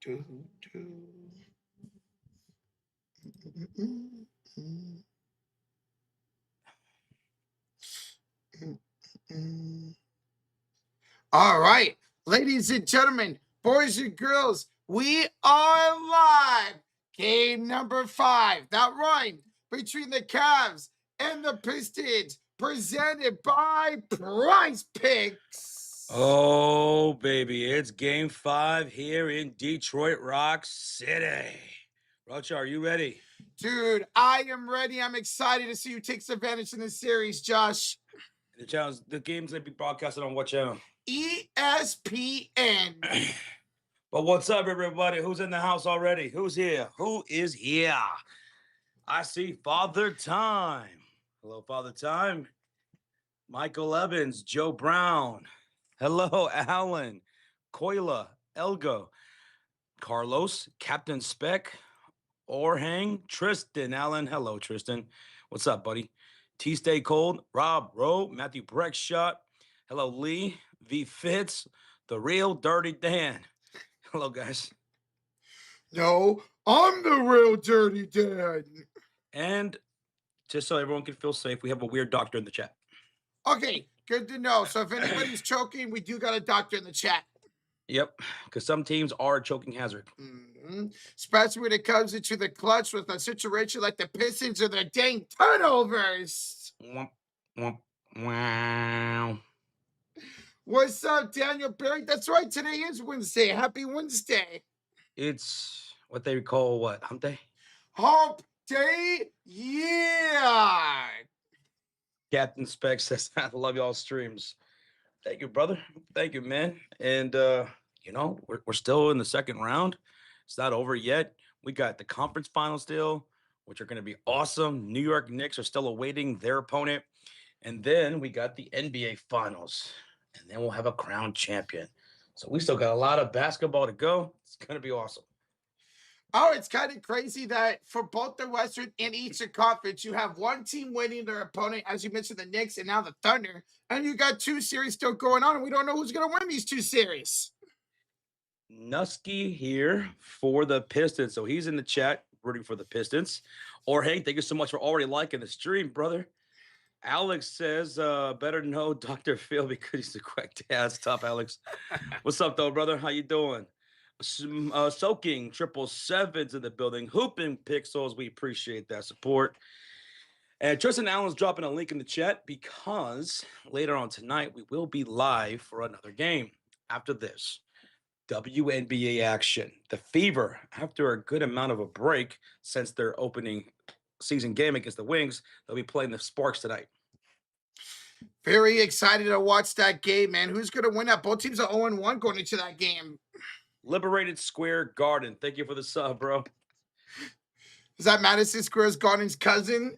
Do, do. Mm, mm, mm, mm. All right, ladies and gentlemen, boys and girls, we are live. Game number 5. That rhymed between the Cavs and the Pistons, presented by PrizePicks. Oh, baby, it's game 5 here in Detroit Rock City. Rocha, are you ready? Dude, I am ready. I'm excited to see who takes advantage in this series, Josh. The game's gonna be broadcasted on what channel? ESPN. But what's up, everybody? Who's in the house already? Who's here? Who is here? I see Father Time. Hello, Father Time. Michael Evans, Joe Brown. Hello, Alan, Koila, Elgo, Carlos, Captain Speck, Orhang, Tristan Allen. Hello, Tristan. What's up, buddy? T Stay Cold, Rob Rowe, Matthew Breckshot. Hello, Lee, V Fitz, The Real Dirty Dan. Hello, guys. No, I'm the real Dirty Dan. And just so everyone can feel safe, we have a weird doctor in the chat. Okay, good to know. So if anybody's choking, we do got a doctor in the chat. Yep, because some teams are a choking hazard. Especially when it comes into the clutch with a situation like the Pistons or the dang turnovers. Womp, womp, wow. What's up, Daniel Berry? That's right. Today is Wednesday. Happy Wednesday. It's what they call what? Hump day? Hump day? Yeah. Captain Spec says, I love y'all streams. Thank you, brother. Thank you, man. And we're still in the second round. It's not over yet. We got the conference finals still, which are going to be awesome. New York Knicks are still awaiting their opponent. And then we got the NBA finals. And then we'll have a crowned champion. So we still got a lot of basketball to go. It's going to be awesome. Oh, it's kind of crazy that for both the Western and Eastern Conference, you have one team winning their opponent, as you mentioned, the Knicks and now the Thunder, and you got 2 series still going on, and we don't know who's going to win these 2 series. Nusky here for the Pistons. So he's in the chat rooting for the Pistons. Or hey, thank you so much for already liking the stream, brother. Alex says, better know Dr. Phil because he's the correct dad. That's tough, Alex. What's up, though, brother? How you doing? Soaking 777's in the building. Hooping Pixels. We appreciate that support. And Tristan Allen's dropping a link in the chat because later on tonight, we will be live for another game after this. WNBA action. The Fever, after a good amount of a break since their opening season game against the Wings, they'll be playing the Sparks tonight. Very excited to watch that game, man. Who's going to win that? Both teams are 0-1 going into that game. Liberated Square Garden. Thank you for the sub, bro. Is that Madison Square Garden's cousin?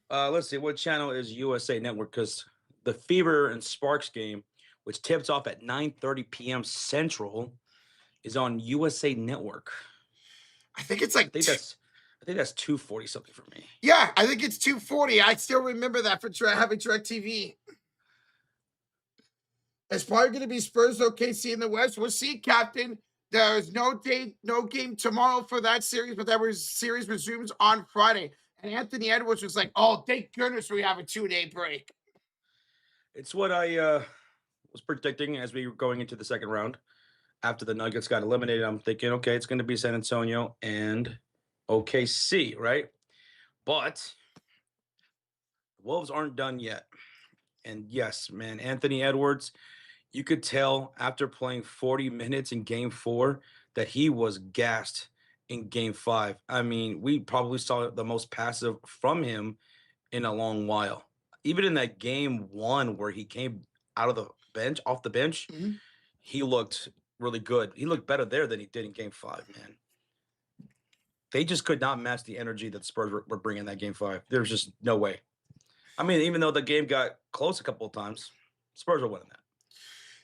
Let's see. What channel is USA Network? Because the Fever and Sparks game, which tips off at 9:30 p.m. Central, is on USA Network. I think it's like I think that's 240 something for me. Yeah, I think it's 240. I still remember that for having DirecTV. It's probably going to be Spurs OKC in the West. We'll see, Captain. There's no game tomorrow for that series, but that series resumes on Friday. And Anthony Edwards was like, "Oh, thank goodness we have a 2-day break." It's what I was predicting as we were going into the second round. After the Nuggets got eliminated, I'm thinking, okay, it's going to be San Antonio and OKC, right? But the Wolves aren't done yet. And yes, man, Anthony Edwards, you could tell after playing 40 minutes in game 4 that he was gassed in game 5. I mean, we probably saw the most passive from him in a long while. Even in that game 1 where he came off the bench, he looked really good. He looked better there than he did in game 5, man. They just could not match the energy that Spurs were bringing in that game 5. There's just no way. I mean, even though the game got close a couple of times, Spurs are winning that.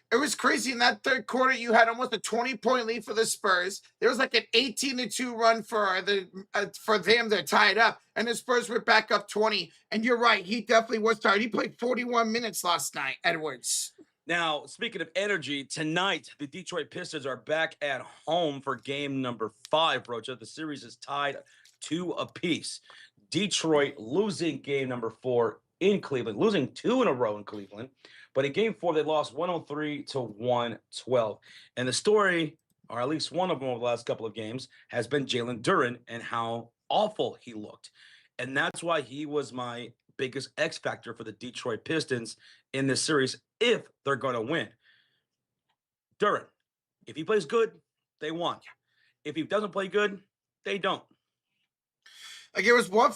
It was crazy. In that third quarter, you had almost a 20-point lead for the Spurs. There was like an 18-2 run for them. They're tied up, and the Spurs were back up 20. And you're right, he definitely was tired. He played 41 minutes last night, Edwards. Now, speaking of energy, tonight the Detroit Pistons are back at home for game number 5, Brocha. The series is tied 2 apiece. Detroit losing game number 4 in Cleveland, losing 2 in a row in Cleveland. But in game 4, they lost 103 to 112. And the story, or at least one of them over the last couple of games, has been Jalen Duren and how awful he looked. And that's why he was my biggest X factor for the Detroit Pistons in this series if they're going to win. Duren, if he plays good, they won. If he doesn't play good, they don't. Like it was one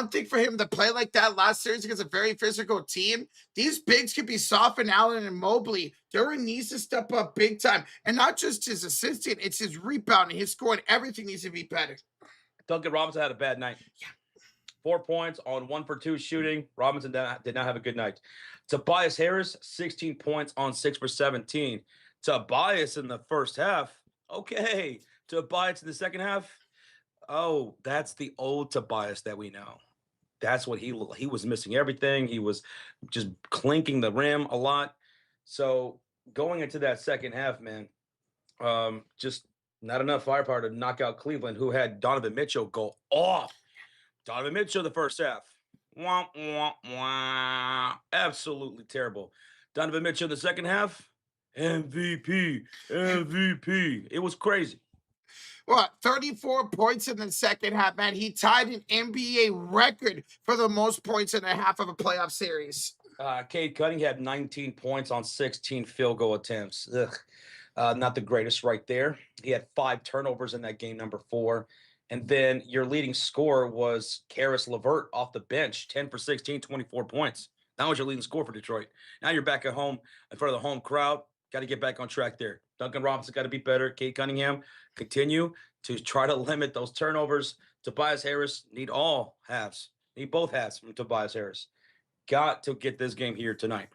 thing for him to play like that last series against a very physical team. These bigs could be soft and Allen and Mobley. Duren needs to step up big time. And not just his assistant, it's his rebounding, his scoring, everything needs to be better. Duncan Robinson had a bad night. Yeah. 4 points on 1 for 2 shooting. Robinson did not have a good night. Tobias Harris, 16 points on 6 for 17. Tobias in the first half. Okay. Tobias in the second half. Oh, that's the old Tobias that we know. That's what he was missing everything. He was just clinking the rim a lot. So going into that second half, man, just not enough firepower to knock out Cleveland, who had Donovan Mitchell go off. Donovan Mitchell the first half. Wah, wah, wah. Absolutely terrible. Donovan Mitchell the second half. MVP. MVP. It was crazy. What, 34 points in the second half, man. He tied an NBA record for the most points in a half of a playoff series. Cade Cunningham had 19 points on 16 field goal attempts. Ugh. Not the greatest right there. He had 5 turnovers in that game, number 4. And then your leading scorer was Karis LeVert off the bench, 10 for 16, 24 points. That was your leading score for Detroit. Now you're back at home in front of the home crowd. Got to get back on track there. Duncan Robinson got to be better. Cade Cunningham, continue to try to limit those turnovers. Tobias Harris, need all halves. Need both halves from Tobias Harris. Got to get this game here tonight.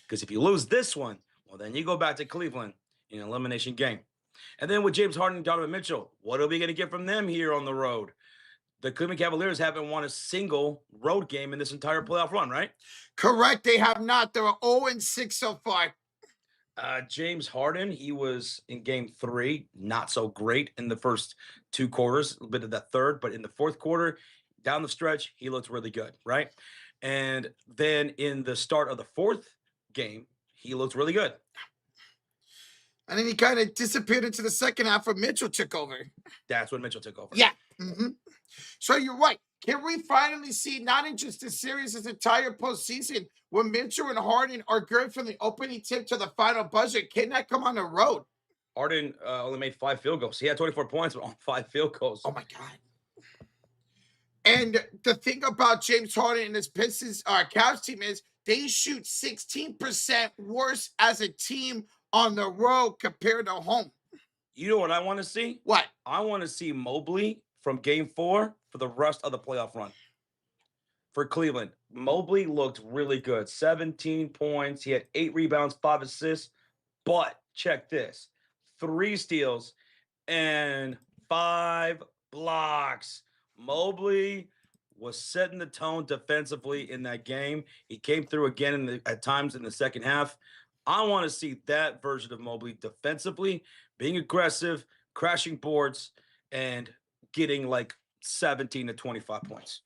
Because if you lose this one, well, then you go back to Cleveland in an elimination game. And then with James Harden and Donovan Mitchell, what are we going to get from them here on the road? The Cleveland Cavaliers haven't won a single road game in this entire playoff run, right? Correct. They have not. They're 0-6 so far. James Harden, he was in game 3, not so great in the first 2 quarters, a little bit of that third, but in the fourth quarter, down the stretch, he looked really good, right? And then in the start of the 4th game, he looked really good. And then he kind of disappeared into the second half when Mitchell took over. That's when Mitchell took over. Yeah. Mm-hmm. So you're right. Can we finally see, not in just this series, this entire postseason, when Mitchell and Harden are good from the opening tip to the final buzzer? Can that come on the road? Harden only made 5 field goals. He had 24 points, but on 5 field goals. Oh, my God. And the thing about James Harden and his Pistons, Cavs team is they shoot 16% worse as a team on the road compared to home. You know what I want to see? What? I want to see Mobley from game 4 for the rest of the playoff run. For Cleveland, Mobley looked really good. 17 points. He had 8 rebounds, 5 assists. But check this. 3 steals and 5 blocks. Mobley was setting the tone defensively in that game. He came through again at times in the second half. I want to see that version of Mobley defensively, being aggressive, crashing boards, and getting like 17 to 25 points.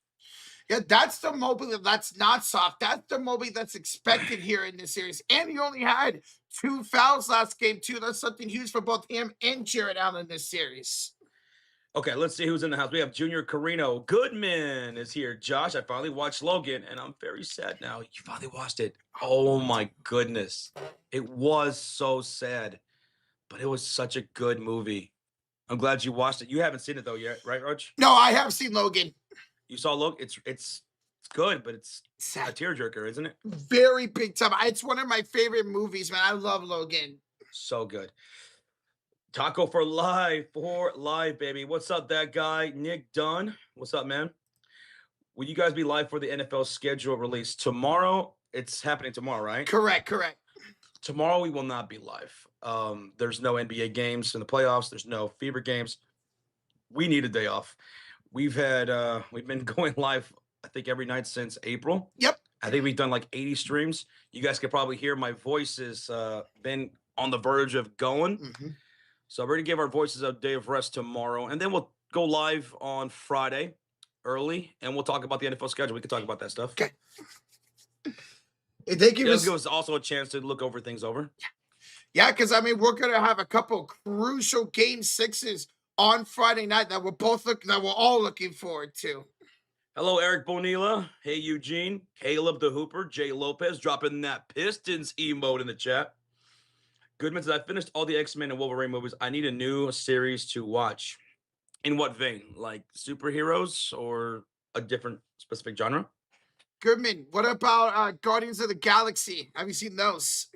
Yeah, that's the Mobley that's not soft. That's the Mobley that's expected here in this series. And he only had 2 fouls last game, too. That's something huge for both him and Jared Allen this series. Okay, let's see who's in the house. We have Junior Carino. Goodman is here. Josh, I finally watched Logan, and I'm very sad now. You finally watched it. Oh, my goodness. It was so sad, but it was such a good movie. I'm glad you watched it. You haven't seen it, though, yet, right, Roach? No, I have seen Logan. You saw Logan? It's good, but it's a tearjerker, isn't it? Very big time. It's one of my favorite movies, man. I love Logan. So good. Taco for live, baby. What's up, that guy? Nick Dunn. What's up, man? Will you guys be live for the NFL schedule release tomorrow? It's happening tomorrow, right? Correct. Tomorrow we will not be live. There's no NBA games in the playoffs. There's no Fever games. We need a day off. We've been going live, I think, every night since April. Yep. I think we've done like 80 streams. You guys can probably hear my voice has been on the verge of going. Mhm. So we're going to give our voices a day of rest tomorrow. And then we'll go live on Friday early and we'll talk about the NFL schedule. We can talk about that stuff. Okay. Thank you. It'll give us also a chance to look over things over. Yeah, because I mean, we're gonna have a couple crucial game sixes on Friday night that we're all looking forward to. Hello, Eric Bonilla. Hey, Eugene. Caleb the Hooper. Jay Lopez dropping that Pistons emote in the chat. Goodman says, I finished all the X-Men and Wolverine movies. I need a new series to watch. In what vein? Like superheroes or a different specific genre? Goodman, what about Guardians of the Galaxy? Have you seen those?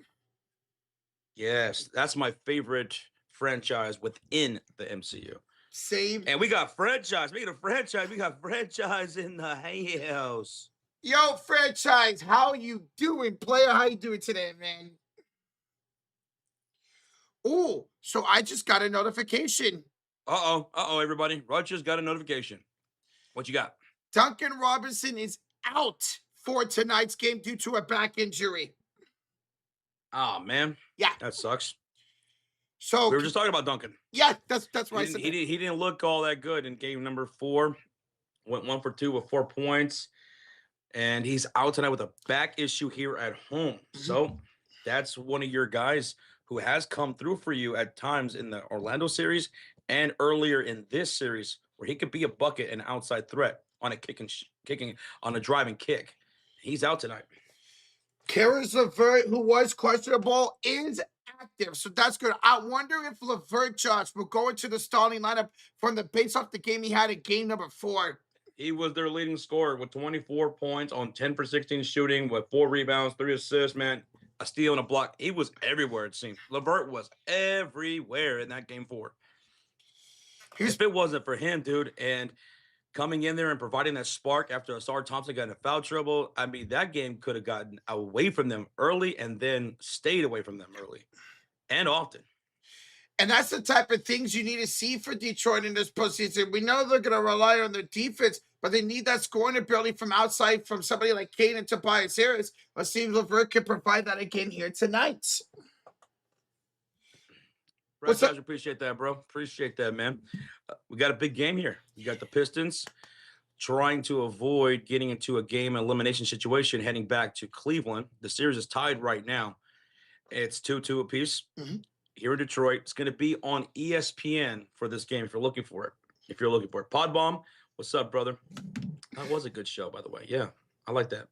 Yes, that's my favorite franchise within the MCU. Same. And we got franchise. Speaking of franchise, we got franchise in the house. Yo, franchise, how you doing, player? How you doing today, man? Oh, so I just got a notification. Everybody. Roger's got a notification. What you got? Duncan Robinson is out for tonight's game due to a back injury. Oh, man. Yeah. That sucks. So we were just talking about Duncan. Yeah, that's why I said he didn't look all that good in game number 4. Went 1 for 2 with 4 points. And he's out tonight with a back issue here at home. Mm-hmm. So that's one of your guys who has come through for you at times in the Orlando series and earlier in this series where he could be a bucket and outside threat on a kicking on a driving kick. He's out tonight. Karis LeVert, who was questionable, is active, so that's good. I wonder if LeVert Josh will go into the starting lineup from the base off the game he had in game number 4. He was their leading scorer with 24 points on 10 for 16 shooting with 4 rebounds, 3 assists, man. A steal and a block. He was everywhere, it seemed. LeVert was everywhere in that game 4. If it wasn't for him, dude, and coming in there and providing that spark after Asar Thompson got into foul trouble, I mean, that game could have gotten away from them early and then stayed away from them early and often. And that's the type of things you need to see for Detroit in this postseason. We know they're going to rely on their defense, but they need that scoring ability from outside from somebody like Kane and Tobias Harris. Let's see if LeVert can provide that again here tonight. What's up? Appreciate that, bro. Appreciate that, man. We got a big game here. You got the Pistons trying to avoid getting into a game elimination situation heading back to Cleveland. The series is tied right now. It's 2-2 apiece. Mm-hmm. Here in Detroit. It's going to be on ESPN for this game if you're looking for it. Pod Bomb, what's up, brother? That was a good show, by the way. Yeah, I like that.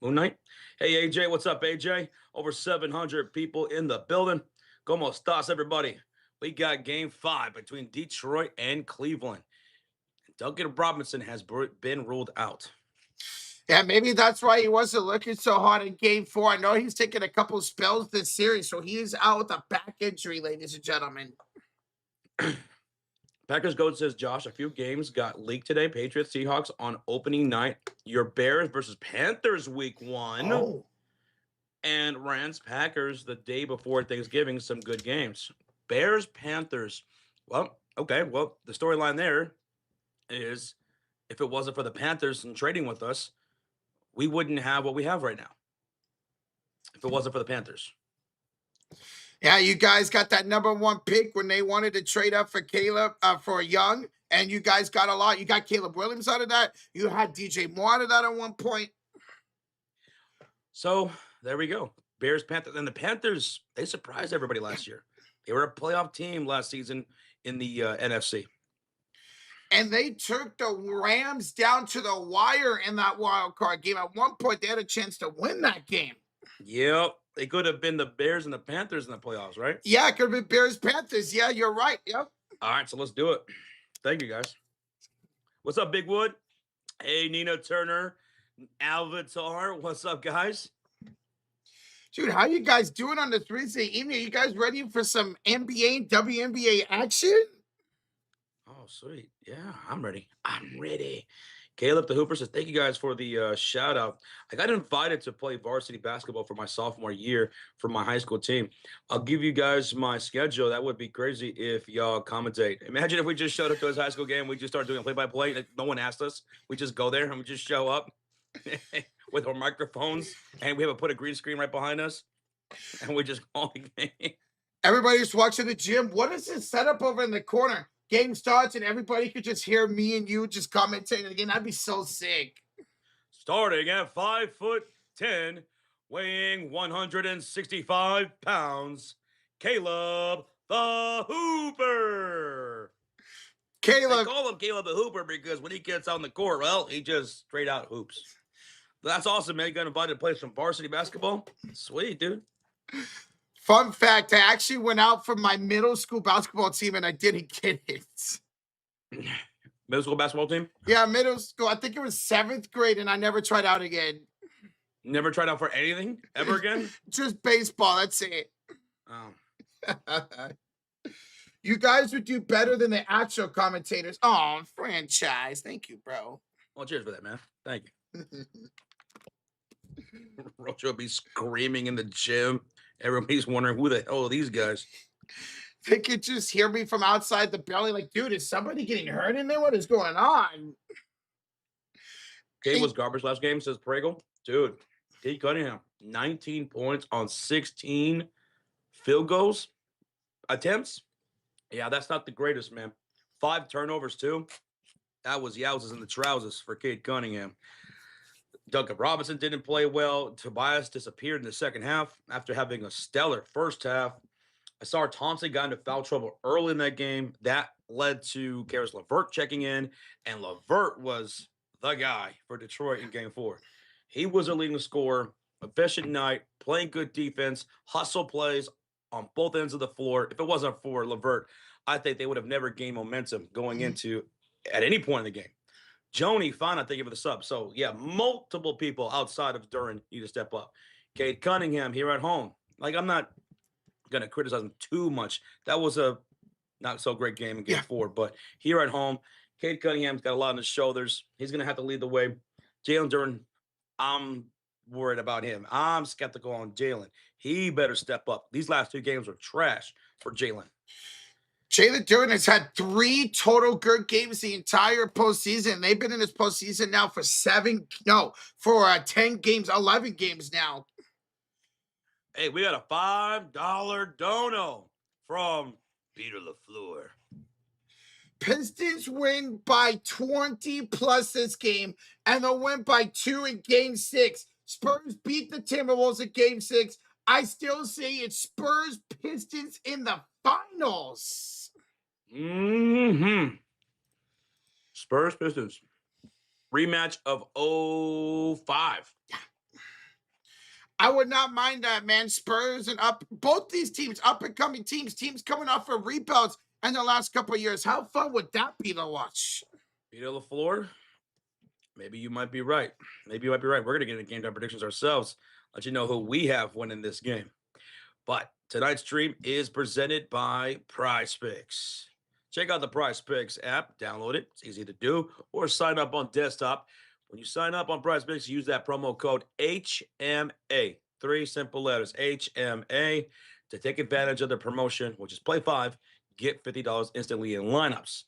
Moon Knight. Hey, AJ, what's up, AJ? Over 700 people in the building. Como estas, everybody? We got game 5 between Detroit and Cleveland. Duncan Robinson has been ruled out. Yeah, maybe that's why he wasn't looking so hot in game 4. I know he's taken a couple spells this series, so he is out with a back injury, ladies and gentlemen. Packers Goat says, Josh, a few games got leaked today. Patriots, Seahawks on opening night. Your Bears versus Panthers week 1. Oh. And Rams, Packers the day before Thanksgiving. Some good games. Bears, Panthers. Well, okay. Well, the storyline there is if it wasn't for the Panthers and trading with us, we wouldn't have what we have right now. If it wasn't for the Panthers. Yeah, you guys got that number 1 pick when they wanted to trade up for Caleb, for Young, and you guys got a lot. You got Caleb Williams out of that. You had DJ Moore out of that at one point. So there we go. Bears, Panthers. And the Panthers, they surprised everybody last year. They were a playoff team last season in the NFC. And they took the Rams down to the wire in that wild card game. At one point, they had a chance to win that game. Yep. They could have been the Bears and the Panthers in the playoffs, right? Yeah, it could have been Bears-Panthers. Yeah, you're right. Yep. All right, so let's do it. Thank you, guys. What's up, Big Wood? Hey, Nina Turner, Avatar. What's up, guys? Dude, how you guys doing on this Thursday evening? Are you guys ready for some NBA and WNBA action? Oh, sweet. Yeah, I'm ready. Caleb the Hooper says, thank you guys for the shout out. I got invited to play varsity basketball for my sophomore year for my high school team. I'll give you guys my schedule. That would be crazy if y'all commentate. Imagine if we just showed up to his high school game. We just started doing play-by-play. No one asked us. We just go there and we just show up. with our microphones, and we have to put a green screen right behind us, and we just call the game. Everybody's watching the gym. What is this setup over in the corner? Game starts and everybody could just hear me and you just commentating again. I'd be so sick. Starting at 5'10", weighing 165 pounds, Caleb the Hooper. I Caleb, call him Caleb the Hooper because when he gets on the court, well, he just straight out hoops. That's awesome, man. You got invited to play some varsity basketball? Sweet, dude. fun fact, I actually went out for my middle school basketball team and I didn't get it. Middle school basketball team? Yeah, middle school. I think it was 7th grade and I never tried out again. Never tried out for anything ever again? Just baseball, that's it. Oh. You guys would do better than the actual commentators. Oh, franchise. Thank you, bro. Well, cheers for that, man. Thank you. Roach will be screaming in the gym. Everybody's wondering who the hell are these guys? They could just hear me from outside the building, like, dude, is somebody getting hurt in there? What is going on? Gabe was garbage last game, says Pragle. Dude, Kate Cunningham, 19 points on 16 field goals attempts. Yeah, that's not the greatest, man. 5 turnovers, too. That was yowzers in the trousers for Cade Cunningham. Duncan Robinson didn't play well. Tobias disappeared in the second half after having a stellar first half. Asar Thompson got into foul trouble early in that game. That led to Karis LeVert checking in, and LeVert was the guy for Detroit in Game 4. He was a leading scorer, efficient night, playing good defense, hustle plays on both ends of the floor. If it wasn't for LeVert, I think they would have never gained momentum going into at any point in the game. Joni Fana, thank you for the sub. So, yeah, multiple people outside of Duran need to step up. Cade Cunningham here at home. Like, I'm not going to criticize him too much. That was a not so great game in Game 4. But here at home, Cade Cunningham's got a lot on his shoulders. He's going to have to lead the way. Jalen Duran, I'm worried about him. I'm skeptical on Jalen. He better step up. These last 2 games were trash for Jalen. Jalen Duran has had 3 total good games the entire postseason. They've been in this postseason now for 10 games, 11 games now. Hey, we got a $5 dono from Peter LaFleur. Pistons win by 20 plus this game, and they'll win by 2 in Game 6. Spurs beat the Timberwolves in Game 6. I still say it's Spurs Pistons in the finals. Spurs Pistons. Rematch of 05. I would not mind that, man. Spurs and both these teams, up and coming teams coming off of rebounds in the last couple of years. How fun would that be to watch? Peter LaFleur, maybe you might be right. Maybe you might be right. We're going to get into game time predictions ourselves. Let you know who we have winning this game. But tonight's stream is presented by PrizePicks. Check out the PrizePicks app, download it. It's easy to do, or sign up on desktop. When you sign up on PrizePicks, use that promo code HMA. 3 simple letters, HMA, to take advantage of the promotion, which is play 5, get $50 instantly in lineups.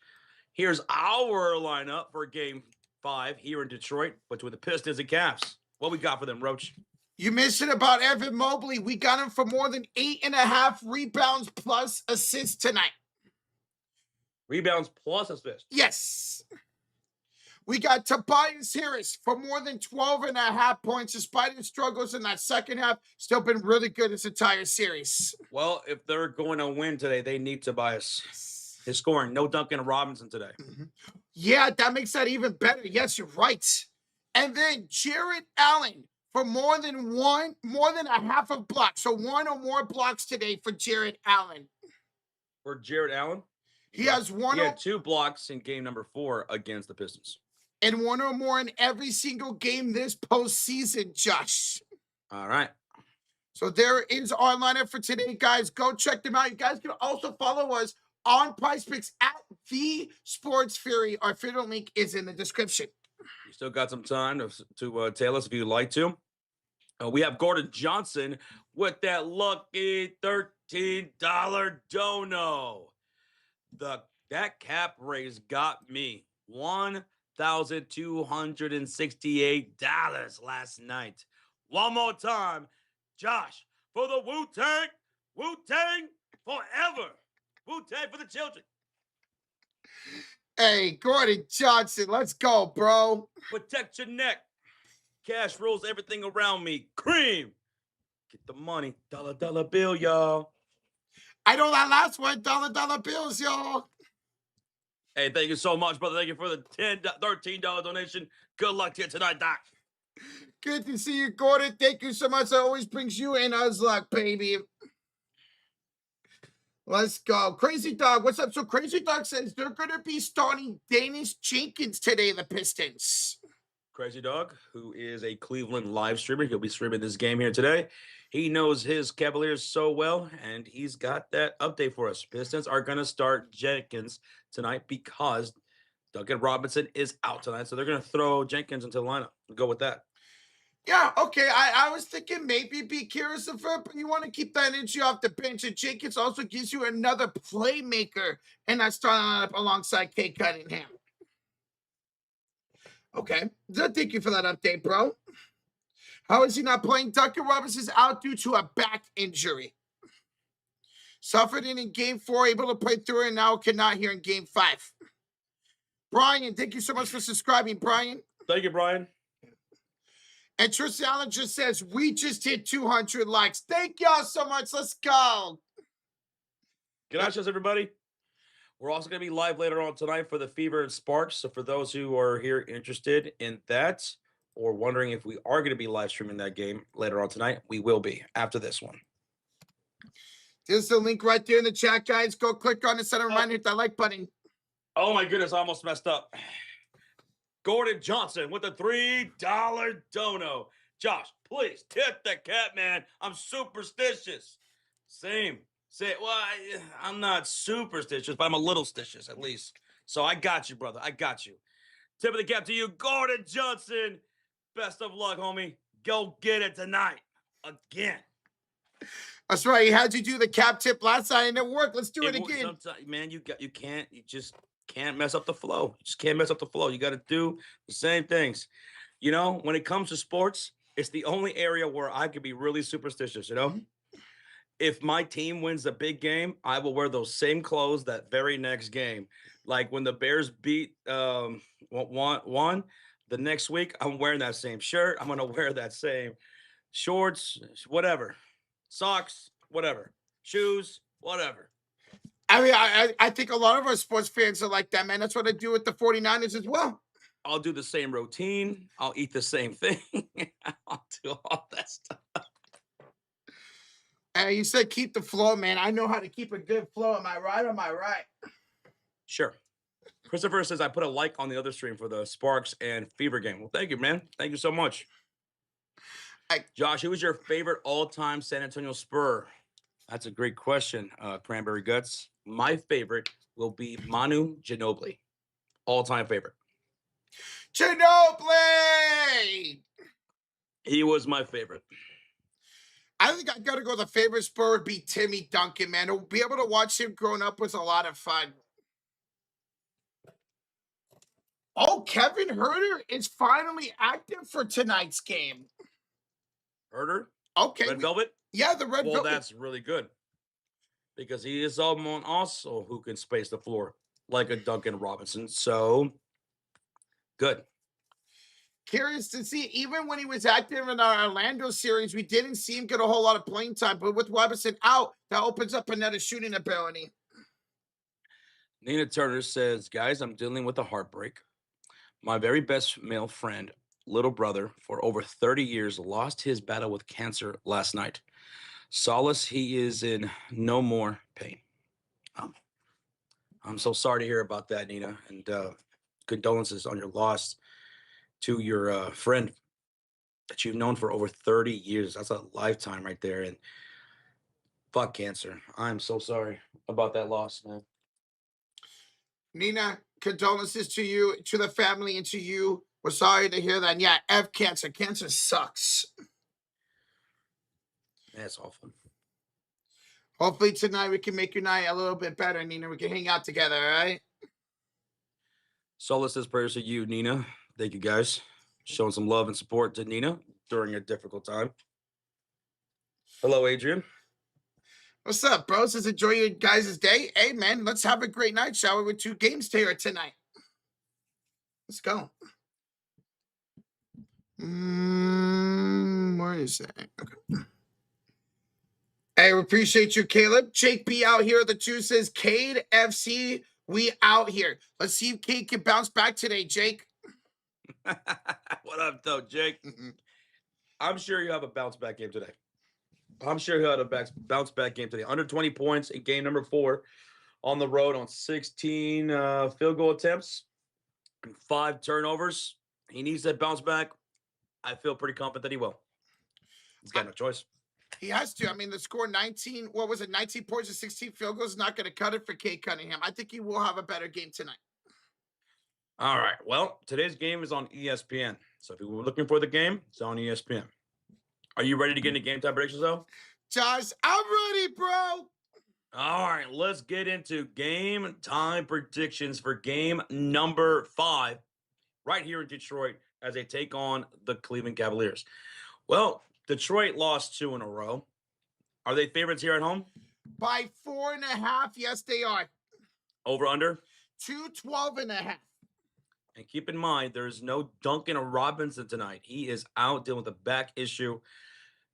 Here's our lineup for Game 5 here in Detroit between the Pistons and Cavs. What we got for them, Roach? You mentioned about Evan Mobley. We got him for more than 8.5 rebounds plus assists tonight. Rebounds plus assists. Yes. We got Tobias Harris for more than 12.5 points, despite his struggles in that second half. Still been really good this entire series. Well, if they're going to win today, they need Tobias. His scoring, no Duncan Robinson today. Yeah, that makes that even better. Yes, you're right. And then Jared Allen for more than a half of blocks. So 1 or more blocks today for Jared Allen. For Jared Allen? He had 2 blocks in game number 4 against the Pistons. And 1 or more in every single game this postseason, Josh. All right. So there is our lineup for today, guys. Go check them out. You guys can also follow us on PrizePicks at The Sports Fury. Our affiliate link is in the description. You still got some time to tail us if you'd like to. We have Gordon Johnson with that lucky $13 dono. That cap raise got me $1,000. $12,268 last night. One more time, Josh, for the Wu-Tang, Wu-Tang forever. Wu-Tang for the children. Hey, Gordon Johnson, let's go, bro. Protect your neck. Cash rules everything around me. Cream. Get the money. Dollar bill, y'all. I know that last one, dollar bills, y'all. Hey, thank you so much, brother. Thank you for the $13 donation. Good luck to you tonight, Doc. Good to see you, Gordon. Thank you so much. That always brings you in us luck, baby. Let's go. Crazy Dog, what's up? So Crazy Dog says they're going to be starting Danish Jenkins today, the Pistons. Crazy Dog, who is a Cleveland live streamer. He'll be streaming this game here today. He knows his Cavaliers so well, and he's got that update for us. Pistons are going to start Jenkins tonight because Duncan Robinson is out tonight. So they're going to throw Jenkins into the lineup. We'll go with that. Yeah, okay. I was thinking maybe be curious if you want to keep that energy off the bench. And Jenkins also gives you another playmaker, and that's starting lineup alongside Kate Cunningham. Okay. Thank you for that update, bro. How is he not playing? Duncan Robinson's out due to a back injury. Suffered in game 4, able to play through it, and now cannot hear in game 5. Brian, thank you so much for subscribing, Brian. Thank you, Brian. And Tristan Allen just says, we just hit 200 likes. Thank y'all so much. Let's go. Good night, everybody. We're also going to be live later on tonight for the Fever and Sparks. So for those who are here interested in that or wondering if we are going to be live streaming that game later on tonight, we will be after this one. There's the link right there in the chat, guys. Go click on it. Set a reminder, hit that like button. Oh, my goodness. I almost messed up. Gordon Johnson with a $3 dono. Josh, please tip the cat, man. I'm superstitious. Same. Well, I'm not superstitious, but I'm a little stitious at least. So I got you, brother. I got you. Tip of the cap to you, Gordon Johnson. Best of luck, homie. Go get it tonight. Again. That's right. He had you do the cap tip last night and it worked. Let's do it again. Man, you just can't mess up the flow. You just can't mess up the flow. You got to do the same things. You know, when it comes to sports, it's the only area where I could be really superstitious, you know? If my team wins the big game, I will wear those same clothes that very next game. Like when the Bears beat one the next week, I'm wearing that same shirt. I'm going to wear that same shorts, whatever, socks, whatever, shoes, whatever. I mean, I think a lot of our sports fans are like that, man. That's what I do with the 49ers as well. I'll do the same routine. I'll eat the same thing. I'll do all that stuff. Hey, you said keep the flow, man. I know how to keep a good flow. Am I right? Am I right? Sure. Christopher says I put a like on the other stream for the Sparks and Fever game. Well, thank you, man. Thank you so much. Josh, who is your favorite all-time San Antonio Spur? That's a great question, Cranberry Guts. My favorite will be Manu Ginobili. All-time favorite. Ginobili! He was my favorite. I think I got to go the favorite Spur would be Timmy Duncan, man. To be able to watch him growing up was a lot of fun. Oh, Kevin Huerter is finally active for tonight's game. Huerter? Okay. Red Velvet? Yeah, the Red Velvet. Well, that's really good. Because he is someone also who can space the floor like a Duncan Robinson. So, good. Curious to see, even when he was active in our Orlando series, we didn't see him get a whole lot of playing time. But with Robinson out, that opens up another shooting ability. Nina Turner says, guys, I'm dealing with a heartbreak. My very best male friend, little brother, for over 30 years, lost his battle with cancer last night. Solace, he is in no more pain. I'm so sorry to hear about that, Nina, and condolences on your loss to your friend that you've known for over 30 years. That's a lifetime right there, and fuck cancer. I'm so sorry about that loss, man. Nina, condolences to you, to the family, and to you. We're sorry to hear that. And yeah, F cancer. Cancer sucks. That's awful. Hopefully tonight we can make your night a little bit better, Nina. We can hang out together, all right? Solace's prayers to you, Nina. Thank you, guys. Showing some love and support to Nina during a difficult time. Hello, Adrian. What's up, bros? Let's enjoy your guys' day. Hey, man, let's have a great night, shall we, with 2 games here tonight. Let's go. Where is that? Okay. Hey, we appreciate you, Caleb. Jake B out here. The 2 says, Cade FC, we out here. Let's see if Cade can bounce back today, Jake. What up, though, Jake? I'm sure you have a bounce back game today. I'm sure you had a bounce back game today. Under 20 points in game number 4 on the road on 16 field goal attempts and 5 turnovers. He needs that bounce back. I feel pretty confident that he will. He's got no choice. He has to. I mean, the score 19, what was it, 19 points and 16 field goals is not going to cut it for Cade Cunningham. I think he will have a better game tonight. All right. Well, today's game is on ESPN. So if you were looking for the game, it's on ESPN. Are you ready to get into game time predictions, though? Josh, I'm ready, bro. All right. Let's get into game time predictions for game number 5 right here in Detroit as they take on the Cleveland Cavaliers. Well, Detroit lost 2 in a row. Are they favorites here at home? By 4.5, yes, they are. Over under? 212.5. And keep in mind, there's no Duncan or Robinson tonight. He is out dealing with a back issue.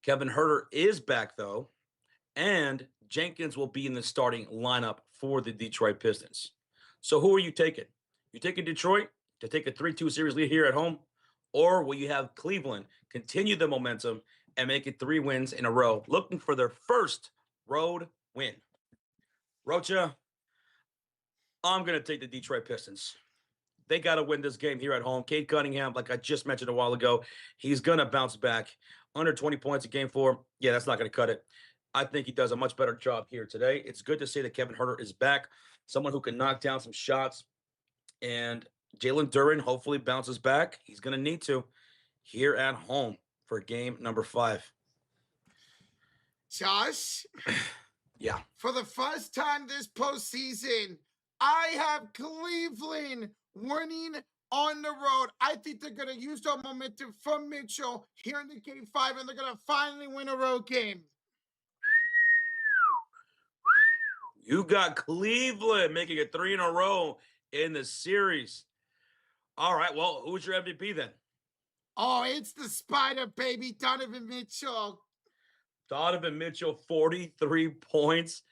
Kevin Huerter is back, though. And Jenkins will be in the starting lineup for the Detroit Pistons. So who are you taking? You taking Detroit to take a 3-2 series lead here at home? Or will you have Cleveland continue the momentum and make it 3 wins in a row, looking for their first road win? Rocha, I'm going to take the Detroit Pistons. They got to win this game here at home. Cade Cunningham, like I just mentioned a while ago, he's going to bounce back. Under 20 points in game 4, yeah, that's not going to cut it. I think he does a much better job here today. It's good to see that Kevin Huerter is back, someone who can knock down some shots. And Jalen Duren hopefully bounces back. He's going to need to here at home for game number 5. Josh? Yeah. For the first time this postseason, I have Cleveland winning on the road. I think they're going to use the momentum from Mitchell here in the game 5, and they're going to finally win a road game. You got Cleveland making it 3 in a row in the series. All right, well, who's your MVP then? Oh, it's the Spider, baby, Donovan Mitchell. Donovan Mitchell, 43 points,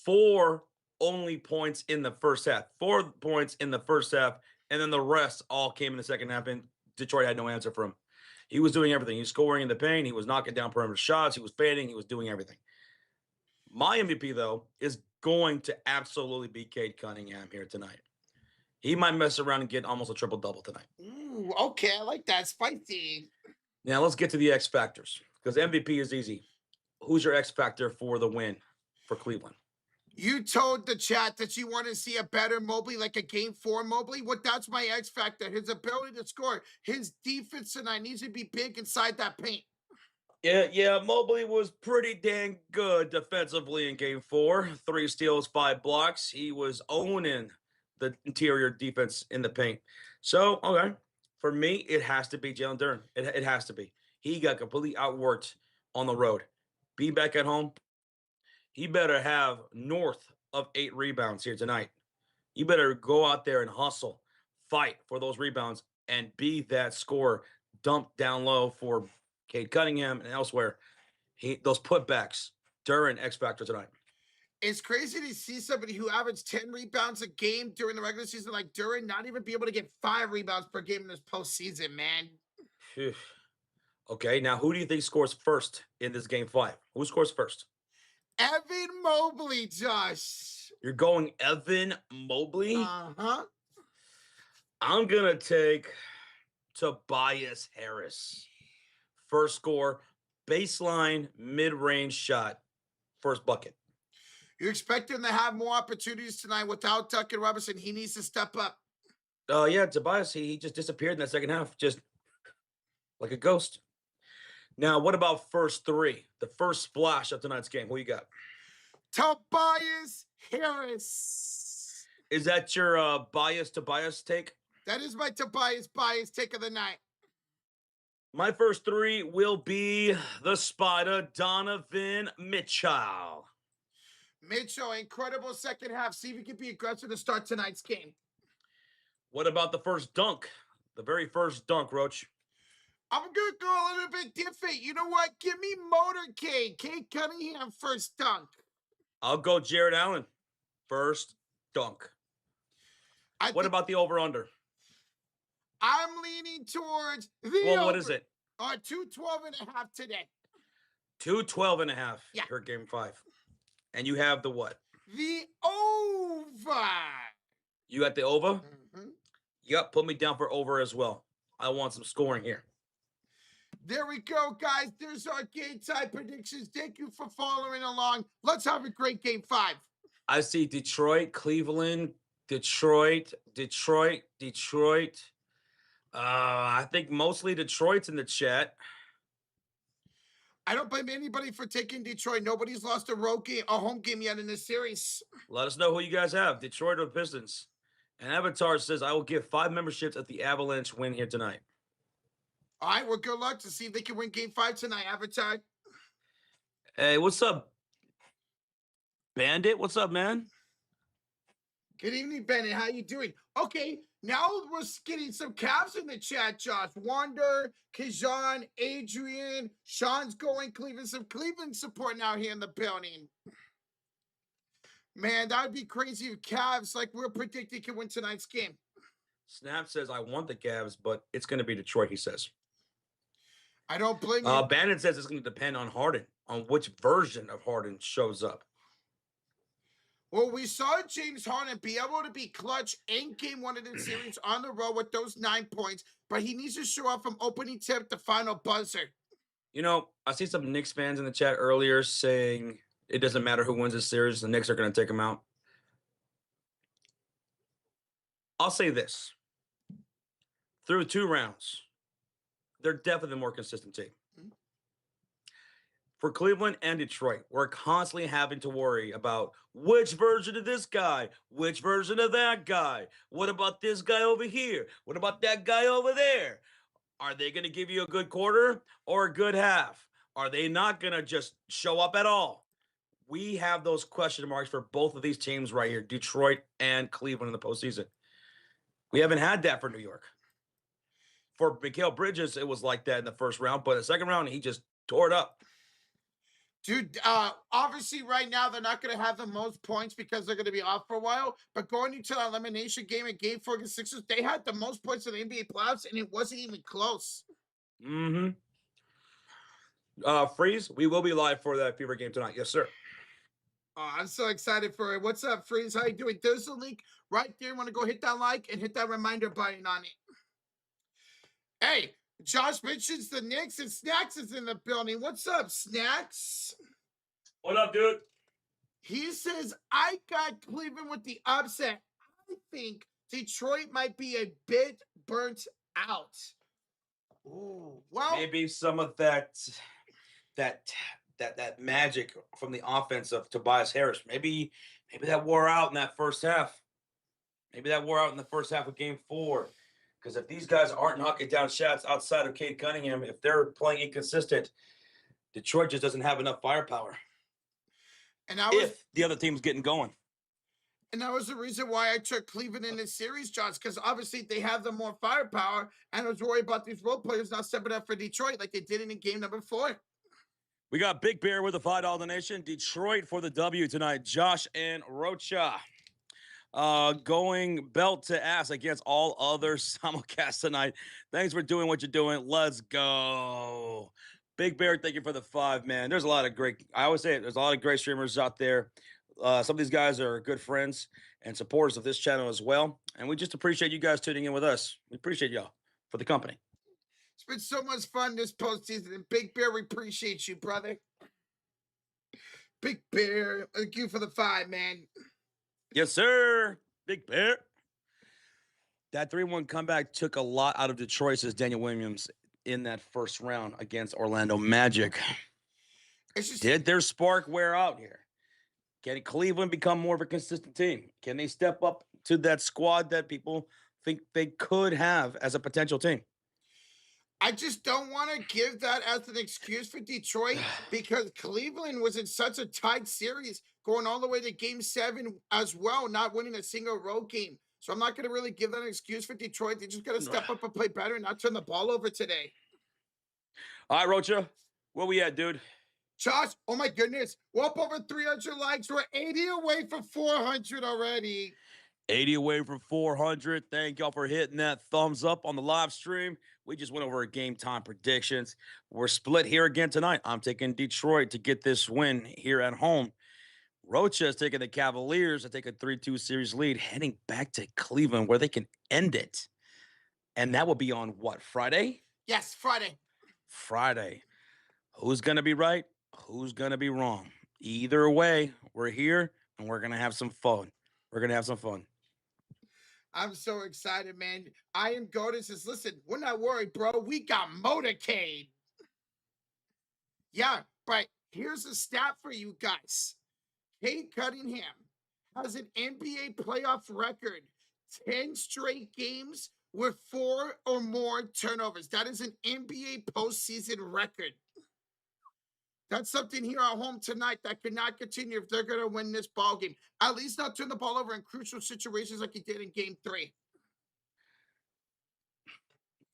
4 only points in the first half. 4 points in the first half, and then the rest all came in the second half, and Detroit had no answer for him. He was doing everything. He was scoring in the paint. He was knocking down perimeter shots. He was fading. He was doing everything. My MVP, though, is going to absolutely be Cade Cunningham here tonight. He might mess around and get almost a triple-double tonight. Ooh, okay, I like that. Spicy. Now, let's get to the X factors, because MVP is easy. Who's your X factor for the win for Cleveland? You told the chat that you want to see a better Mobley, like a game 4 Mobley. Well, that's my X factor. His ability to score. His defense tonight needs to be big inside that paint. Yeah, Mobley was pretty dang good defensively in game 4. 3 steals, 5 blocks. He was owning the interior defense in the paint. So, okay, for me, it has to be Jalen Duren. It has to be. He got completely outworked on the road. Be back at home, he better have north of 8 rebounds here tonight. You better go out there and hustle, fight for those rebounds, and be that scorer. Dump down low for Cade Cunningham and elsewhere. Those putbacks, Duren X factor tonight. It's crazy to see somebody who averaged 10 rebounds a game during the regular season like Duren not even be able to get 5 rebounds per game in this postseason, man. Phew. Okay, now who do you think scores first in this game 5? Who scores first? Evan Mobley, Josh. You're going Evan Mobley? Uh-huh. I'm going to take Tobias Harris. First score, baseline, mid-range shot, first bucket. You expect him to have more opportunities tonight without Duncan Robinson. He needs to step up. Yeah, Tobias, he just disappeared in that second half, just like a ghost. Now, what about first 3? The first splash of tonight's game. Who you got? Tobias Harris. Is that your bias Tobias take? That is my Tobias bias take of the night. My first three will be the Spider, Donovan Mitchell. Mitchell, incredible second half. See if he can be aggressive to start tonight's game. What about the first dunk? The very first dunk, Roach. I'm going to go a little bit different. You know what? Give me Motorcade. Kate Cunningham, first dunk. I'll go Jared Allen. First dunk. What about the over-under? I'm leaning towards the over. What is it? 212.5 today. 212.5 yeah. per game 5. And you have the what? The over. You got the over? Mm-hmm. Yep, put me down for over as well. I want some scoring here. There we go, guys. There's our game time predictions. Thank you for following along. Let's have a great game 5. I see Detroit, Cleveland, Detroit. I think mostly Detroit's in the chat. I don't blame anybody for taking Detroit. Nobody's lost a home game yet in this series. Let us know who you guys have, Detroit or Pistons. And Avatar says, I will give 5 memberships if the Avalanche win here tonight. All right, well, good luck to see if they can win game 5 tonight, Avatar. Hey, what's up, Bandit? What's up, man? Good evening, Bennett. How you doing? Okay, now we're getting some Cavs in the chat, Josh. Wander, Kajan, Adrian, Sean's going Cleveland. Some Cleveland support now here in the building. Man, that would be crazy if Cavs, like we're predicting, can win tonight's game. Snap says, I want the Cavs, but it's going to be Detroit, he says. I don't blame you. Bannon says it's going to depend on Harden, on which version of Harden shows up. Well, we saw James Harden be able to be clutch in game 1 of the series on the road with those 9 points, but he needs to show up from opening tip to final buzzer. You know, I see some Knicks fans in the chat earlier saying it doesn't matter who wins this series, the Knicks are going to take them out. I'll say this. Through 2 rounds, they're definitely the more consistent team. For Cleveland and Detroit, we're constantly having to worry about which version of this guy, which version of that guy. What about this guy over here? What about that guy over there? Are they going to give you a good quarter or a good half? Are they not going to just show up at all? We have those question marks for both of these teams right here, Detroit and Cleveland in the postseason. We haven't had that for New York. For Mikal Bridges, it was like that in the first round, but the second round, he just tore it up. Dude, obviously right now they're not going to have the most points because they're going to be off for a while. But going into the elimination game in Game 4 against Sixers, they had the most points in the NBA playoffs, and it wasn't even close. Mm-hmm. Freeze, we will be live for that Fever game tonight. Yes, sir. Oh, I'm so excited for it. What's up, Freeze? How you doing? There's a link right there. You want to go hit that like and hit that reminder button on it. Hey, Josh mentions the Knicks and Snacks is in the building. What's up, Snacks? What up, dude? He says, I got Cleveland with the upset. I think Detroit might be a bit burnt out. Ooh, well, maybe some of that magic from the offense of Tobias Harris. Maybe that wore out in that first half. Maybe that wore out in the first half of Game 4. Because if these guys aren't knocking down shots outside of Cade Cunningham, if they're playing inconsistent, Detroit just doesn't have enough firepower. And if the other team's getting going. And that was the reason why I took Cleveland in this series, Josh, because obviously they have the more firepower, and I was worried about these role players not stepping up for Detroit like they did in game number 4. We got Big Bear with a $5 donation. Detroit for the W tonight. Josh and Rocha. Going belt to ass against all other simulcasts tonight. Thanks for doing what you're doing. Let's go. Big Bear, thank you for the 5, man. There's a lot of great, I always say it, there's a lot of great streamers out there. Some of these guys are good friends and supporters of this channel as well. And we just appreciate you guys tuning in with us. We appreciate y'all for the company. It's been so much fun this postseason. And Big Bear, we appreciate you, brother. Big Bear, thank you for the 5, man. Yes, sir. Big Bear. That 3-1 comeback took a lot out of Detroit, says Daniel Williams, in that first round against Orlando Magic. Did their spark wear out here? Can Cleveland become more of a consistent team? Can they step up to that squad that people think they could have as a potential team. I just don't want to give that as an excuse for Detroit because Cleveland was in such a tight series, going all the way to game 7 as well, not winning a single road game. So I'm not going to really give that an excuse for Detroit. They just got to step up and play better and not turn the ball over today. All right, Rocha, where we at, dude? Josh, oh my goodness, we're up over 300 likes. We're 80 away from 400 already. 80 away from 400. Thank y'all for hitting that thumbs up on the live stream. We just went over our game time predictions. We're split here again tonight. I'm taking Detroit to get this win here at home. Rocha is taking the Cavaliers to take a 3-2 series lead, heading back to Cleveland where they can end it. And that will be on what, Friday? Yes, Friday. Friday. Who's going to be right? Who's going to be wrong? Either way, we're here and we're going to have some fun. We're going to have some fun. I'm so excited, man. I am Goldie says, listen, we're not worried, bro. We got motorcade. Yeah, but here's a stat for you guys. Kate Cunningham has an NBA playoff record, 10 straight games with 4 or more turnovers. That is an NBA postseason record. That's something here at home tonight that cannot continue if they're going to win this ball game. At least not turn the ball over in crucial situations like he did in game 3.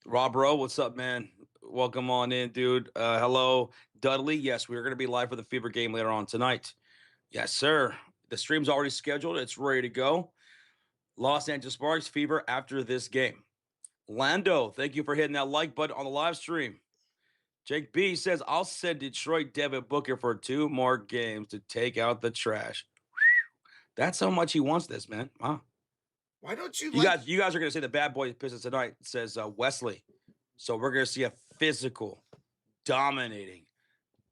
Rob Rowe, what's up, man? Welcome on in, dude. Hello, Dudley. Yes, we're going to be live for the Fever game later on tonight. Yes, sir. The stream's already scheduled. It's ready to go. Los Angeles Sparks Fever after this game. Lando, thank you for hitting that like button on the live stream. Jake B says, I'll send Detroit Devin Booker for 2 more games to take out the trash. That's how much he wants this, man. Wow. Why don't you You guys are going to say the bad boy Pistons tonight, says Wesley. So we're going to see a physical, dominating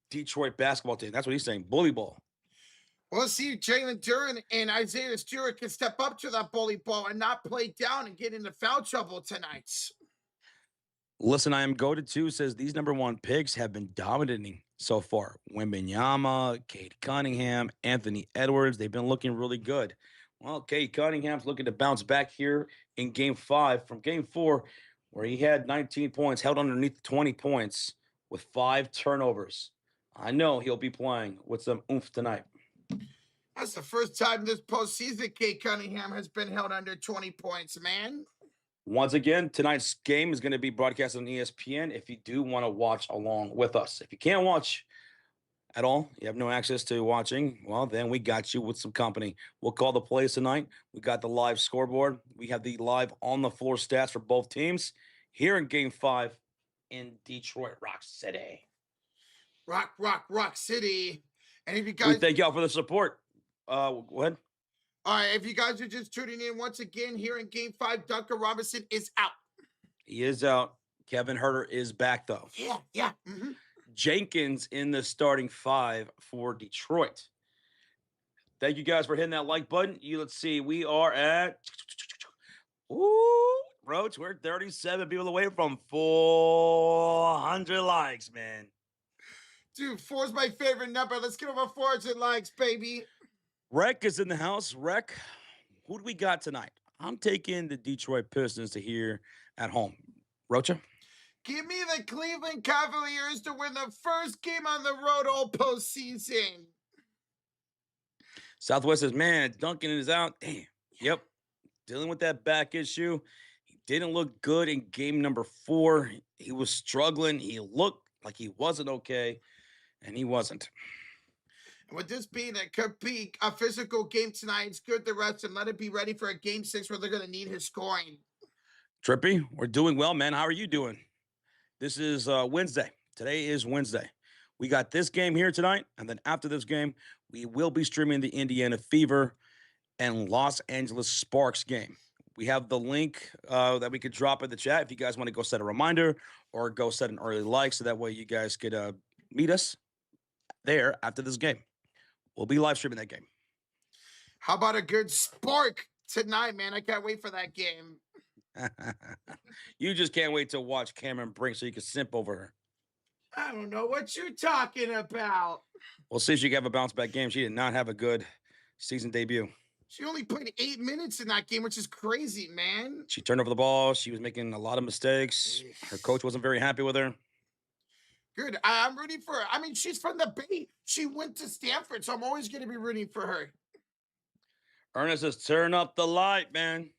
Detroit basketball team. That's what he's saying. Bully ball. We'll see if Jalen Duren and Isaiah Stewart can step up to that bully ball and not play down and get into foul trouble tonight. Listen, I am Goated too, says these number 1 picks have been dominating so far. Wembanyama, Cade Cunningham, Anthony Edwards, they've been looking really good. Well, Cade Cunningham's looking to bounce back here in game 5 from game 4, where he had 19 points, held underneath 20 points with 5 turnovers. I know he'll be playing with some oomph tonight. That's the first time this postseason Cade Cunningham has been held under 20 points, man. Once again, tonight's game is going to be broadcast on ESPN if you do want to watch along with us. If you can't watch at all, you have no access to watching, well, then we got you with some company. We'll call the plays tonight. We got the live scoreboard. We have the live on-the-floor stats for both teams here in Game 5 in Detroit Rock City. Rock City. And if you guys... We thank y'all for the support. Go ahead. All right, if you guys are just tuning in once again here in Game 5, Duncan Robinson is out. He is out. Kevin Huerter is back, though. Yeah. Mm-hmm. Jenkins in the starting 5 for Detroit. Thank you guys for hitting that like button. Let's see. We are at... Ooh, Roach, we're 37 people away from 400 likes, man. Dude, 4 is my favorite number. Let's get over 400 likes, baby. Rec is in the house. Rec, who do we got tonight? I'm taking the Detroit Pistons to here at home. Rocha? Give me the Cleveland Cavaliers to win the first game on the road all postseason. Southwest says, man, Duncan is out. Damn. Yep. Dealing with that back issue. He didn't look good in game number 4. He was struggling. He looked like he wasn't okay, and he wasn't. With this being a physical game tonight, it's good to rest and let it be ready for a game 6 where they're going to need his scoring. Trippy, we're doing well, man. How are you doing? This is Wednesday. Today is Wednesday. We got this game here tonight, and then after this game, we will be streaming the Indiana Fever and Los Angeles Sparks game. We have the link that we could drop in the chat if you guys want to go set a reminder or go set an early like so that way you guys could meet us there after this game. We'll be live streaming that game. How about a good spark tonight, man? I can't wait for that game. You just can't wait to watch Cameron Brink so you can simp over her. I don't know what you're talking about. We'll see if she can have a bounce back game. She did not have a good season debut. She only played 8 minutes in that game, which is crazy, man. She turned over the ball. She was making a lot of mistakes. Her coach wasn't very happy with her. Good. I'm rooting for her. I mean, she's from the Bay. She went to Stanford, so I'm always going to be rooting for her. Ernest says, turn up the light, man.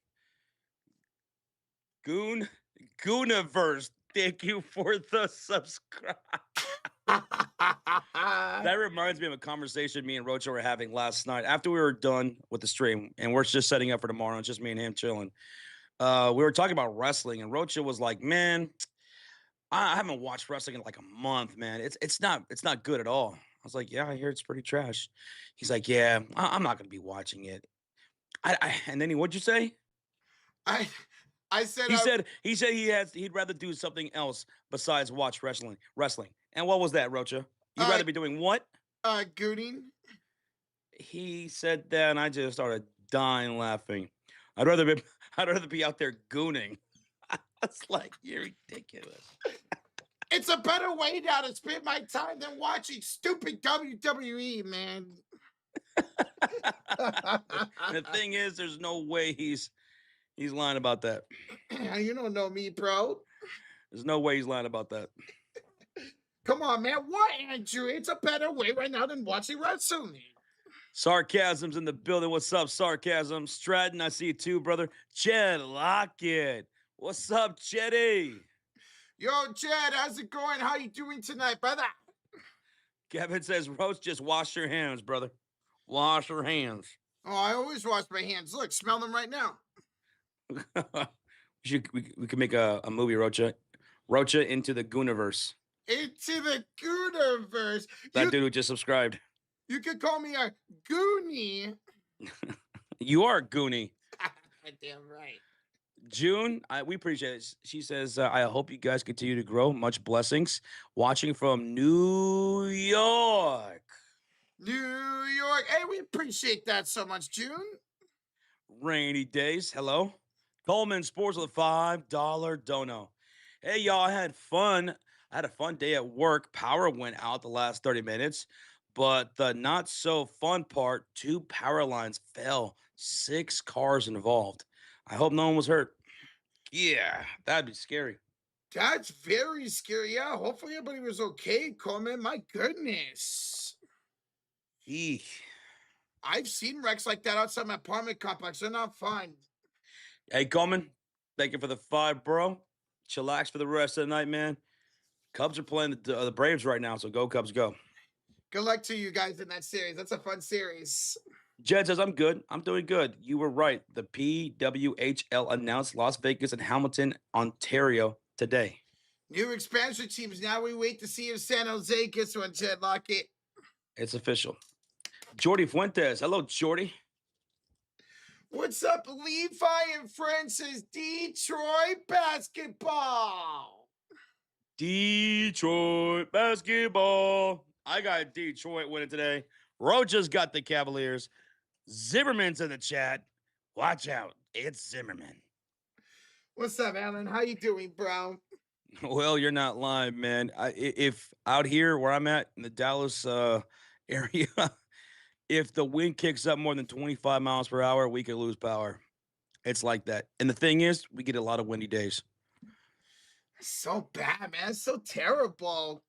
Gooniverse, thank you for the subscribe. That reminds me of a conversation me and Rocha were having last night after we were done with the stream, and we're just setting up for tomorrow. It's just me and him chilling. We were talking about wrestling, and Rocha was like, "Man, I haven't watched wrestling in like a month, man. It's not good at all." I was like, "Yeah, I hear it's pretty trash." He's like, "Yeah, I'm not gonna be watching it." And then what'd you say? I I said He'd rather do something else besides watch wrestling. And what was that, Rocha? You'd rather be doing what? Gooning. He said that, and I just started dying laughing. I'd rather be out there gooning. It's like, you're ridiculous. It's a better way now to spend my time than watching stupid WWE, man. The thing is, there's no way he's lying about that. You don't know me, bro. There's no way he's lying about that. Come on, man. What, Andrew? It's a better way right now than watching wrestling. Sarcasm's in the building. What's up, Sarcasm? Stratton, I see you too, brother. Jed Lockett. What's up, Jeddy? Yo, Jed, how's it going? How you doing tonight, brother? Kevin says, Roach, just wash your hands, brother. Wash your hands. Oh, I always wash my hands. Look, smell them right now. we could make a movie, Rocha. Rocha into the Gooniverse. Into the Gooniverse. That dude who just subscribed. You could call me a Goonie. You are a Goonie. Damn right. June, we appreciate it. She says, I hope you guys continue to grow. Much blessings. Watching from New York. New York. Hey, we appreciate that so much, June. Rainy days. Hello. Coleman Sports with a $5 dono. Hey, y'all, I had fun. I had a fun day at work. Power went out the last 30 minutes. But the not so fun part, 2 power lines fell. 6 cars involved. I hope no one was hurt. Yeah, that'd be scary. That's very scary. Yeah, hopefully everybody was okay, Coleman. My goodness. Eek. I've seen wrecks like that outside my apartment complex. They're not fun. Hey, Coleman, thank you for the 5, bro. Chillax for the rest of the night, man. Cubs are playing the Braves right now, so go Cubs, go. Good luck to you guys in that series. That's a fun series. Jed says, I'm good. I'm doing good. You were right. The PWHL announced Las Vegas and Hamilton, Ontario today. New expansion teams. Now we wait to see if San Jose gets one, Jed Lockett. It's official. Jordy Fuentes. Hello, Jordy. What's up, Levi and Francis? Detroit basketball. Detroit basketball. I got Detroit winning today. Roja's got the Cavaliers. Zimmerman's in the chat. Watch out. It's Zimmerman. What's up, Alan? How you doing, bro? Well, you're not lying, man. If out here where I'm at in the Dallas area, if the wind kicks up more than 25 miles per hour, we could lose power. It's like that. And the thing is, we get a lot of windy days. So bad, man. It's so terrible.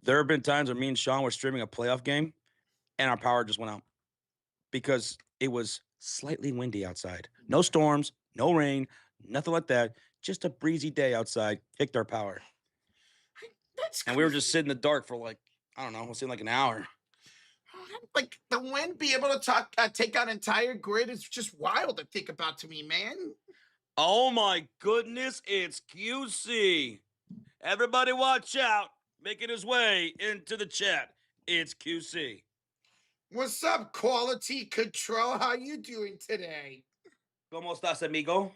There have been times where me and Sean were streaming a playoff game and our power just went out because it was slightly windy outside. No storms, no rain, nothing like that. Just a breezy day outside, kicked our power. And we were just sitting in the dark for like, I don't know, it seemed like an hour. Like the wind be able to take out entire grid is just wild to think about to me, man. Oh my goodness, it's QC. Everybody watch out. Making his way into the chat. It's QC. What's up, quality control? How you doing today? ¿Cómo estás, amigo?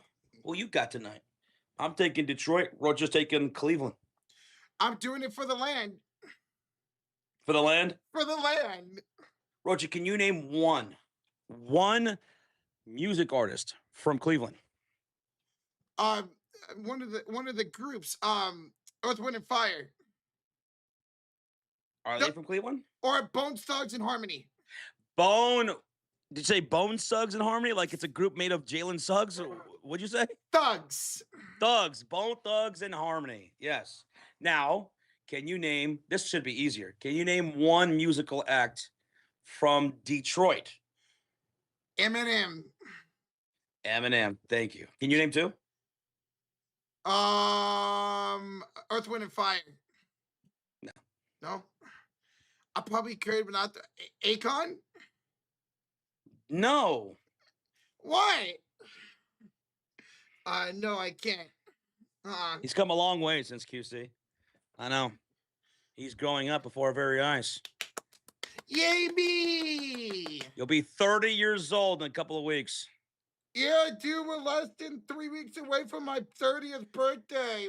Who you got tonight? I'm taking Detroit. Roger's taking Cleveland. I'm doing it for the land. For the land? For the land. Roger, can you name one music artist from Cleveland? One of the groups, Earth, Wind, and Fire. Are they from Cleveland? Or Bone Thugs and Harmony. Bone Did you say Bone Thugs and Harmony? Like it's a group made of Jalen Suggs? What'd you say? Thugs. Thugs, Bone Thugs and Harmony. Yes. Now, can you name, this should be easier. Can you name one musical act from Detroit? Eminem. Eminem. Thank you. Can you name two? Earth, Wind, and Fire. No. No. I probably could, but not the Akon. No. Why? No, I can't. He's come a long way since QC. I know. He's growing up before our very eyes. Yay me! You'll be 30 years old in a couple of weeks. Yeah, dude, we're less than 3 weeks away from my 30th birthday.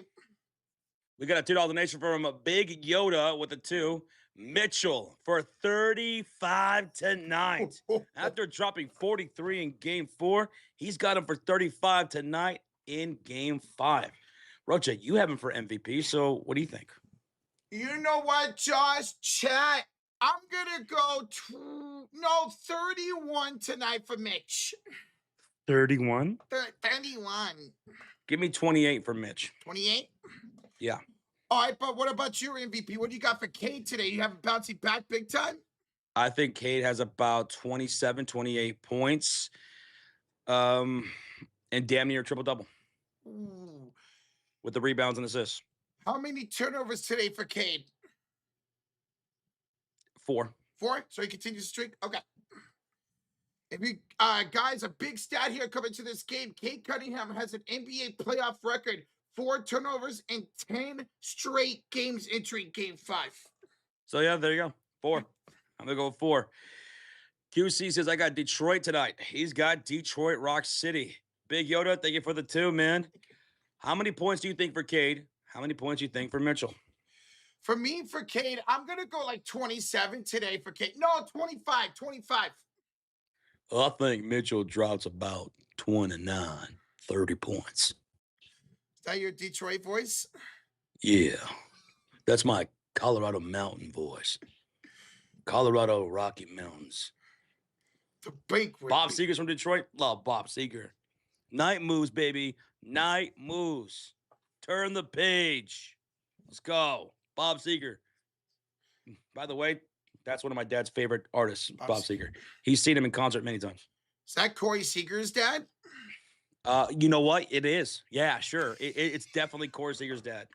We got a $2 donation from a Big Yoda with a 2. Mitchell for 35 tonight. After dropping 43 in game 4, he's got him for 35 tonight in game 5. Rocha, you have him for MVP, so what do you think? You know what, Josh? Chat. I'm going to go 31 tonight for Mitch. 31? 31. Give me 28 for Mitch. 28? Yeah. All right, but what about your MVP? What do you got for Cade today? You have him bouncing back big time? I think Cade has about 27, 28 points. And damn near triple-double. With the rebounds and assists. How many turnovers today for Cade? 4. 4? So he continues to streak? Okay. If you guys, a big stat here coming to this game. Cade Cunningham has an NBA playoff record, 4 turnovers in 10 straight games entering game 5. So yeah, there you go. 4. I'm gonna go with 4. QC says I got Detroit tonight. He's got Detroit Rock City. Big Yoda, thank you for the 2, man. How many points do you think for Cade? How many points do you think for Mitchell? For me, for Cade, I'm gonna go like 27 today for Cade. No, 25. 25. I think Mitchell drops about 29, 30 points. Is that your Detroit voice? Yeah. That's my Colorado Mountain voice. Colorado Rocky Mountains. The banquet. Bob Seger's from Detroit. Love Bob Seger. Night moves, baby. Night moves. Turn the page. Let's go. Bob Seger. By the way, that's one of my dad's favorite artists, Bob Seger. He's seen him in concert many times. Is that Corey Seager's dad? You know what? It is. Yeah, sure. It's definitely Corey Seager's dad.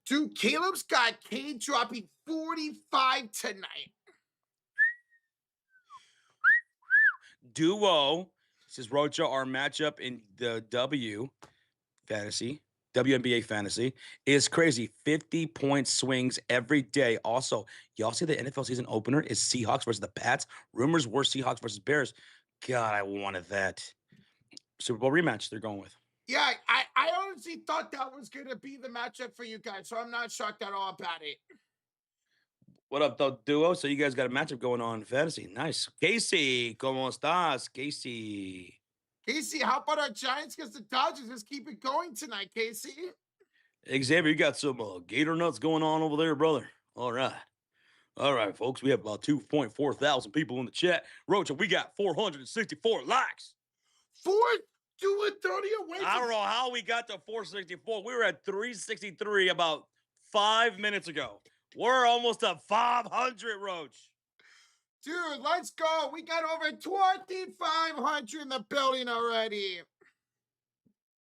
Dude, Caleb's got Cade dropping 45 tonight. Duo, says Rocha, our matchup in the WNBA fantasy is crazy. 50-point swings every day. Also, y'all see the NFL season opener is Seahawks versus the Pats. Rumors were Seahawks versus Bears. God, I wanted that. Super Bowl rematch they're going with. Yeah, I honestly thought that was going to be the matchup for you guys, so I'm not shocked at all about it. What up, though, Duo? So you guys got a matchup going on in fantasy. Nice. Casey, ¿cómo estás, Casey? Casey, how about our Giants against the Dodgers? Let's keep it going tonight, Casey. Xavier, you got some gator nuts going on over there, brother. All right. All right, folks. We have about 2.4 thousand people in the chat. Rocha, we got 464 likes. 430 away. I don't know how we got to 464. We were at 363 about 5 minutes ago. We're almost at 500, Roach. Dude, let's go. We got over 2,500 in the building already.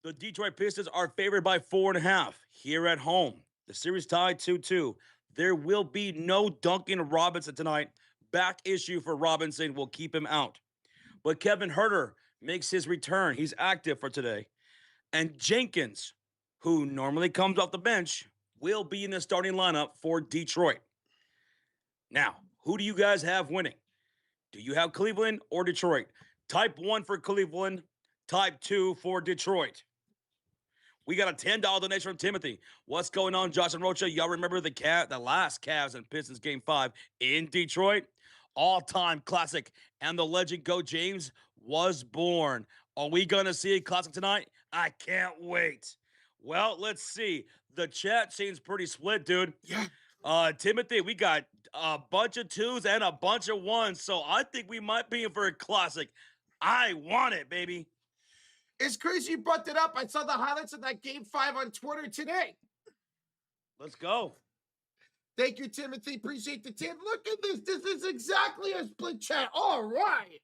The Detroit Pistons are favored by 4.5 here at home. The series tied 2-2. There will be no Duncan Robinson tonight. Back issue for Robinson will keep him out. But Kevin Huerter makes his return. He's active for today. And Jenkins, who normally comes off the bench, will be in the starting lineup for Detroit. Now, who do you guys have winning? Do you have Cleveland or Detroit? Type 1 for Cleveland, type 2 for Detroit. We got a $10 donation from Timothy. What's going on, Josh and Rocha? Y'all remember the last Cavs and Pistons Game 5 in Detroit? All-time classic. And the legend Go James was born. Are we going to see a classic tonight? I can't wait. Well, let's see. The chat seems pretty split, dude. Yeah. Timothy, we got a bunch of twos and a bunch of ones, so I think we might be in for a classic. I want it, baby. It's crazy you brought that up. I saw the highlights of that game 5 on Twitter today. Let's go. Thank you, Timothy. Appreciate the tip. Look at this. This is exactly a split chat. All right.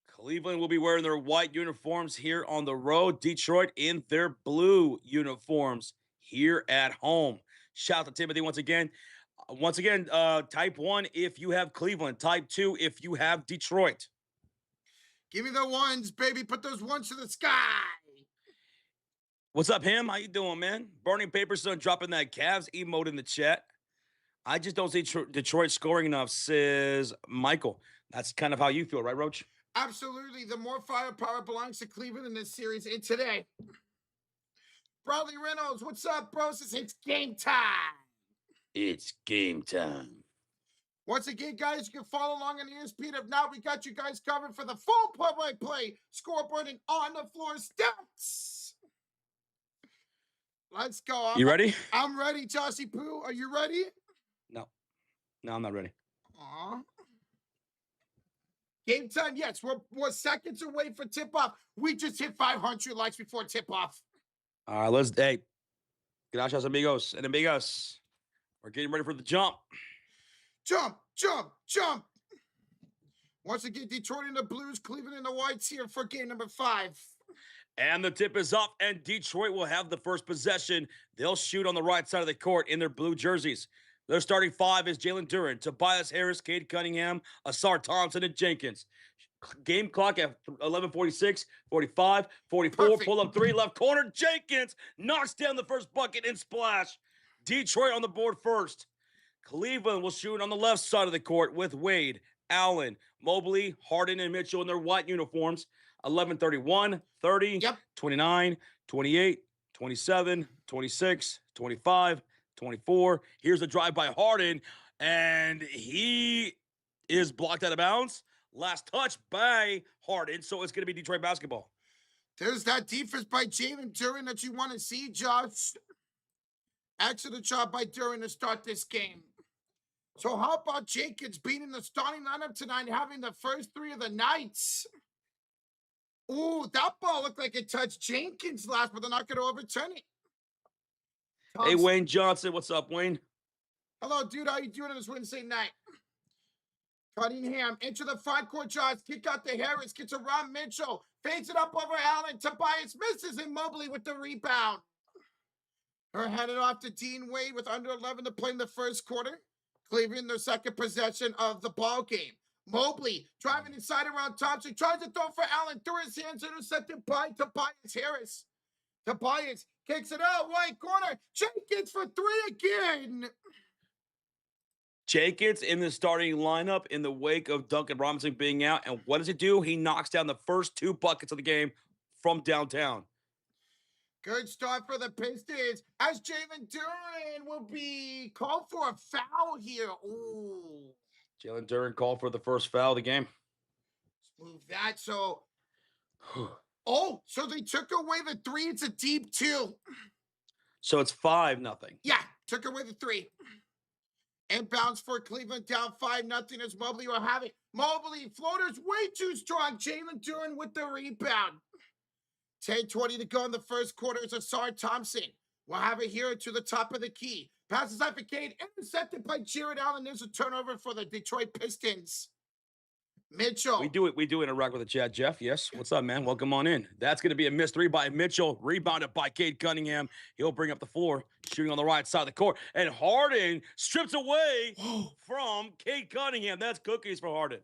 Cleveland will be wearing their white uniforms here on the road. Detroit in their blue uniforms here at home. Shout out to Timothy once again. Type 1 if you have Cleveland. Type 2 if you have Detroit. Give me the ones, baby. Put those ones to the sky. What's up, him? How you doing, man? Burning Paper Son dropping that Cavs emote in the chat. I just don't see Detroit scoring enough, says Michael. That's kind of how you feel, right, Roach? Absolutely. The more firepower belongs to Cleveland in this series. And today, Bradley Reynolds, what's up, bro? It's game time. It's game time. Once again, guys, you can follow along on ESPN. If not, we got you guys covered for the full play-by-play scoreboard and on-the-floor stats. Let's go. You ready? I'm ready, Joshy Poo. Are you ready? No, I'm not ready. Aw. Game time, yes. We're seconds away for tip-off. We just hit 500 likes before tip-off. All right, hey, gracias, amigos and amigas. We're getting ready for the jump. Jump, jump, jump. Once again, Detroit in the blues, Cleveland in the whites here for game number 5. And the tip is up, and Detroit will have the first possession. They'll shoot on the right side of the court in their blue jerseys. Their starting 5 is Jalen Duren, Tobias Harris, Cade Cunningham, Asar Thompson, and Jenkins. Game clock at 11:46, 45, 44. Perfect. Pull up 3, left corner. Jenkins knocks down the first bucket and splash. Detroit on the board first. Cleveland will shoot on the left side of the court with Wade, Allen, Mobley, Harden, and Mitchell in their white uniforms. 11:31, 30, Yep. 29, 28, 27, 26, 25, 24. Here's a drive by Harden, and he is blocked out of bounds. Last touch by Harden, so it's going to be Detroit basketball. There's that defense by Jalen Duren that you want to see, Josh. Excellent job by Duren to start this game. So how about Jenkins beating the starting lineup tonight, having the first 3 of the nights? Ooh, that ball looked like it touched Jenkins last, but they're not going to overturn it. Hey, Wayne Johnson. What's up, Wayne? Hello, dude. How you doing on this Wednesday night? Cunningham into the front court, Josh. Kick out to Harris. Gets around Mitchell. Fades it up over Allen. Tobias misses, and Mobley with the rebound. Her headed off to Dean Wade with under 11 to play in the first quarter. Cleveland, their second possession of the ball game. Mobley driving inside around Thompson. Tries to throw for Allen. Through his hands, intercepted by Tobias Harris. Tobias kicks it out. Right corner. Jenkins for 3 again. Jenkins in the starting lineup in the wake of Duncan Robinson being out. And what does it do? He knocks down the first 2 buckets of the game from downtown. Good start for the Pistons as Jalen Duren will be called for a foul here. Ooh. Jalen Duren called for the first foul of the game. Let's move that. So, so they took away the 3. It's a deep 2. So it's 5-0. Yeah, took away the 3. Inbounds for Cleveland down 5-0 as Mobley will have it. Mobley, floaters way too strong. Jalen Duren with the rebound. 10:20 to go in the first quarter as Asar Thompson will have it here to the top of the key. Passes out for Cade, intercepted by Jared Allen. There's a turnover for the Detroit Pistons. Mitchell. We do interact with the chat, Jeff. Yes. What's up, man? Welcome on in. That's going to be a missed 3 by Mitchell. Rebounded by Cade Cunningham. He'll bring up the floor, shooting on the right side of the court. And Harden strips away from Cade Cunningham. That's cookies for Harden.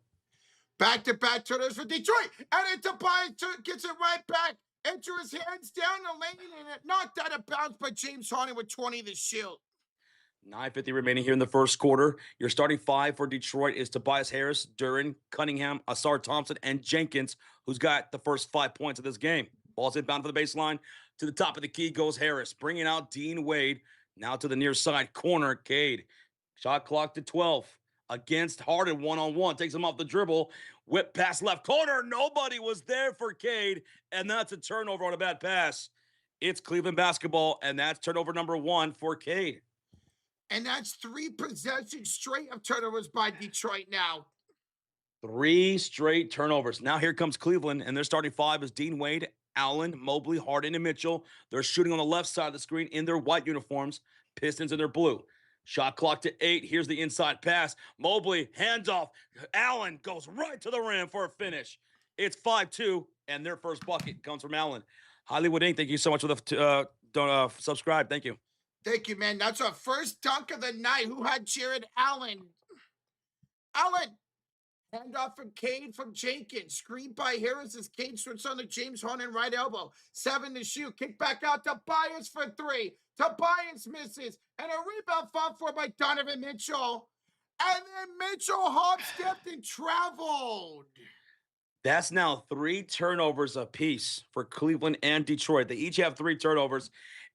Back-to-back turnovers for Detroit. And then Tobias gets it right back. Enter his hands down the lane, and it knocked out of bounds by James Harden with 20 to shoot. 9:50 remaining here in the first quarter. Your starting 5 for Detroit is Tobias Harris, Duren, Cunningham, Asar Thompson, and Jenkins, who's got the first 5 points of this game. Ball's inbound for the baseline. To the top of the key goes Harris, bringing out Dean Wade. Now to the near side corner, Cade. Shot clock to 12. Against Harden, one-on-one. Takes him off the dribble. Whip pass left corner. Nobody was there for Cade, and that's a turnover on a bad pass. It's Cleveland basketball, and that's turnover number 1 for Cade. And that's 3 possessions straight of turnovers by Detroit now. 3 straight turnovers. Now here comes Cleveland, and their starting 5 is Dean Wade, Allen, Mobley, Harden, and Mitchell. They're shooting on the left side of the screen in their white uniforms, Pistons in their blue. Shot clock to 8. Here's the inside pass. Mobley, handoff. Allen goes right to the rim for a finish. It's 5-2, and their first bucket comes from Allen. Hollywood Inc., thank you so much for the subscribe. Thank you. Thank you, man. That's our first dunk of the night. Who had Jared Allen? Allen! Handoff from Cade from Jenkins. Screen by Harris as Cade switches on to James Harden right elbow. 7 to shoot. Kick back out to Tobias for 3. Tobias misses. And a rebound fought for by Donovan Mitchell. And then Mitchell hop-stepped and traveled. That's now 3 turnovers apiece for Cleveland and Detroit. They each have 3 turnovers.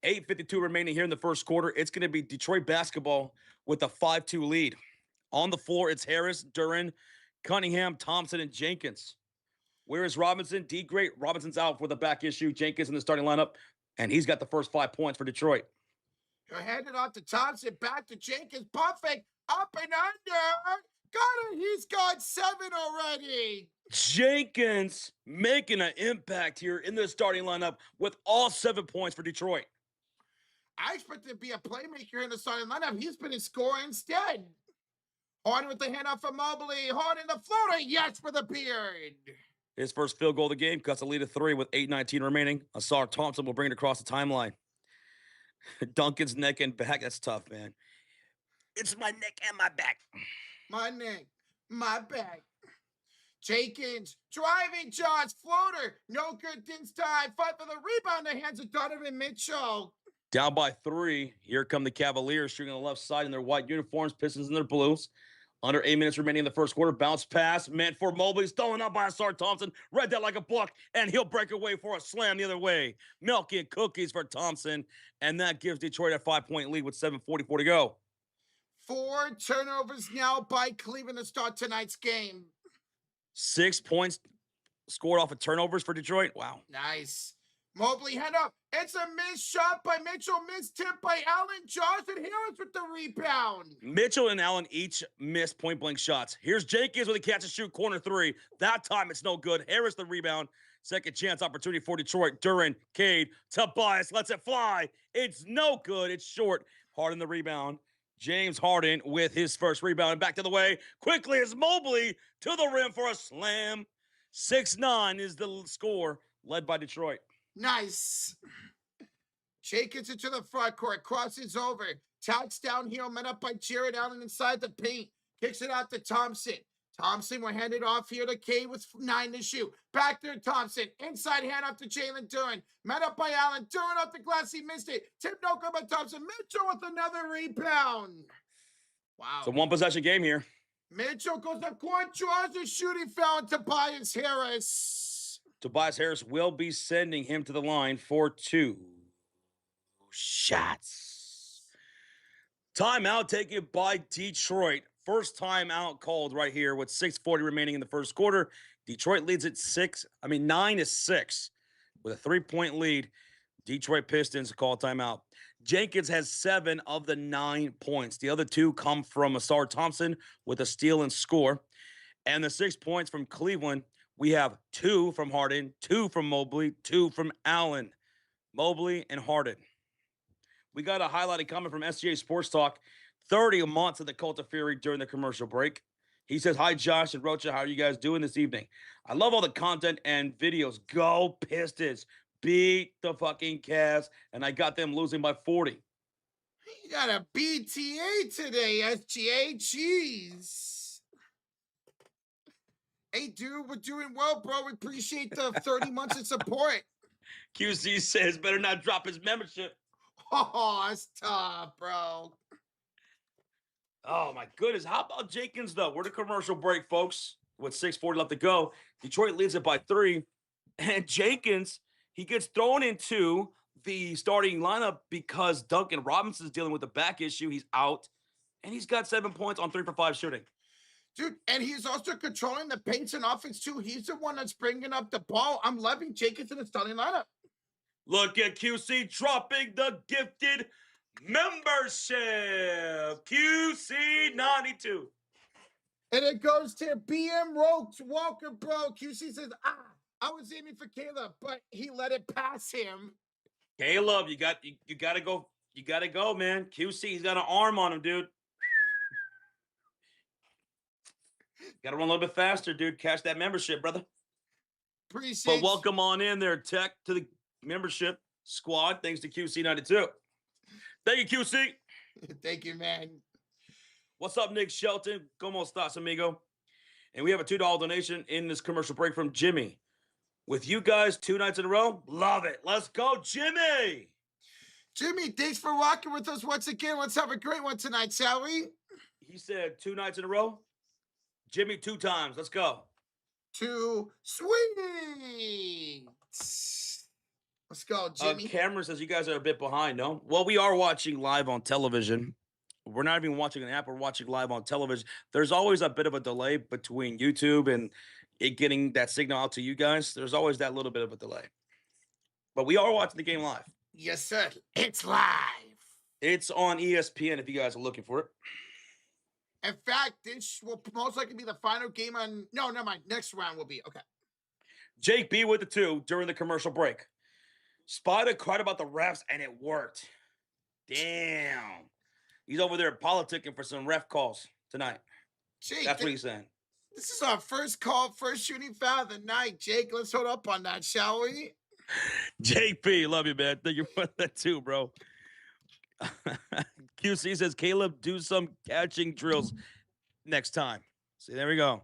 8:52 remaining here in the first quarter. It's going to be Detroit basketball with a 5-2 lead. On the floor, it's Harris, Duren, Cunningham, Thompson, and Jenkins. Where is Robinson? D great. Robinson's out for the back issue. Jenkins in the starting lineup, and he's got the first 5 points for Detroit. You're handed off to Thompson, back to Jenkins, buffing, up and under. Got it. He's got 7 already. Jenkins making an impact here in the starting lineup with all 7 points for Detroit. I expect him to be a playmaker in the starting lineup. He's been a scorer instead. Harden with the handoff from Mobley. Harden the floater. Yes, for the beard. His first field goal of the game cuts a lead of 3 with 8:19 remaining. Asar Thompson will bring it across the timeline. Duncan's neck and back. That's tough, man. It's my neck and my back. My neck, my back. Jenkins driving shots, floater. No good this time. Fight for the rebound in the hands of Donovan Mitchell. Down by 3. Here come the Cavaliers shooting on the left side in their white uniforms, Pistons in their blues. Under 8 minutes remaining in the first quarter. Bounce pass meant for Mobley. Stolen up by Asar Thompson. Read that like a book, and he'll break away for a slam the other way. Milk and cookies for Thompson, and that gives Detroit a 5-point lead with 7:44 to go. 4 turnovers now by Cleveland to start tonight's game. 6 points scored off of turnovers for Detroit. Wow. Nice. Mobley head up. It's a missed shot by Mitchell. Missed tip by Allen. Johnson Harris with the rebound. Mitchell and Allen each missed point-blank shots. Here's Jenkins with a catch-and-shoot corner 3. That time it's no good. Harris the rebound. Second chance opportunity for Detroit. Duren, Cade, Tobias lets it fly. It's no good. It's short. Harden the rebound. James Harden with his first rebound. And back to the way. Quickly as Mobley to the rim for a slam. 6-9 is the score, led by Detroit. Nice. Jenkins into the front court. Crosses over. Touchdown heel met up by Jared Allen inside the paint. Kicks it out to Thompson. Thompson will hand it off here to Cade with 9 to shoot. Back there, Thompson. Inside hand off to Jalen Duren. Met up by Allen. Duren off the glass. He missed it. Tip no good by Thompson. Mitchell with another rebound. Wow. It's a 1-possession game here. Mitchell goes up court. Draws a shooting foul to Tobias Harris. Tobias Harris will be sending him to the line for 2 shots. Timeout taken by Detroit. First timeout called right here with 6:40 remaining in the first quarter. Detroit leads at 9-6 with a 3-point lead. Detroit Pistons call timeout. Jenkins has 7 of the 9 points. The other 2 come from Asar Thompson with a steal and score. And the 6 points from Cleveland, we have 2 from Harden, 2 from Mobley, 2 from Allen. Mobley and Harden. We got a highlighted comment from SGA Sports Talk. 30 months of the Cult of Fury during the commercial break. He says, hi, Josh and Rocha. How are you guys doing this evening? I love all the content and videos. Go Pistons. Beat the fucking Cavs. And I got them losing by 40. You got a BTA today, SGA. Jeez. Hey, dude, we're doing well, bro. We appreciate the 30 months of support. QC says better not drop his membership. Oh, that's tough, bro. Oh, my goodness. How about Jenkins, though? We're the commercial break, folks, with 6:40 left to go. Detroit leads it by 3. And Jenkins, he gets thrown into the starting lineup because Duncan Robinson's dealing with a back issue. He's out. And he's got 7 points on 3 for 5 shooting. Dude, and he's also controlling the pace and offense, too. He's the one that's bringing up the ball. I'm loving Jenkins in the starting lineup. Look at QC dropping the gifted membership. QC92. And it goes to BM Walker, bro. QC says, I was aiming for Caleb, but he let it pass him. Caleb, you gotta go. You gotta go, man. QC, he's got an arm on him, dude. Gotta run a little bit faster, dude. Cash that membership, brother. Appreciate But welcome on in there, Tech, to the membership squad. Thanks to QC92. Thank you, QC. Thank you, man. What's up, Nick Shelton? Como estás, amigo? And we have a $2 donation in this commercial break from Jimmy. With you guys 2 nights in a row, love it. Let's go, Jimmy. Jimmy, thanks for rocking with us once again. Let's have a great one tonight, shall we? He said 2 nights in a row. Jimmy 2 times. Let's go. 2 sweet. Let's go, Jimmy. Cameron says you guys are a bit behind, no? Well, we are watching live on television. We're not even watching an app. We're watching live on television. There's always a bit of a delay between YouTube and it getting that signal out to you guys. There's always that little bit of a delay. But we are watching the game live. Yes, sir. It's live. It's on ESPN if you guys are looking for it. In fact, this will most likely be the final game on... No, never mind. Next round will be. Okay. Jake B with the 2 during the commercial break. Spider cried about the refs, and it worked. Damn. He's over there politicking for some ref calls tonight. Jake, that's what he's saying. This is our first call, first shooting foul of the night. Jake, let's hold up on that, shall we? Jake P, love you, man. Thank you for that too, bro. QC says, Caleb, do some catching drills next time. See, there we go.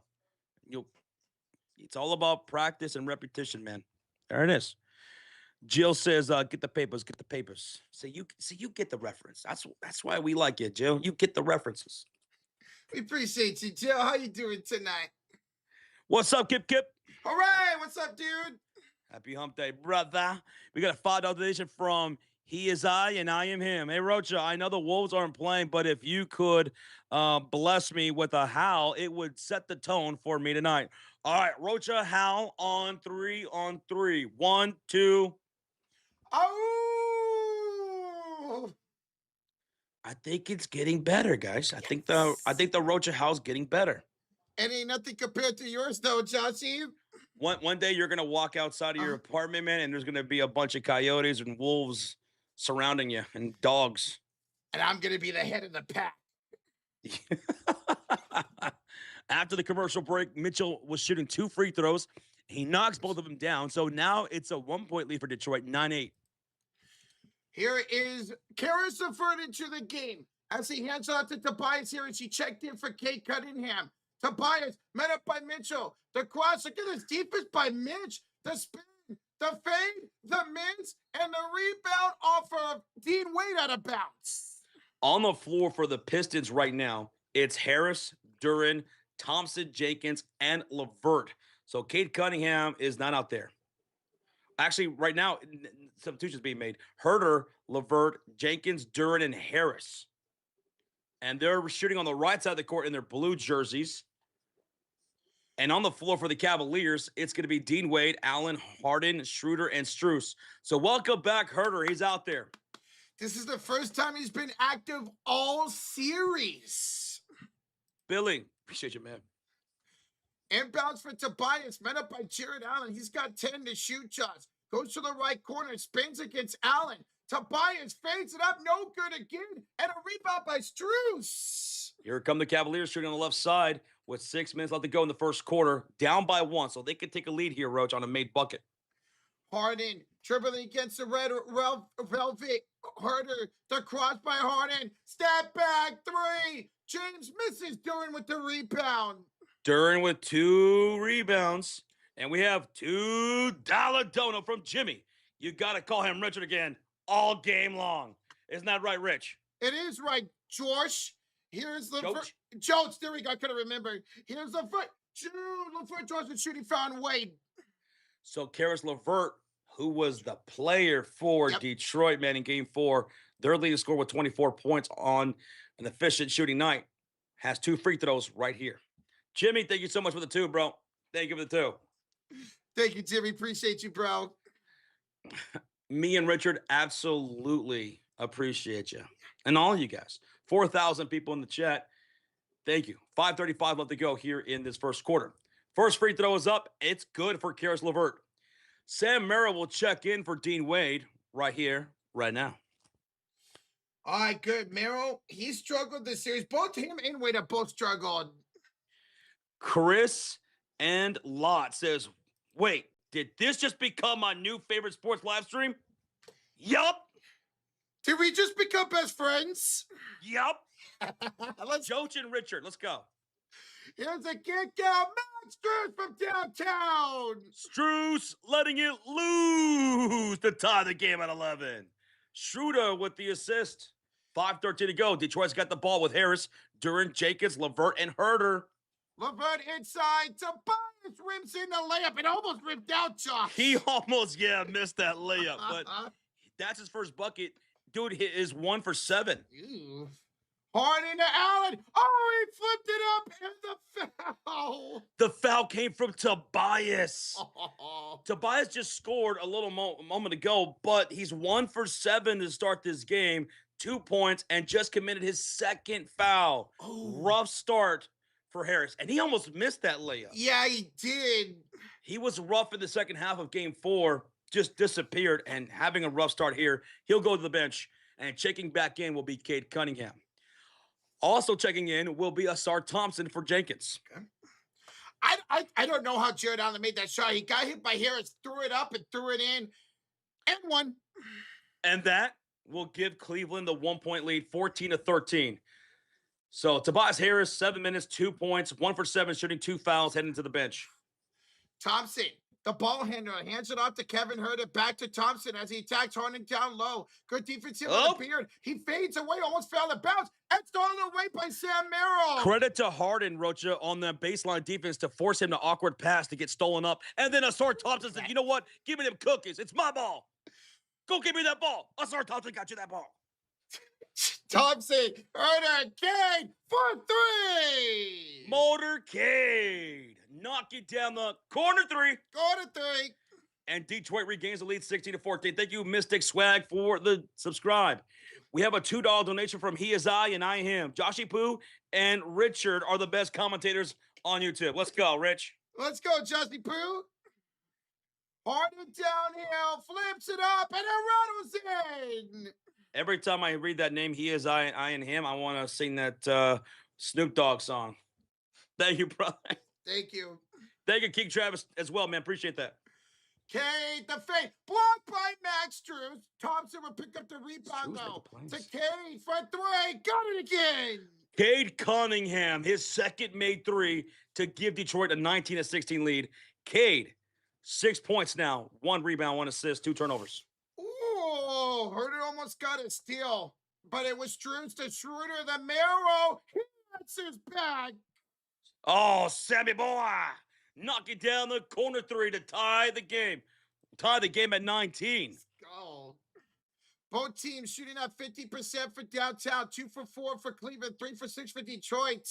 It's all about practice and repetition, man. There it is. Jill says, get the papers, get the papers. You get the reference. That's why we like you, Jill. You get the references. We appreciate you, Jill. How you doing tonight? What's up, Kip Kip? All right, what's up, dude? Happy hump day, brother. We got a $5 donation from He Is I and I Am Him. Hey, Rocha, I know the Wolves aren't playing, but if you could bless me with a howl, it would set the tone for me tonight. All right, Rocha, howl on 3 on 3. 1, 2. Oh! I think it's getting better, guys. I think the Rocha howl's getting better. It ain't nothing compared to yours, though, Joshy. One day you're gonna walk outside of your apartment, man, and there's gonna be a bunch of coyotes and wolves surrounding you and dogs. And I'm gonna be the head of the pack. After the commercial break, Mitchell was shooting 2 free throws. He knocks both of them down. So now it's a 1-point lead for Detroit, 9-8. Here is Karis Levert into the game as he hands out to Tobias here as he checked in for Kate Cunningham. Tobias met up by Mitchell. The cross, look at this defense by Mitch. The spin, the fade, the miss, and the rebound off of Dean Wade out of bounds. On the floor for the Pistons right now, it's Harris, Duran, Thompson, Jenkins, and Levert. So Kate Cunningham is not out there. Actually, right now, substitutions being made. Herter, Levert, Jenkins, Duran, and Harris. And they're shooting on the right side of the court in their blue jerseys. And on the floor for the Cavaliers, it's going to be Dean Wade, Allen, Harden, Schroeder, and Strus. So welcome back, Herter. He's out there. This is the first time he's been active all series. Billy, appreciate you, man. Inbounds for Tobias, met up by Jared Allen. He's got 10 to shoot shots. Goes to the right corner, spins against Allen. Tobias fades it up, no good again. And a rebound by Strus. Here come the Cavaliers shooting on the left side with 6 minutes left to go in the first quarter. Down by 1, so they can take a lead here, Roach, on a made bucket. Harden dribbling against the red velvet. Harder, the cross by Harden. Step back 3. James misses Duran with the rebound. Duran with 2 rebounds. And we have $2 dono from Jimmy. You got to call him Richard again all game long. Isn't that right, Rich? It is right, Josh. Here's the Jones. There we go. I couldn't remember. Here's the foot. Levert draws the shooting foul Wade. So Karis Levert, who was the player for Detroit, man, in Game 4, their leading scorer with 24 points on an efficient shooting night, has 2 free throws right here. Jimmy, thank you so much for the 2, bro. Thank you for the 2. Thank you, Jimmy. Appreciate you, bro. Me and Richard absolutely Appreciate you. And all you guys. 4,000 people in the chat. Thank you. 5:35 left to go here in this first quarter. First free throw is up. It's good for Karis LeVert. Sam Merrill will check in for Dean Wade right here, right now. All right, good. Merrill, he struggled this series. Both him and Wade have both struggled. Chris and Lot says, wait, did this just become my new favorite sports live stream? Yup. Did we just become best friends? Yup. Let's Joach and Richard, let's go. Here's a kick out. Max Struz from downtown. Struz letting it loose to tie the game at 11. Schroeder with the assist. 5:13 to go. Detroit's got the ball with Harris, Duran, Jacobs, LeVert, and Herter. LeVert inside. Tobias rims in the layup. It almost ripped out Josh. He almost, missed that layup, but that's his first bucket. Dude is 1 for 7. Ew. Harden to Allen. Oh, he flipped it up in the foul. The foul came from Tobias. Tobias just scored a little moment ago, but he's 1 for 7 to start this game. 2 points and just committed his second foul. Oh. Rough start for Harris. And he almost missed that layup. Yeah, he did. He was rough in the second half of game 4, just disappeared, and having a rough start here. He'll go to the bench, and checking back in will be Cade Cunningham. Also checking in will be Asar Thompson for Jenkins. Okay. I don't know how Jared Allen made that shot. He got hit by Harris, threw it up, and threw it in, and won. And that will give Cleveland the 1-point lead, 14-13. So Tobias Harris, 7 minutes, 2 points, 1 for 7, shooting 2 fouls, heading to the bench. Thompson, the ball handler, hands it off to Kevin Herter, back to Thompson as he attacks Harden down low. Good defense here with the beard. He fades away, almost fell to bounce, and stolen away by Sam Merrill. Credit to Harden, Rocha, on the baseline defense to force him to awkward pass to get stolen up. And then Asar Thompson said, you know what? Give me them cookies. It's my ball. Go give me that ball. Asar Thompson got you that ball. Thompson, Herter, Cade for 3. Motorcade. Knock it down the corner 3. Corner 3. And Detroit regains the lead 16-14. Thank you, Mystic Swag, for the subscribe. We have a $2 donation from He Is I and I Him. Joshy Poo and Richard are the best commentators on YouTube. Let's go, Rich. Let's go, Joshy Poo. Harden downhill, flips it up, and it rattles in. Every time I read that name, He Is I and Him, I want to sing that Snoop Dogg song. Thank you, brother. Thank you. Thank you, King Travis, as well, man. Appreciate that. Cade, the fade, blocked by Max Struz. Thompson will pick up the rebound, though. To Cade for 3. Got it again. Cade Cunningham, his second made 3 to give Detroit a 19-16 lead. Cade, 6 points now. 1 rebound, 1 assist, 2 turnovers. Ooh, Herter almost got a steal. But it was Struz to Schroeder, the Marrow. He answers back. Oh, Sammy boy. Knock it down the corner 3 to tie the game. Tie the game at 19. Let's go. Both teams shooting at 50% for downtown. 2 for 4 for Cleveland. 3 for 6 for Detroit.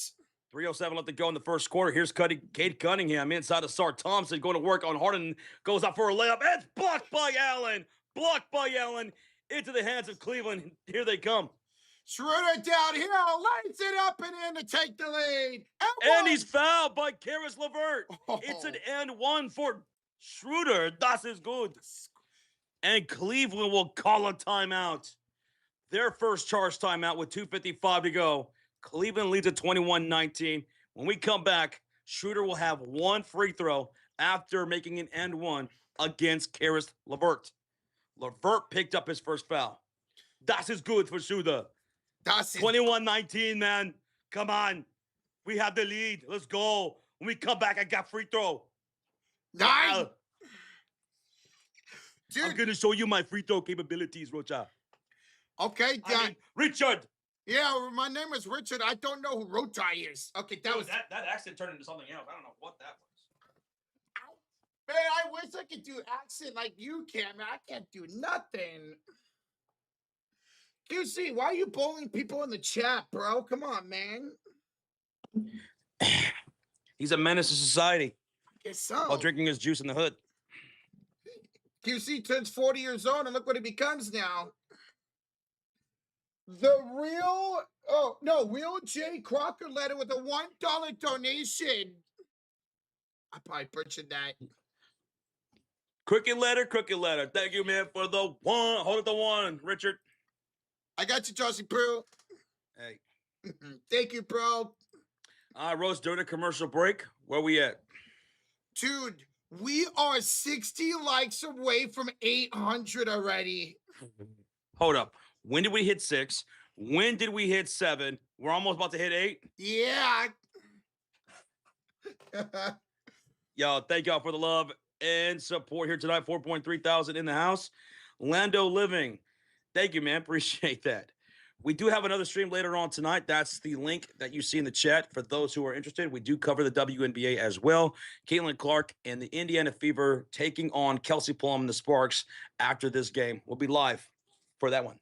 3:07 left to go in the first quarter. Here's Cade Cunningham inside of Asar Thompson. Going to work on Harden. Goes out for a layup. It's blocked by Allen. Blocked by Allen. Into the hands of Cleveland. Here they come. Schroeder downhill, lights it up and in to take the lead. And he's fouled by Karis LeVert. Oh. It's an and 1 for Schroeder. That is good. And Cleveland will call a timeout. Their first charge timeout with 2:55 to go. Cleveland leads at 21-19. When we come back, Schroeder will have 1 free throw after making an and 1 against Karis LeVert. LeVert picked up his first foul. That is good for Schroeder. 21-19, man. Come on. We have the lead. Let's go. When we come back, I got free throw. 9. Dude. I'm going to show you my free throw capabilities, Rocha. Okay, Richard. Yeah, my name is Richard. I don't know who Rotai is. Okay, that accent turned into something else. I don't know what that was. Man, I wish I could do accent like you can, man. I can't do nothing. QC, why are you bullying people in the chat, bro? Come on, man. He's a menace to society. I guess so. While drinking his juice in the hood. QC turns 40 years old, and look what he becomes now. Real J. Crocker letter with a $1 donation. I probably butchered that. Crooked letter. Thank you, man, for the one. Hold it the one, Richard. I got you, Josie Poo. Hey. Thank you, bro. Rose, during the commercial break, where we at? Dude, we are 60 likes away from 800 already. Hold up. When did we hit 6? When did we hit 7? We're almost about to hit 8. Yeah. Yo, thank y'all for the love and support here tonight. 4.3 thousand in the house. Lando Living. Thank you, man. Appreciate that. We do have another stream later on tonight. That's the link that you see in the chat for those who are interested. We do cover the WNBA as well. Caitlin Clark and the Indiana Fever taking on Kelsey Plum and the Sparks after this game. We'll be live for that one.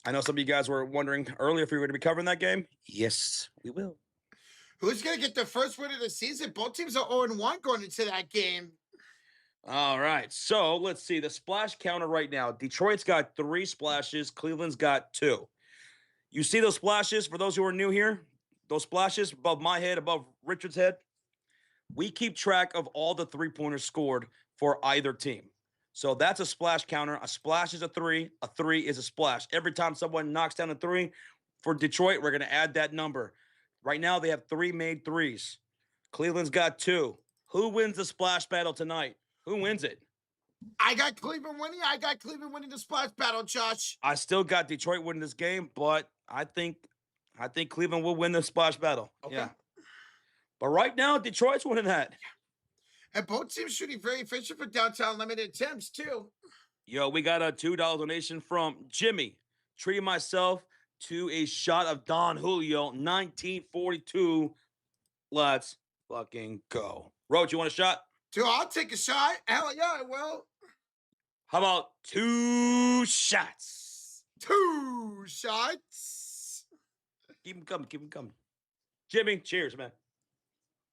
I know some of you guys were wondering earlier if we were going to be covering that game. Yes, we will. Who's going to get the first win of the season? Both teams are 0-1 going into that game. All right, so let's see. The splash counter right now. Detroit's got 3 splashes. Cleveland's got 2. You see those splashes, for those who are new here? Those splashes above my head, above Richard's head? We keep track of all the three-pointers scored for either team. So that's a splash counter. A splash is a 3 is a splash. Every time someone knocks down a 3 for Detroit, we're going to add that number. Right now, they have 3 made 3s. Cleveland's got 2. Who wins the splash battle tonight? Who wins it? I got Cleveland winning. I got Cleveland winning the splash battle, Josh. I still got Detroit winning this game, but I think Cleveland will win the splash battle. Okay. Yeah. But right now, Detroit's winning that. And both teams shooting very efficient for downtown limited attempts, too. Yo, we got a $2 donation from Jimmy. Treating myself to a shot of Don Julio, 1942. Let's fucking go. Roach, you want a shot? Dude, I'll take a shot. Hell yeah, I will. How about 2 shots? 2 shots. Keep them coming. Jimmy, cheers, man.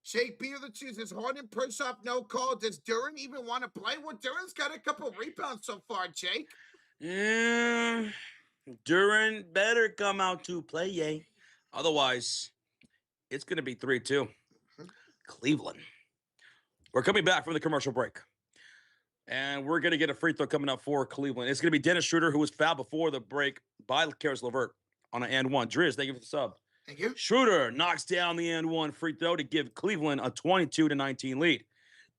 Jake Beer the chooses Harden push off, no call. Does Duran even want to play? Well, Duran's got a couple rebounds so far, Jake. Duran better come out to play, yay. Otherwise, it's going to be 3-2. Cleveland. We're coming back from the commercial break. And we're going to get a free throw coming up for Cleveland. It's going to be Dennis Schroeder, who was fouled before the break by Karis LeVert on an and one. Driz, thank you for the sub. Thank you. Schroeder knocks down the and one free throw to give Cleveland a 22-19 lead.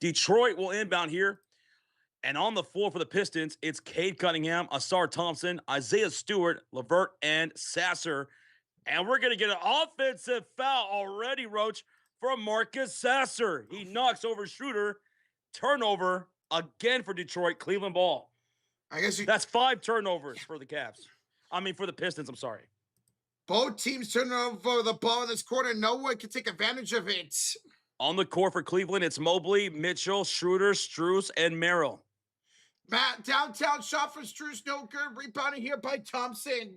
Detroit will inbound here. And on the floor for the Pistons, it's Cade Cunningham, Asar Thompson, Isaiah Stewart, LeVert, and Sasser. And we're going to get an offensive foul already, Roach, from Marcus Sasser. He knocks over Schroeder. Turnover again for Detroit. Cleveland ball. I guess that's 5 turnovers for the Cavs. For the Pistons, I'm sorry. Both teams turning over the ball in this quarter. No one can take advantage of it. On the court for Cleveland, it's Mobley, Mitchell, Schroeder, Strus, and Merrill. Matt, downtown shot for Strus, no good. Rebounded here by Thompson.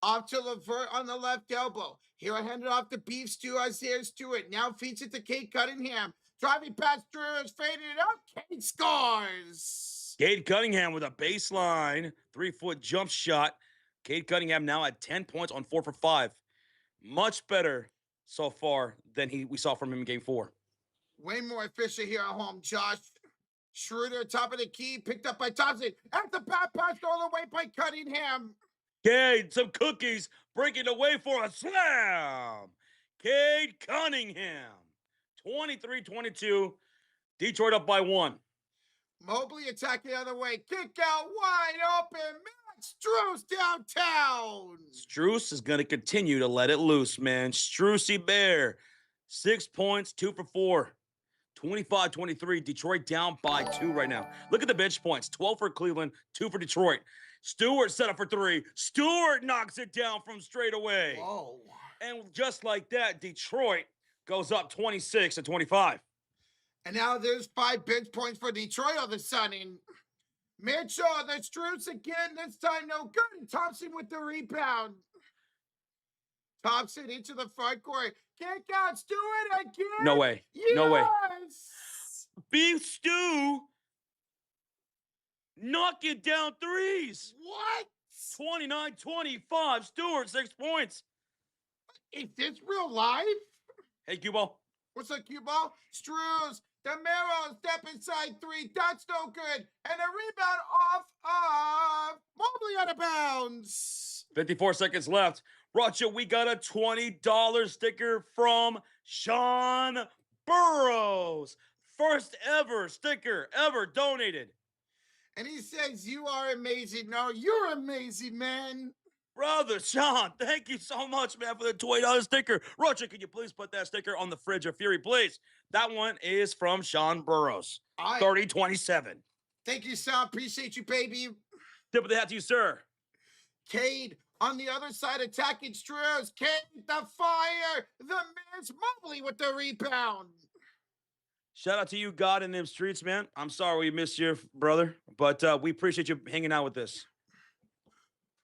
Off to LeVert on the left elbow. Here I hand it off to Beef Stew, Isaiah Stewart. Now feeds it to Cade Cunningham. Driving past Strus, fading it up. Cade scores. Cade Cunningham with a baseline 3-foot jump shot. Cade Cunningham now at 10 points on 4 for 5. Much better so far than we saw from him in game 4. Way more efficient here at home, Josh. Schroeder, top of the key, picked up by Thompson. At the back pass, all the way by Cunningham. Cade, some cookies, breaking away for a slam. Cade Cunningham, 23-22. Detroit up by 1. Mobley attacking the other way. Kick out wide open. Max Strus downtown. Strus is going to continue to let it loose, man. Strusy Bear, 6 points, 2 for 4. 25-23. Detroit down by 2 right now. Look at the bench points. 12 for Cleveland, 2 for Detroit. Stewart set up for 3. Stewart knocks it down from straight away. Whoa. And just like that, Detroit goes up 26-25. And now there's 5 bench points for Detroit all of a sudden. Mitchell, the Strus again. This time no good. And Thompson with the rebound. Thompson into the front court. Kick out Stewart again. No way. Yes! No way. Beef Stew knocking down 3s. What? 29-25. Stewart, 6 points. Is this real life? Hey, Q-Ball. What's up, cue ball? Struz, Demero, step inside 3. That's no good. And a rebound off of Mobley out of bounds. 54 seconds left. Roger, we got a $20 sticker from Sean Burrows. First ever sticker ever donated. And he says, you are amazing. No, you're amazing, man. Brother Sean, thank you so much, man, for the $20 sticker. Roger, could you please put that sticker on the Fridge of Fury, please? That one is from Sean Burrows. 30-27. Thank you, Sean. Appreciate you, baby. Tip of the hat to you, sir. Cade on the other side attacking Struz. Cade, the fire. The miss. Mobley with the rebound. Shout out to you, God, in them streets, man. I'm sorry we missed you, brother, but we appreciate you hanging out with us.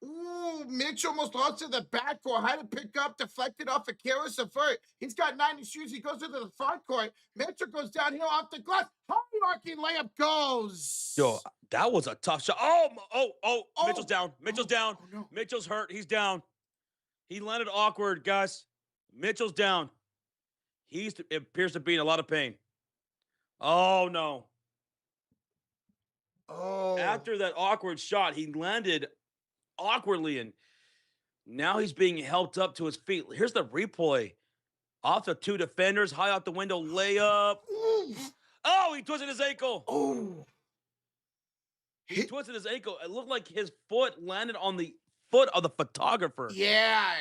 Ooh, Mitch almost lost to the backcourt. Had to pick up, deflected off of Karis Levert. He's got 90 shoes. He goes into the front court. Mitchell goes downhill off the glass. Hierarchy layup goes. Yo, that was a tough shot. Oh, Mitchell's down. Mitchell's down. Oh, no. Mitchell's hurt. He's down. He landed awkward, guys. Mitchell's down. It appears to be in a lot of pain. Oh, no. Oh. After that awkward shot, he landed awkwardly, and now he's being helped up to his feet. Here's the replay. Off the 2 defenders, high out the window, layup. Ooh. Oh, he twisted his ankle. Oh. He twisted his ankle. It looked like his foot landed on the foot of the photographer. Yeah.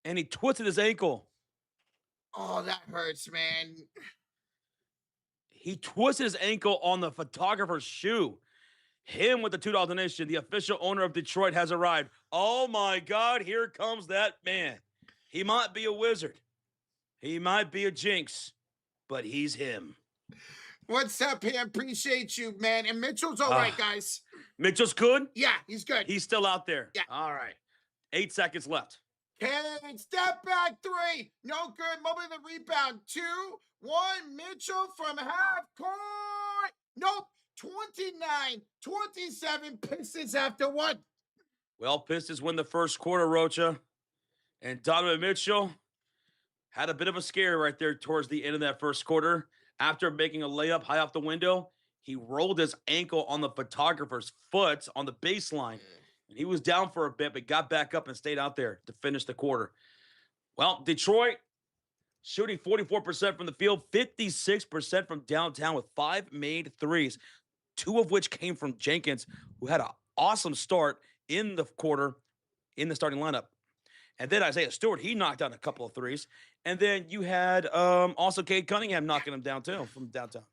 And he twisted his ankle. Oh, that hurts, man. He twisted his ankle on the photographer's shoe. Him with the $2 donation. The official owner of Detroit has arrived. Oh my God, here comes that man. He might be a wizard. He might be a jinx, but he's him. What's up, Pam? Appreciate you, man. And Mitchell's all right, guys. Mitchell's good? Yeah, he's good. He's still out there. Yeah. All right. 8 seconds left. Kane, step back 3. No good. Mobley the rebound. 2, 1. Mitchell from half court. Nope. 29-27. Pistons after 1. Well, Pistons win the first quarter, Rocha. And Donovan Mitchell had a bit of a scare right there towards the end of that first quarter. After making a layup high off the window, he rolled his ankle on the photographer's foot on the baseline. And he was down for a bit, but got back up and stayed out there to finish the quarter. Well, Detroit shooting 44% from the field, 56% from downtown with 5 made threes, 2 of which came from Jenkins, who had an awesome start in the quarter in the starting lineup. And then Isaiah Stewart, he knocked down a couple of threes. And then you had also Cade Cunningham knocking him down too from downtown.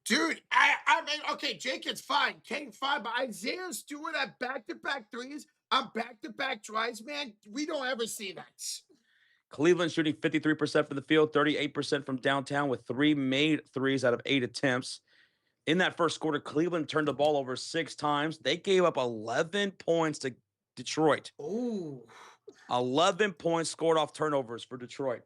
Dude, I mean, okay, Jenkins fine, Kane fine, but Isaiah Stewart at back-to-back threes on back-to-back tries, man, we don't ever see that. Cleveland shooting 53% from the field, 38% from downtown with 3 made threes out of 8 attempts. In that first quarter, Cleveland turned the ball over 6 times. They gave up 11 points to Detroit. Ooh. 11 points scored off turnovers for Detroit.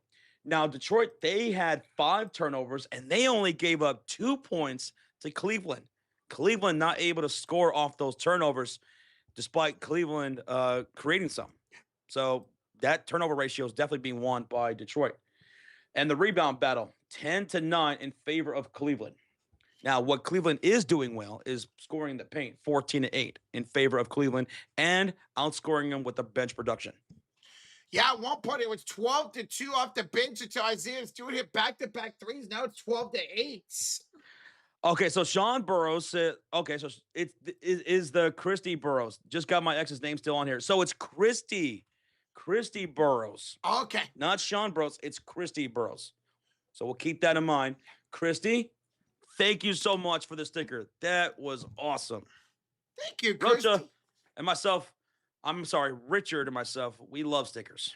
Now, Detroit, they had 5 turnovers, and they only gave up 2 points to Cleveland. Cleveland not able to score off those turnovers, despite Cleveland creating some. So that turnover ratio is definitely being won by Detroit. And the rebound battle, 10-9 in favor of Cleveland. Now, what Cleveland is doing well is scoring the paint, 14-8 in favor of Cleveland, and outscoring them with the bench production. Yeah, at one point it was 12-2 off the bench until Isaiah Stewart hit back-to-back threes. Now it's 12-8. Okay, so Sean Burrows said, okay, so it is the Christy Burrows. Just got my ex's name still on here. So it's Christy Burrows. Okay. Not Sean Burrows, it's Christy Burrows. So we'll keep that in mind. Christy, thank you so much for the sticker. That was awesome. Thank you, Christy. Rocha and myself, Richard and myself, we love stickers.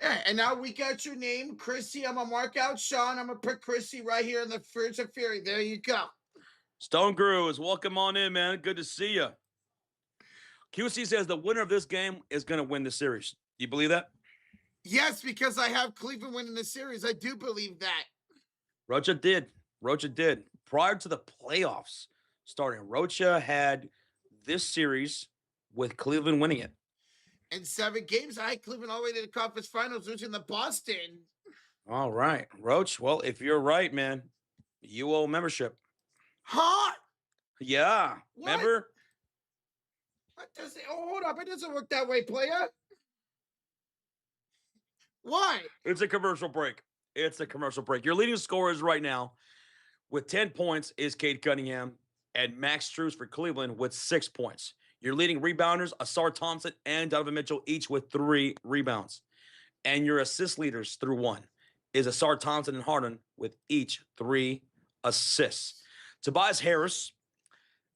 Yeah, and now we got your name, Christy. I'm going to mark out Sean. I'm going to put Christy right here in the Fridge of Fury. There you go. Stone Grooves, welcome on in, man. Good to see you. QC says the winner of this game is going to win the series. Do you believe that? Yes, because I have Cleveland winning the series. I do believe that. Rocha did. Prior to the playoffs starting, Rocha had this series with Cleveland winning it. In 7 games, I had Cleveland all the way to the conference finals, losing to Boston. All right, Roach. Well, if you're right, man, you owe membership. Huh? Yeah. What? Remember? Hold up. It doesn't work that way, player. Why? It's a commercial break. It's a commercial break. Your leading scorers right now with 10 points is Cade Cunningham and Max Strus for Cleveland with 6 points. Your leading rebounders, Asar Thompson and Donovan Mitchell, each with 3 rebounds. And your assist leaders through 1 is Asar Thompson and Harden with each 3 assists. Tobias Harris,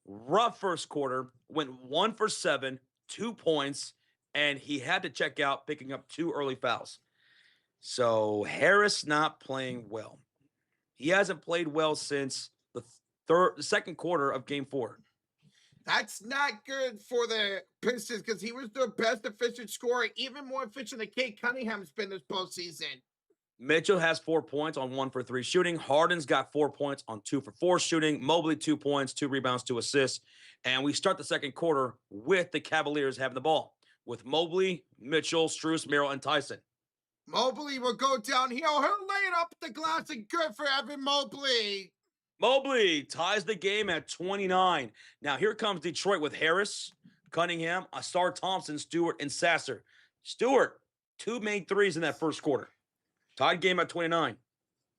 rough first quarter, went 1 for 7, 2 points, and he had to check out, picking up 2 early fouls. So Harris not playing well. He hasn't played well since the second quarter of Game 4. That's not good for the Pistons because he was their best efficient scorer, even more efficient than Cade Cunningham's been this postseason. Mitchell has 4 points on 1 for 3 shooting. Harden's got 4 points on 2 for 4 shooting. Mobley 2 points, 2 rebounds, 2 assists. And we start the second quarter with the Cavaliers having the ball with Mobley, Mitchell, Strus, Merrill, and Tyson. Mobley will go downhill. He'll lay it up the glass and good for Evan Mobley. Mobley ties the game at 29. Now here comes Detroit with Harris, Cunningham, Asar Thompson, Stewart, and Sasser. Stewart, 2 made threes in that first quarter. Tied game at 29.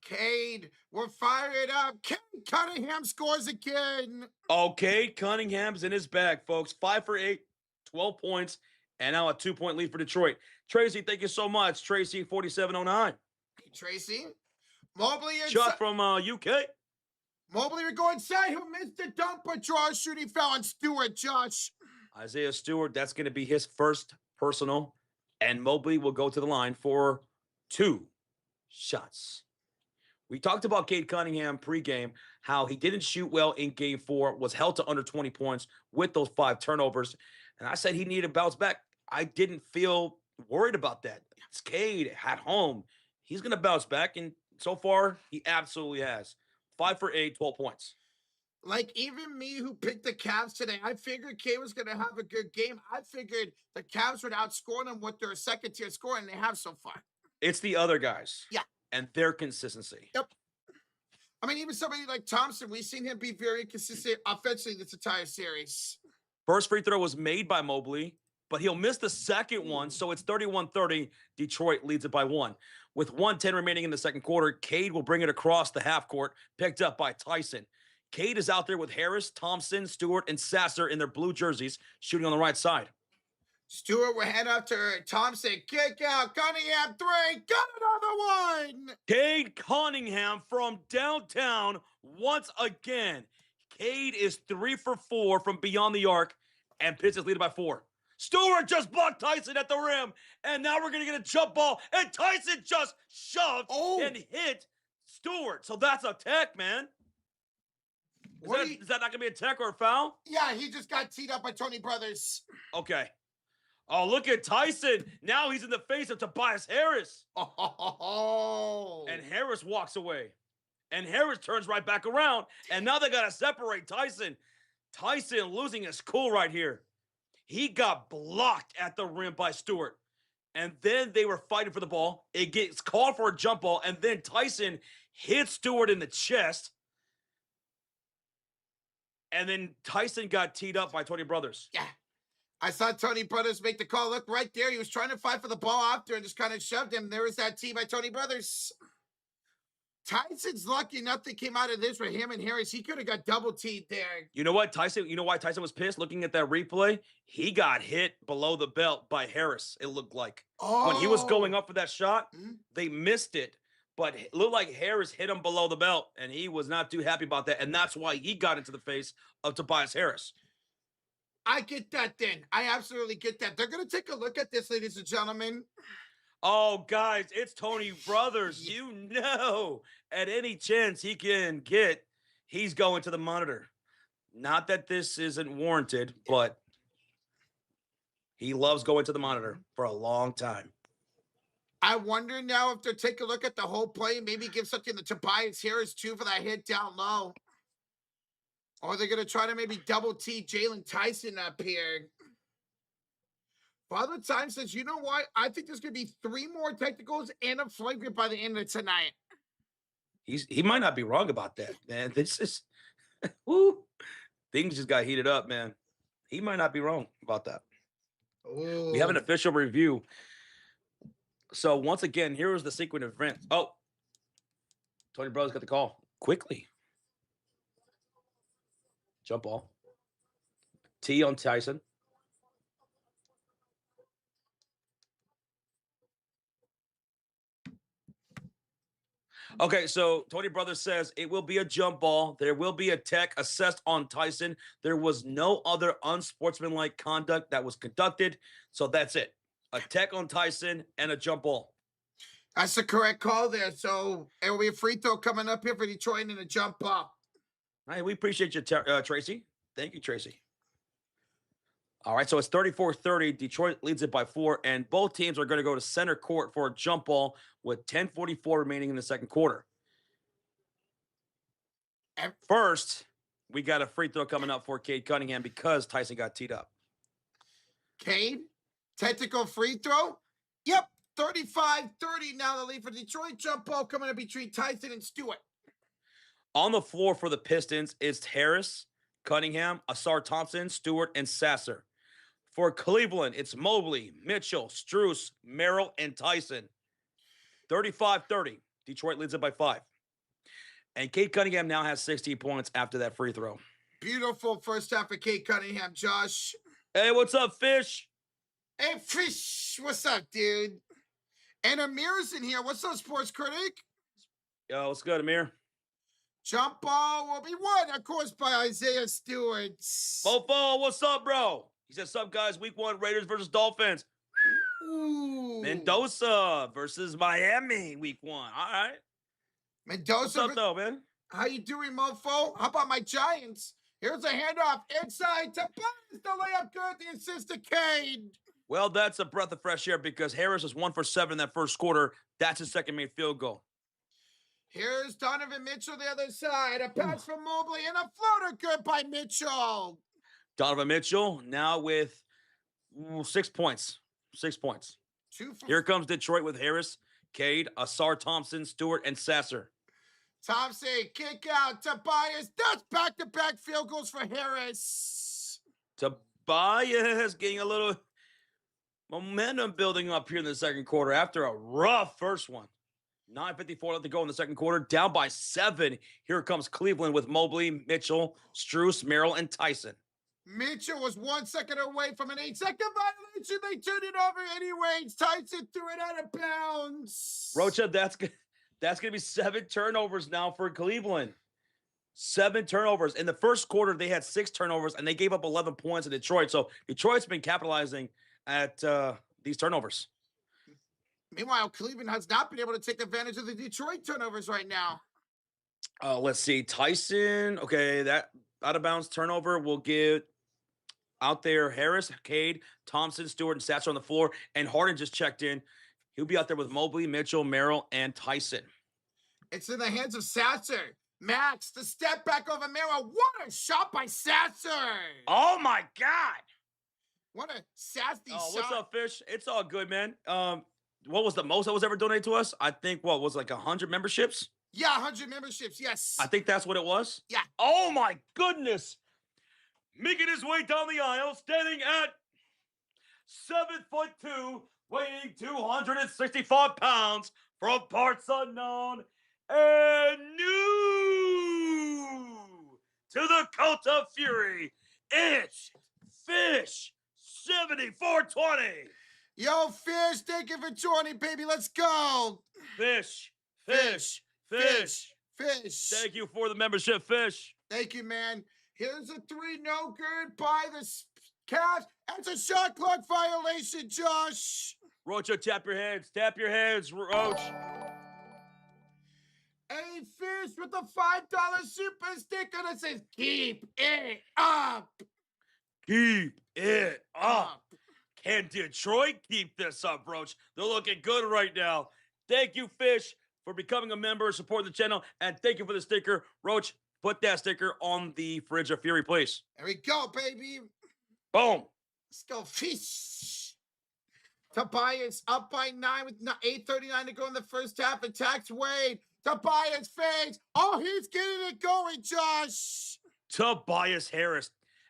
Cade, we're fired up. Cade Cunningham scores again. Okay, Cunningham's in his bag, folks. 5 for 8, 12 points, and now a 2-point lead for Detroit. Tracy, thank you so much. Tracy, 4709. Hey, Tracy. Mobley Shot from UK. Mobley would go inside. He'll miss the dunk, but draw shooting foul on Stewart, Josh. Isaiah Stewart, that's going to be his first personal. And Mobley will go to the line for 2 shots. We talked about Cade Cunningham pregame, how he didn't shoot well in Game 4, was held to under 20 points with those 5 turnovers. And I said he needed to bounce back. I didn't feel worried about that. It's Cade at home. He's going to bounce back, and so far, he absolutely has. 5 for 8, 12 points. Like, even me who picked the Cavs today, I figured Cade was going to have a good game. I figured the Cavs would outscore them with their second-tier score, and they have so far. It's the other guys. Yeah. And their consistency. Yep. I mean, even somebody like Thompson, we've seen him be very consistent offensively this entire series. First free throw was made by Mobley, but he'll miss the second one, so it's 31-30. Detroit leads it by 1. With 1:10 remaining in the second quarter, Cade will bring it across the half court, picked up by Tyson. Cade is out there with Harris, Thompson, Stewart, and Sasser in their blue jerseys, shooting on the right side. Stewart will head up to Thompson. Kick out. Cunningham 3. Got another one. Cade Cunningham from downtown once again. Cade is 3 for 4 from beyond the arc, and Pistons lead by 4. Stewart just blocked Tyson at the rim, and now we're going to get a jump ball, and Tyson just shoved and hit Stewart. So that's a tech, man. Is that not going to be a tech or a foul? Yeah, he just got teed up by Tony Brothers. Okay. Oh, look at Tyson. Now he's in the face of Tobias Harris. Oh. And Harris walks away. And Harris turns right back around. And now they got to separate Tyson. Tyson losing his cool right here. He got blocked at the rim by Stewart. And then they were fighting for the ball. It gets called for a jump ball. And then Tyson hits Stewart in the chest. And then Tyson got teed up by Tony Brothers. Yeah. I saw Tony Brothers make the call. Look right there. He was trying to fight for the ball after and just kind of shoved him. There was that tee by Tony Brothers. Tyson's lucky nothing came out of this for him and Harris. He could have got double teed there. You know what, Tyson? You know why Tyson was pissed looking at that replay? He got hit below the belt by Harris, it looked like. When he was going up for that shot, they missed it. But it looked like Harris hit him below the belt, and he was not too happy about that. And that's why he got into the face of Tobias Harris. I get that then. I absolutely get that. They're going to take a look at this, ladies and gentlemen. Oh, guys, it's Tony Brothers. You know, at any chance he can get, he's going to the monitor. Not that this isn't warranted, but he loves going to the monitor for a long time. I wonder now if they'll take a look at the whole play and maybe give something to Tobias Harris too for that hit down low. Or they're going to try to maybe double T Jalen Tyson up here. Father Time says, you know what? I think there's going to be 3 more technicals and a flagrant by the end of tonight. He might not be wrong about that, man. This is woo, things just got heated up, man. He might not be wrong about that. We have an Oh, official review. So once again, here is the sequence of events. Oh, Tony Brothers got the call quickly. Jump ball. T on Tyson. Okay, so Tony Brothers says it will be a jump ball. There will be a tech assessed on Tyson. There was no other unsportsmanlike conduct that was conducted. So that's it. A tech on Tyson and a jump ball. that's the correct call there. So it will be a free throw coming up here for Detroit and a jump ball. Hey, we appreciate you, Tracy. Thank you, Tracy. All right, so it's 34-30. Detroit leads it by 4, and both teams are going to go to center court for a jump ball with 10:44 remaining in the second quarter. First, we got a free throw coming up for Cade Cunningham because Tyson got teed up. Cade, technical free throw. Yep, 35-30 now the lead for Detroit. Jump ball coming up between Tyson and Stewart. On the floor for the Pistons is Harris, Cunningham, Asar Thompson, Stewart, and Sasser. For Cleveland, it's Mobley, Mitchell, Strus, Merrill, and Tyson. 35-30. Detroit leads it by 5. And Cade Cunningham now has 16 points after that free throw. Beautiful first half of Cade Cunningham, Josh. Hey, what's up, Fish? Hey, Fish, what's up, dude? And Amir's in here. What's up, sports critic? Yo, what's good, Amir? Jump ball will be won, of course, by Isaiah Stewart. Fofo, what's up, bro? He said, "Sup, guys? Week 1, Raiders versus Dolphins. Ooh. Mendoza versus Miami, week 1. All right. Mendoza. What's up, though, man? How you doing, mofo? How about my Giants? Here's a handoff inside to Buns. The layup good. The assist to Cade. Well, that's a breath of fresh air because Harris was 1 for 7 in that first quarter. That's his second made field goal. Here's Donovan Mitchell the other side. A pass from Mobley and a floater good by Mitchell. Donovan Mitchell now with 6 points. 6 points. Here comes Detroit with Harris, Cade, Asar Thompson, Stewart, and Sasser. Thompson, kick out. Tobias, that's back-to-back field goals for Harris. Tobias getting a little momentum building up here in the second quarter after a rough first one. 9:54 left to go in the second quarter, down by 7. Here comes Cleveland with Mobley, Mitchell, Strus, Merrill, and Tyson. Mitchell was 1 second away from an 8-second violation. They turned it over anyways. Tyson threw it out of bounds. Rocha, that's going to be 7 turnovers now for Cleveland. 7 turnovers. In the first quarter, they had 6 turnovers, and they gave up 11 points in Detroit. So Detroit's been capitalizing at these turnovers. Meanwhile, Cleveland has not been able to take advantage of the Detroit turnovers right now. Let's see. Tyson, okay, that out-of-bounds turnover will get out there Harris, Cade, Thompson, Stewart, and Sasser on the floor. And Harden just checked in. He'll be out there with Mobley, Mitchell, Merrill, and Tyson. It's in the hands of Sasser. Max, the step back over Merrill. What a shot by Sasser. Oh, my God. What a sassy shot. What's up, Fish? It's all good, man. What was the most that was ever donated to us? I think, what, was like 100 memberships? Yeah, 100 memberships, yes. I think that's what it was. Yeah. Oh, my goodness. Making his way down the aisle, standing at 7'2", weighing 265 pounds, from parts unknown, and new to the cult of fury, it's Fish 7420. Yo, Fish, thank you for joining, baby. Let's go. Fish. Fish. Thank you for the membership, Fish. Thank you, man. Here's a 3 no good by the Cavs. That's a shot clock violation, Josh. Rocha, tap your heads. Tap your heads, Roach. A Fish with a $5 super sticker that says, keep it up. Keep it up. Can Detroit keep this up, Roach? They're looking good right now. Thank you, Fish, for becoming a member, supporting the channel, and thank you for the sticker. Roach, put that sticker on the Fridge of Fury, please. There we go, baby. Boom. Let's go, Fish. Tobias up by 9 with 8:39 to go in the first half. Attacks Wade. Tobias fades. Oh, he's getting it going, Josh. Tobias Harris,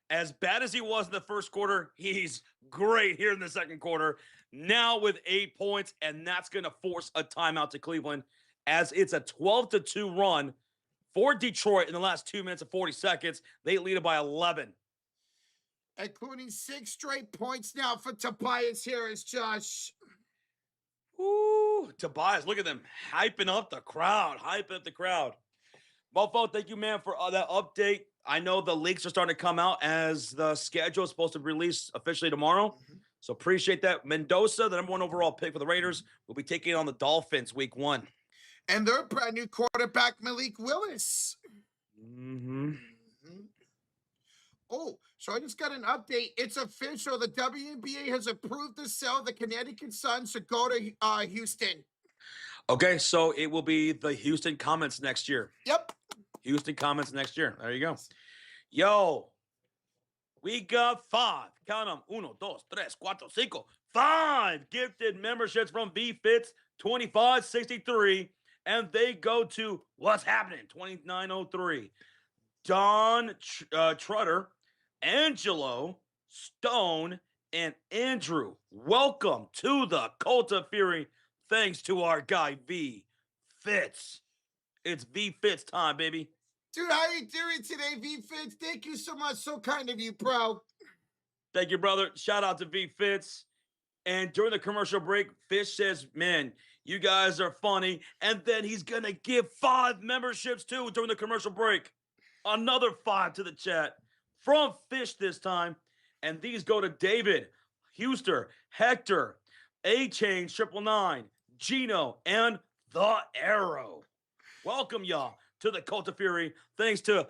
as bad as he was in the first quarter, he's great here in the second quarter. Now with 8 points, and that's going to force a timeout to Cleveland as it's a 12-2 run for Detroit in the last 2 minutes and 40 seconds. They lead it by 11. Including 6 straight points now for Tobias Harris, Josh. Ooh, Tobias, look at them hyping up the crowd, Mofo, thank you, man, for that update. I know the leaks are starting to come out as the schedule is supposed to release officially tomorrow. So appreciate that. Mendoza, the number 1 overall pick for the Raiders, will be taking on the Dolphins week 1. And their brand new quarterback, Malik Willis. Oh, so I just got an update. It's official. The WNBA has approved the sale of the Connecticut Suns to go to Houston. Okay, so it will be the Houston Comets next year. Yep. Houston Comets next year. There you go. Yo, we got 5. Count them. 1, 2, 3, 4, 5. 5 gifted memberships from VFits 2563. And they go to What's Happening 2903. Don Trutter, Angelo, Stone, and Andrew. Welcome to the Cult of Fury. Thanks to our guy V Fitz. It's V Fitz time, baby. Dude, how you doing today, V Fitz? Thank you so much. So kind of you, bro. Thank you, brother. Shout out to V Fitz. And during the commercial break, Fish says, man, you guys are funny. And then he's going to give 5 memberships too during the commercial break. Another 5 to the chat from Fish this time. And these go to David, Huster, Hector, A-Chain, 999, Gino, and The Arrow. Welcome, y'all, to the Cult of Fury. Thanks to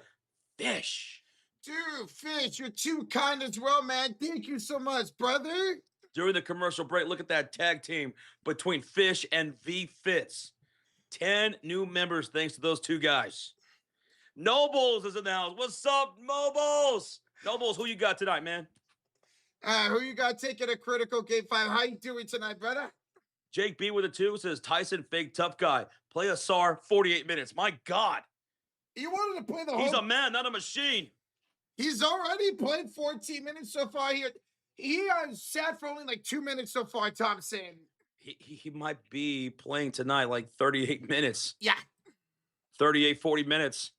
Fish. Dude, Fish, you're too kind as well, man. Thank you so much, brother. During the commercial break, look at that tag team between Fish and V Fitz. 10 new members thanks to those 2 guys. Nobles is in the house. What's up, Nobles? Nobles, who you got tonight, man? Who you got taking a critical game 5? How you doing tonight, brother? Jake B with a 2 says Tyson, fake tough guy. Play a SAR 48 minutes. My God. You wanted to play the whole... He's a man, not a machine. He's already played 14 minutes so far here. He sat for only like 2 minutes so far, Thompson. He might be playing tonight like 38 minutes. Yeah. 38, 40 minutes.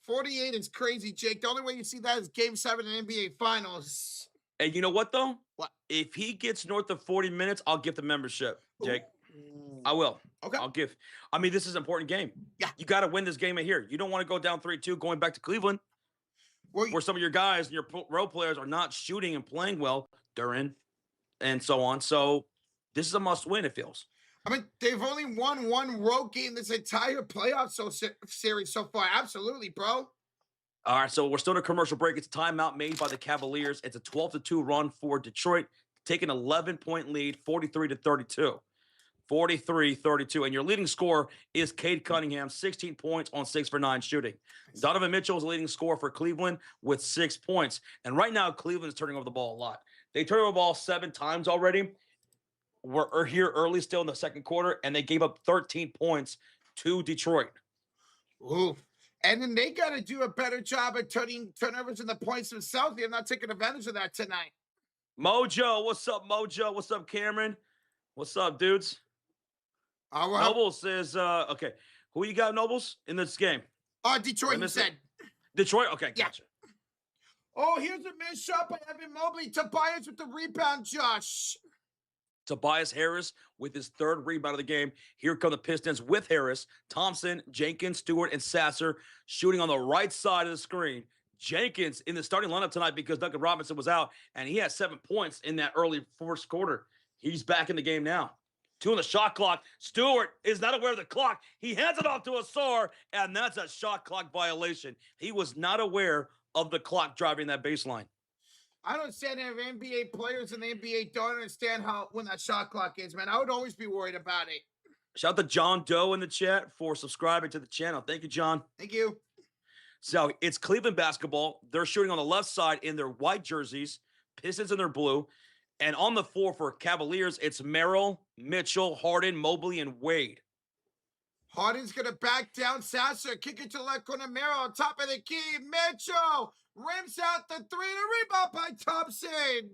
48 is crazy, Jake. The only way you see that is Game 7 in NBA Finals. And you know what, though? What? If he gets north of 40 minutes, I'll give the membership, Jake. Ooh. I will. Okay. I'll give. I mean, this is an important game. Yeah. You got to win this game right here. You don't want to go down 3-2 going back to Cleveland, where some of your guys and your role players are not shooting and playing well during and so on. So this is a must win, it feels. I mean, they've only won 1 road game this entire playoff series so far. Absolutely, bro. All right, so we're still in a commercial break. It's a timeout made by the Cavaliers. It's a 12-2 run for Detroit, taking an 11-point lead, 43-32. 43-32. And your leading scorer is Cade Cunningham, 16 points on 6 for 9 shooting. Donovan Mitchell is the leading scorer for Cleveland with 6 points. And right now, Cleveland is turning over the ball a lot. They turned over the ball 7 times already. We're here early still in the second quarter, and they gave up 13 points to Detroit. Ooh. And then they got to do a better job at turning turnovers into points themselves. They're not taking advantage of that tonight. Mojo, what's up, Mojo? What's up, Cameron? What's up, dudes? Nobles says, okay, who you got, Nobles, in this game? Detroit, you said. Detroit? Okay, gotcha. Yeah. Oh, here's a missed shot by Evan Mobley. Tobias with the rebound, Josh. Tobias Harris with his 3rd rebound of the game. Here come the Pistons with Harris, Thompson, Jenkins, Stewart, and Sasser shooting on the right side of the screen. Jenkins in the starting lineup tonight because Duncan Robinson was out, and he had 7 points in that early first quarter. He's back in the game now. 2 on the shot clock. Stewart is not aware of the clock. He hands it off to Asar, and that's a shot clock violation. He was not aware of the clock driving that baseline. I don't understand if NBA players in the NBA don't understand when that shot clock is, man. I would always be worried about it. Shout out to John Doe in the chat for subscribing to the channel. Thank you, John. Thank you. So it's Cleveland basketball. They're shooting on the left side in their white jerseys, Pistons in their blue. And on the floor for Cavaliers, it's Merrill, Mitchell, Harden, Mobley, and Wade. Harden's going to back down Sasser. Kick it to the left corner. Merrill on top of the key. Mitchell rims out the 3 to rebound by Thompson.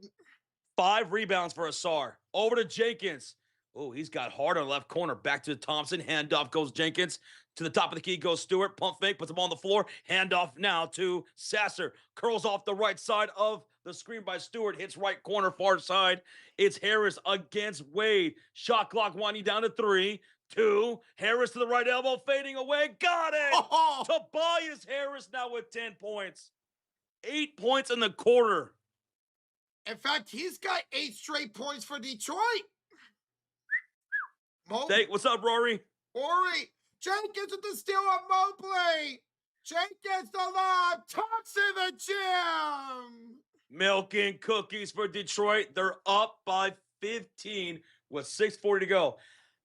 5 rebounds for Asar. Over to Jenkins. Oh, he's got Harden on the left corner. Back to Thompson. Handoff goes Jenkins. To the top of the key goes Stewart. Pump fake. Puts him on the floor. Handoff now to Sasser. Curls off the right side of the screen by Stewart. Hits right corner, far side. It's Harris against Wade. Shot clock winding down to 3, 2. Harris to the right elbow. Fading away. Got it. Oh. Tobias Harris now with 10 points. 8 points in the quarter. In fact, he's got 8 straight points for Detroit. What's up, Rory? Rory. Jenkins with the steal on Mobley. Jenkins the lob. Thompson the jam. Milk and cookies for Detroit. They're up by 15 with 6:40 to go.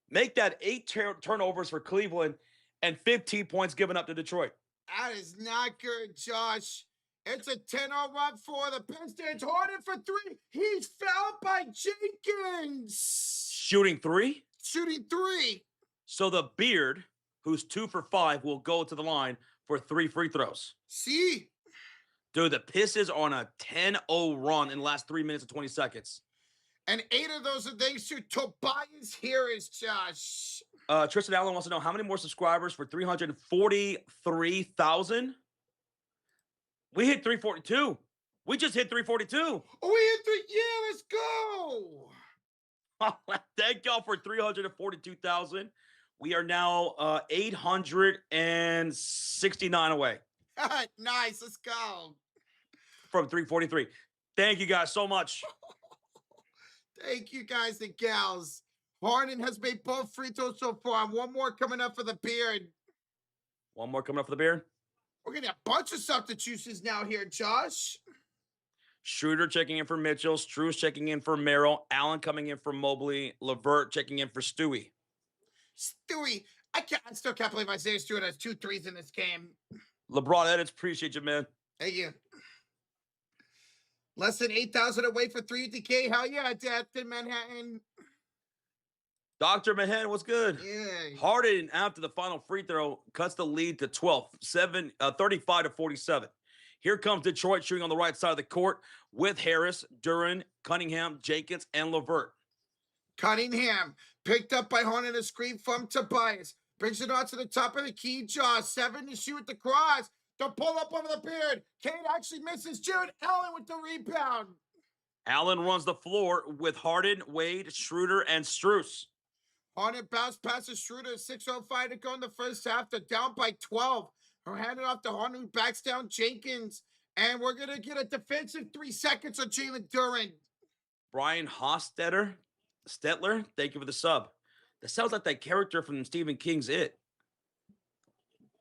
Make that 8 turnovers for Cleveland and 15 points given up to Detroit. That is not good, Josh. It's a 10-0 run for the Pistons. Harden for 3. He's fouled by Jenkins. Shooting 3? Shooting 3. So the Beard, who's 2 for 5, will go to the line for 3 free throws. See? Dude, the Pistons are on a 10-0 run in the last 3 minutes and 20 seconds. And 8 of those are thanks to Tobias Harris, Josh. Tristan Allen wants to know how many more subscribers for 343,000? We hit 342. We just hit 342. Oh, we hit 3. Yeah, let's go. Thank y'all for 342,000. We are now 869 away. Nice. Let's go. From 343. Thank you guys so much. Thank you guys and gals. Harden has made both free throws so far. One more coming up for the Beard. One more coming up for the Beard. We're getting a bunch of substitutions now here, Josh. Schroeder checking in for Mitchell. Strus checking in for Merrill. Allen coming in for Mobley. LeVert checking in for Stewie. Stewie. I still can't believe Isaiah Stewart has 2 threes in this game. LeBron Edits, appreciate you, man. Thank you. Less than 8,000 away for 3 DK. Hell yeah, Death in Manhattan. Dr. Manhattan, what's good? Yeah. Harden, after the final free throw, cuts the lead to 12, 35 to 47. Here comes Detroit shooting on the right side of the court with Harris, Duran, Cunningham, Jenkins, and LeVert. Cunningham picked up by Harden, a screen from Tobias. Brings it on to the top of the key, Josh. 7 to shoot the cross. To pull up over the Beard. Kane actually misses. Jared Allen with the rebound. Allen runs the floor with Harden, Wade, Schroeder, and Strus. Harden bounced past the Schroeder. 6:05 to go in the first half. They're down by 12. Her handed off to Harden, who backs down Jenkins. And we're going to get a defensive 3 seconds on Jalen Duran. Brian Hostetler, thank you for the sub. That sounds like that character from Stephen King's It.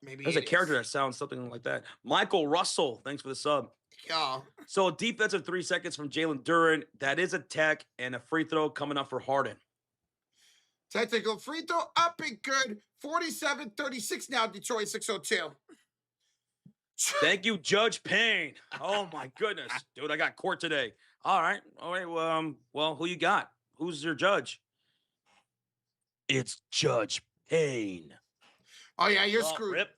Maybe there's a character that sounds something like that. Michael Russell, thanks for the sub. Yeah. So a defensive 3 seconds from Jalen Duran. That is a tech and a free throw coming up for Harden. Technical free throw up and good. 47-36 now, Detroit 6:02. Thank you, Judge Payne. Oh, my goodness. Dude, I got court today. All right. Well, who you got? Who's your judge? It's Judge Payne. Oh, yeah, you're screwed. Rip.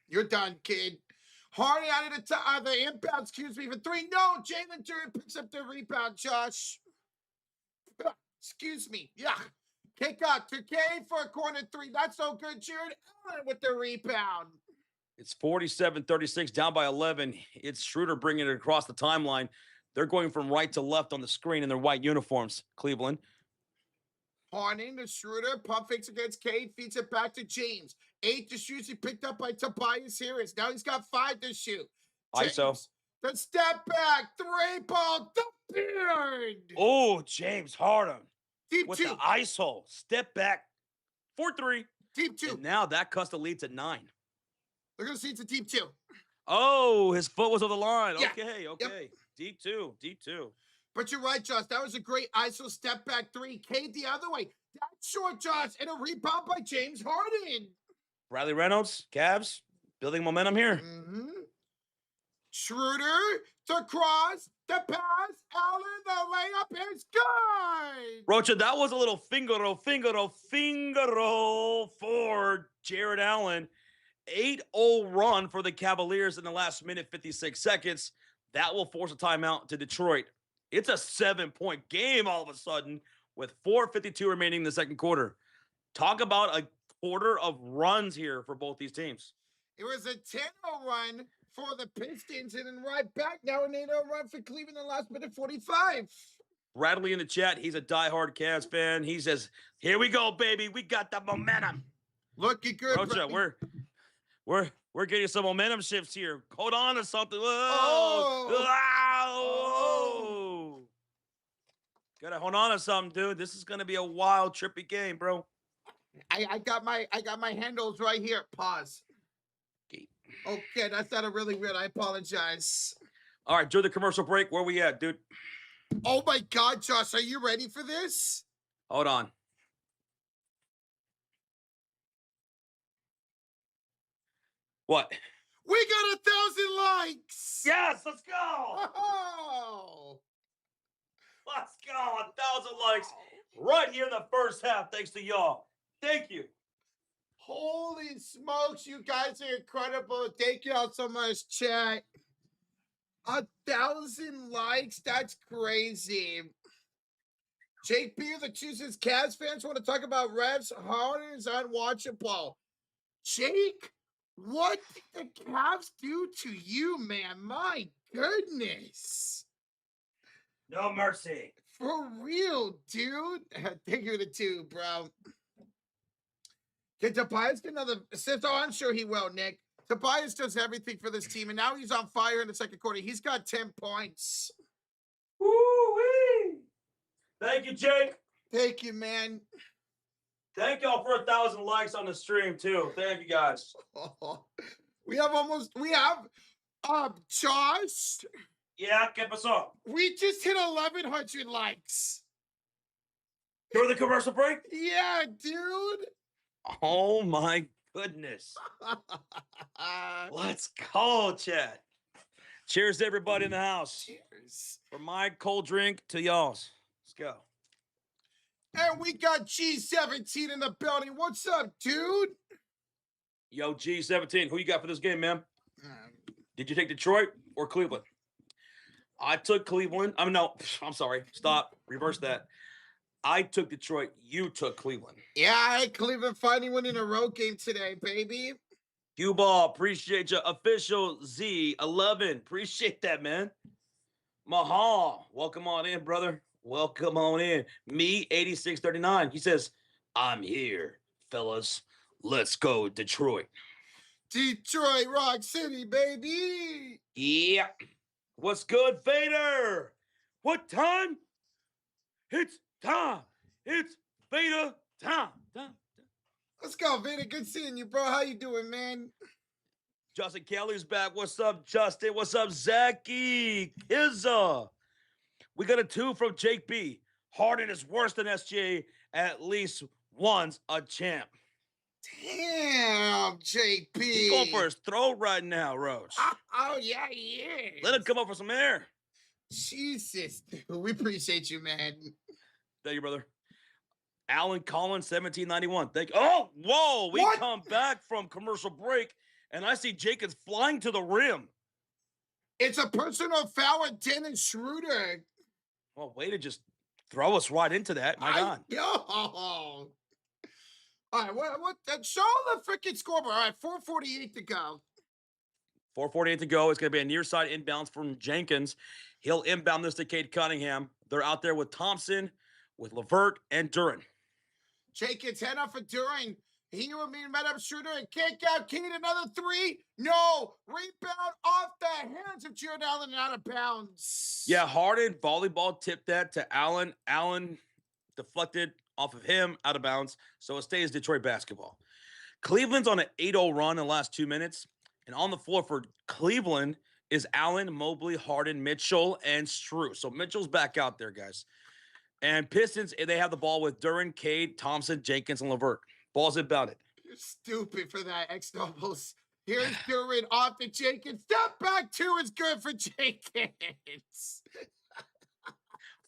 You're done, kid. Hardy out of the inbound, excuse me, for 3. No, Jalen Duran picks up the rebound, Josh. Excuse me. Yeah. Kick out to Kane for a corner 3. Not so good. Jared Allen with the rebound. It's 47-36, down by 11. It's Schroeder bringing it across the timeline. They're going from right to left on the screen in their white uniforms, Cleveland. Harden to Schroeder. Pump fakes against Kane. Feeds it back to James. 8 to shoot. He picked up by Tobias Harris. Now he's got 5 to shoot. James, ISO. the step back. 3-ball. The Beard. Oh, James Harden. Deep with 2. the ISO. Step back. 4-3. Deep 2. And now that cuts the lead to 9. They're going to see it's a deep 2. Oh, his foot was on the line. Yeah. Okay. Yep. Deep two. But you're right, Josh. That was a great ISO step back 3. Kane the other way. That's short, Josh. And a rebound by James Harden. Bradley Reynolds, Cavs, building momentum here. Mm-hmm. Schroeder, the cross, the pass, Allen, the layup is good. Rocha, that was a little finger roll for Jared Allen. 8-0 run for the Cavaliers in the last minute, 56 seconds. That will force a timeout to Detroit. It's a 7-point game all of a sudden with 4:52 remaining in the second quarter. Talk about a quarter of runs here for both these teams. It was a 10-0 run for the Pistons, and then right back now an 8-0 run for Cleveland in the last minute 45. Bradley in the chat, he's a diehard Cavs fan. He says, "Here we go, baby. We got the momentum." Looking good, Rocha, we're getting some momentum shifts here. Hold on to something. Whoa. Oh. Oh. Gotta hold on to something, dude. This is gonna be a wild, trippy game, bro. I got my handles right here. Pause. Okay, that's not a really weird. I apologize. All right, during the commercial break, where we at, dude? Oh my God, Josh, are you ready for this? Hold on. What? We got 1,000 likes. Yes, let's go. Oh. Let's go. 1,000 likes right here in the first half, thanks to y'all. Thank you. Holy smokes, you guys are incredible. Thank y'all so much, chat. 1,000 likes? That's crazy. Jake B, the chooses Cavs fans want to talk about refs. Harden is unwatchable. Jake, what did the Cavs do to you, man? My goodness. No mercy. For real, dude. Thank you to two, bro. Can Tobias get another assist? Oh, I'm sure he will, Nick. Tobias does everything for this team, and now he's on fire in the second quarter. He's got 10 points. Woo-wee. Thank you, Jake. Thank you, man. Thank y'all for 1,000 likes on the stream, too. Thank you, guys. We have Josh. Yeah, ¿qué pasó? We just hit 1,100 likes. During the commercial break? Yeah, dude. Oh, my goodness. Let's go, Chad. Cheers to everybody in the house. Cheers. From my cold drink to y'all's. Let's go. And we got G17 in the building. What's up, dude? Yo, G17, who you got for this game, man? Did you take Detroit or Cleveland? I took Cleveland. I'm sorry. Stop. Reverse that. I took Detroit. You took Cleveland. Yeah, I had Cleveland finally winning a road game today, baby. Q-Ball, appreciate you. Official Z11, appreciate that, man. Mahal, welcome on in, brother. Welcome on in. Me, 8639. He says, I'm here, fellas. Let's go, Detroit. Detroit Rock City, baby. Yeah. What's good, Vader? What time? It's time. It's Vader time. Let's go, Vader. Good seeing you, bro. How you doing, man? Justin Kelly's back. What's up, Justin? What's up, Zachy? Kizza. We got a 2 from Jake B. Harden is worse than SJ. At least once a champ. Damn, JP. He's going for his throat right now, Roach. Oh, yeah, he is. Let him come up for some air. Jesus, dude. We appreciate you, man. Thank you, brother. Alan Collins, 1791. Thank you. Oh, whoa. We come back from commercial break, and I see Jenkins flying to the rim. It's a personal foul at Dennis Schroeder. Well, way to just throw us right into that. My God. All right, what? Show the freaking scoreboard. All right, 4:48 to go. 4:48 to go. It's going to be a near side inbounds from Jenkins. He'll inbound this to Cade Cunningham. They're out there with Thompson, with LeVert, and Duran. Jenkins head up for Duran. He will be met up Schroeder and kick out. Cade another 3. No. Rebound off the hands of Jared Allen and out of bounds. Yeah, Harden volleyball tipped that to Allen. Allen deflected off of him out of bounds. So it stays Detroit basketball. Cleveland's on an 8-0 run in the last 2 minutes. And on the floor for Cleveland is Allen, Mobley, Harden, Mitchell, and Strus. So Mitchell's back out there, guys. And Pistons, they have the ball with Duran, Cade, Thompson, Jenkins, and LeVert. Ball's about it. You're stupid for that, X-Nobles. Here's Duran off to Jenkins. Step back two is good for Jenkins.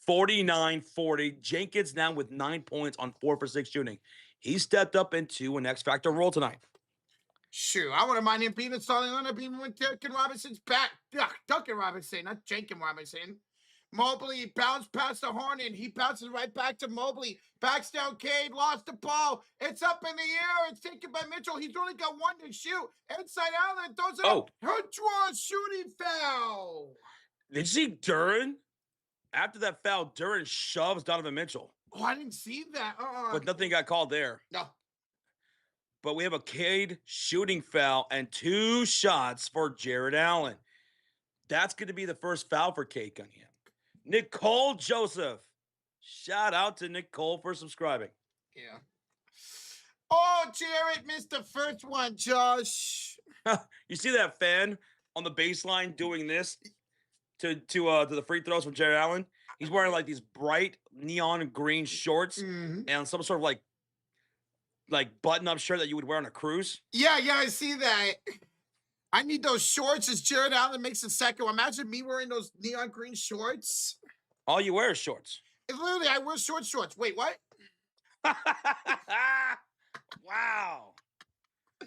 49-40. Jenkins now with 9 points on 4 for 6 shooting. He stepped up into an X Factor role tonight. Shoot, I wouldn't mind him being a starting lineup even when Duncan Robinson's back. Duncan Robinson, not Jenkins Robinson. Mobley bounced past the Hornet. He bounces right back to Mobley. Backs down Cade, lost the ball. It's up in the air. It's taken by Mitchell. He's only got one to shoot. Inside Allen throws it up. Her draw shooting foul. Did you see Duran? After that foul, Duran shoves Donovan Mitchell. Oh, I didn't see that. But nothing got called there. No. But we have a Cade shooting foul and 2 shots for Jared Allen. That's going to be the first foul for Cade Cunningham. Nicole Joseph. Shout out to Nicole for subscribing. Yeah. Oh, Jared missed the first one, Josh. You see that fan on the baseline doing this to the free throws from Jared Allen? He's wearing like these bright neon green shorts and some sort of like button-up shirt that you would wear on a cruise. Yeah, I see that. I need those shorts as Jared Allen makes the second one. Imagine me wearing those neon green shorts. All you wear is shorts. Literally, I wear shorts. Wait, what? Wow.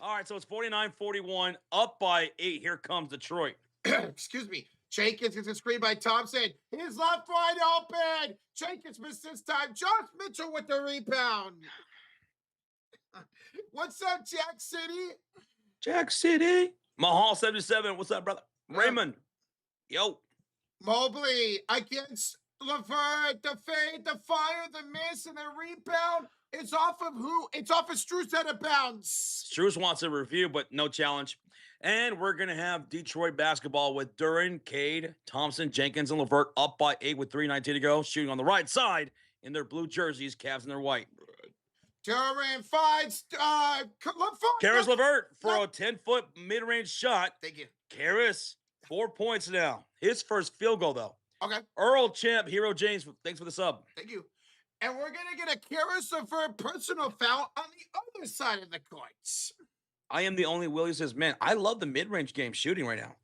All right, so it's 49-41, up by 8. Here comes Detroit. Excuse me. Jenkins gets a screen by Thompson. He's left wide open. Jenkins missed this time. Josh Mitchell with the rebound. What's up, Jack City? Jack City. Mahal 77. What's up, brother? Raymond. Yo. Mobley against LeVert. The fade, the fire, the miss, and the rebound. It's off of who? It's off of Strus out of bounds. Strus wants a review, but no challenge. And we're going to have Detroit basketball with Duran, Cade, Thompson, Jenkins, and LeVert up by 8 with 3:19 to go. Shooting on the right side in their blue jerseys, Cavs in their white. Duran finds Karis LeVert for a 10-foot mid-range shot. Thank you. Karis, 4 points now. His first field goal, though. Okay. Earl Champ, Hero James, thanks for the sub. Thank you. And we're going to get a Karis LeVert personal foul on the other side of the courts. I am the only Willie says, man, I love the mid-range game shooting right now.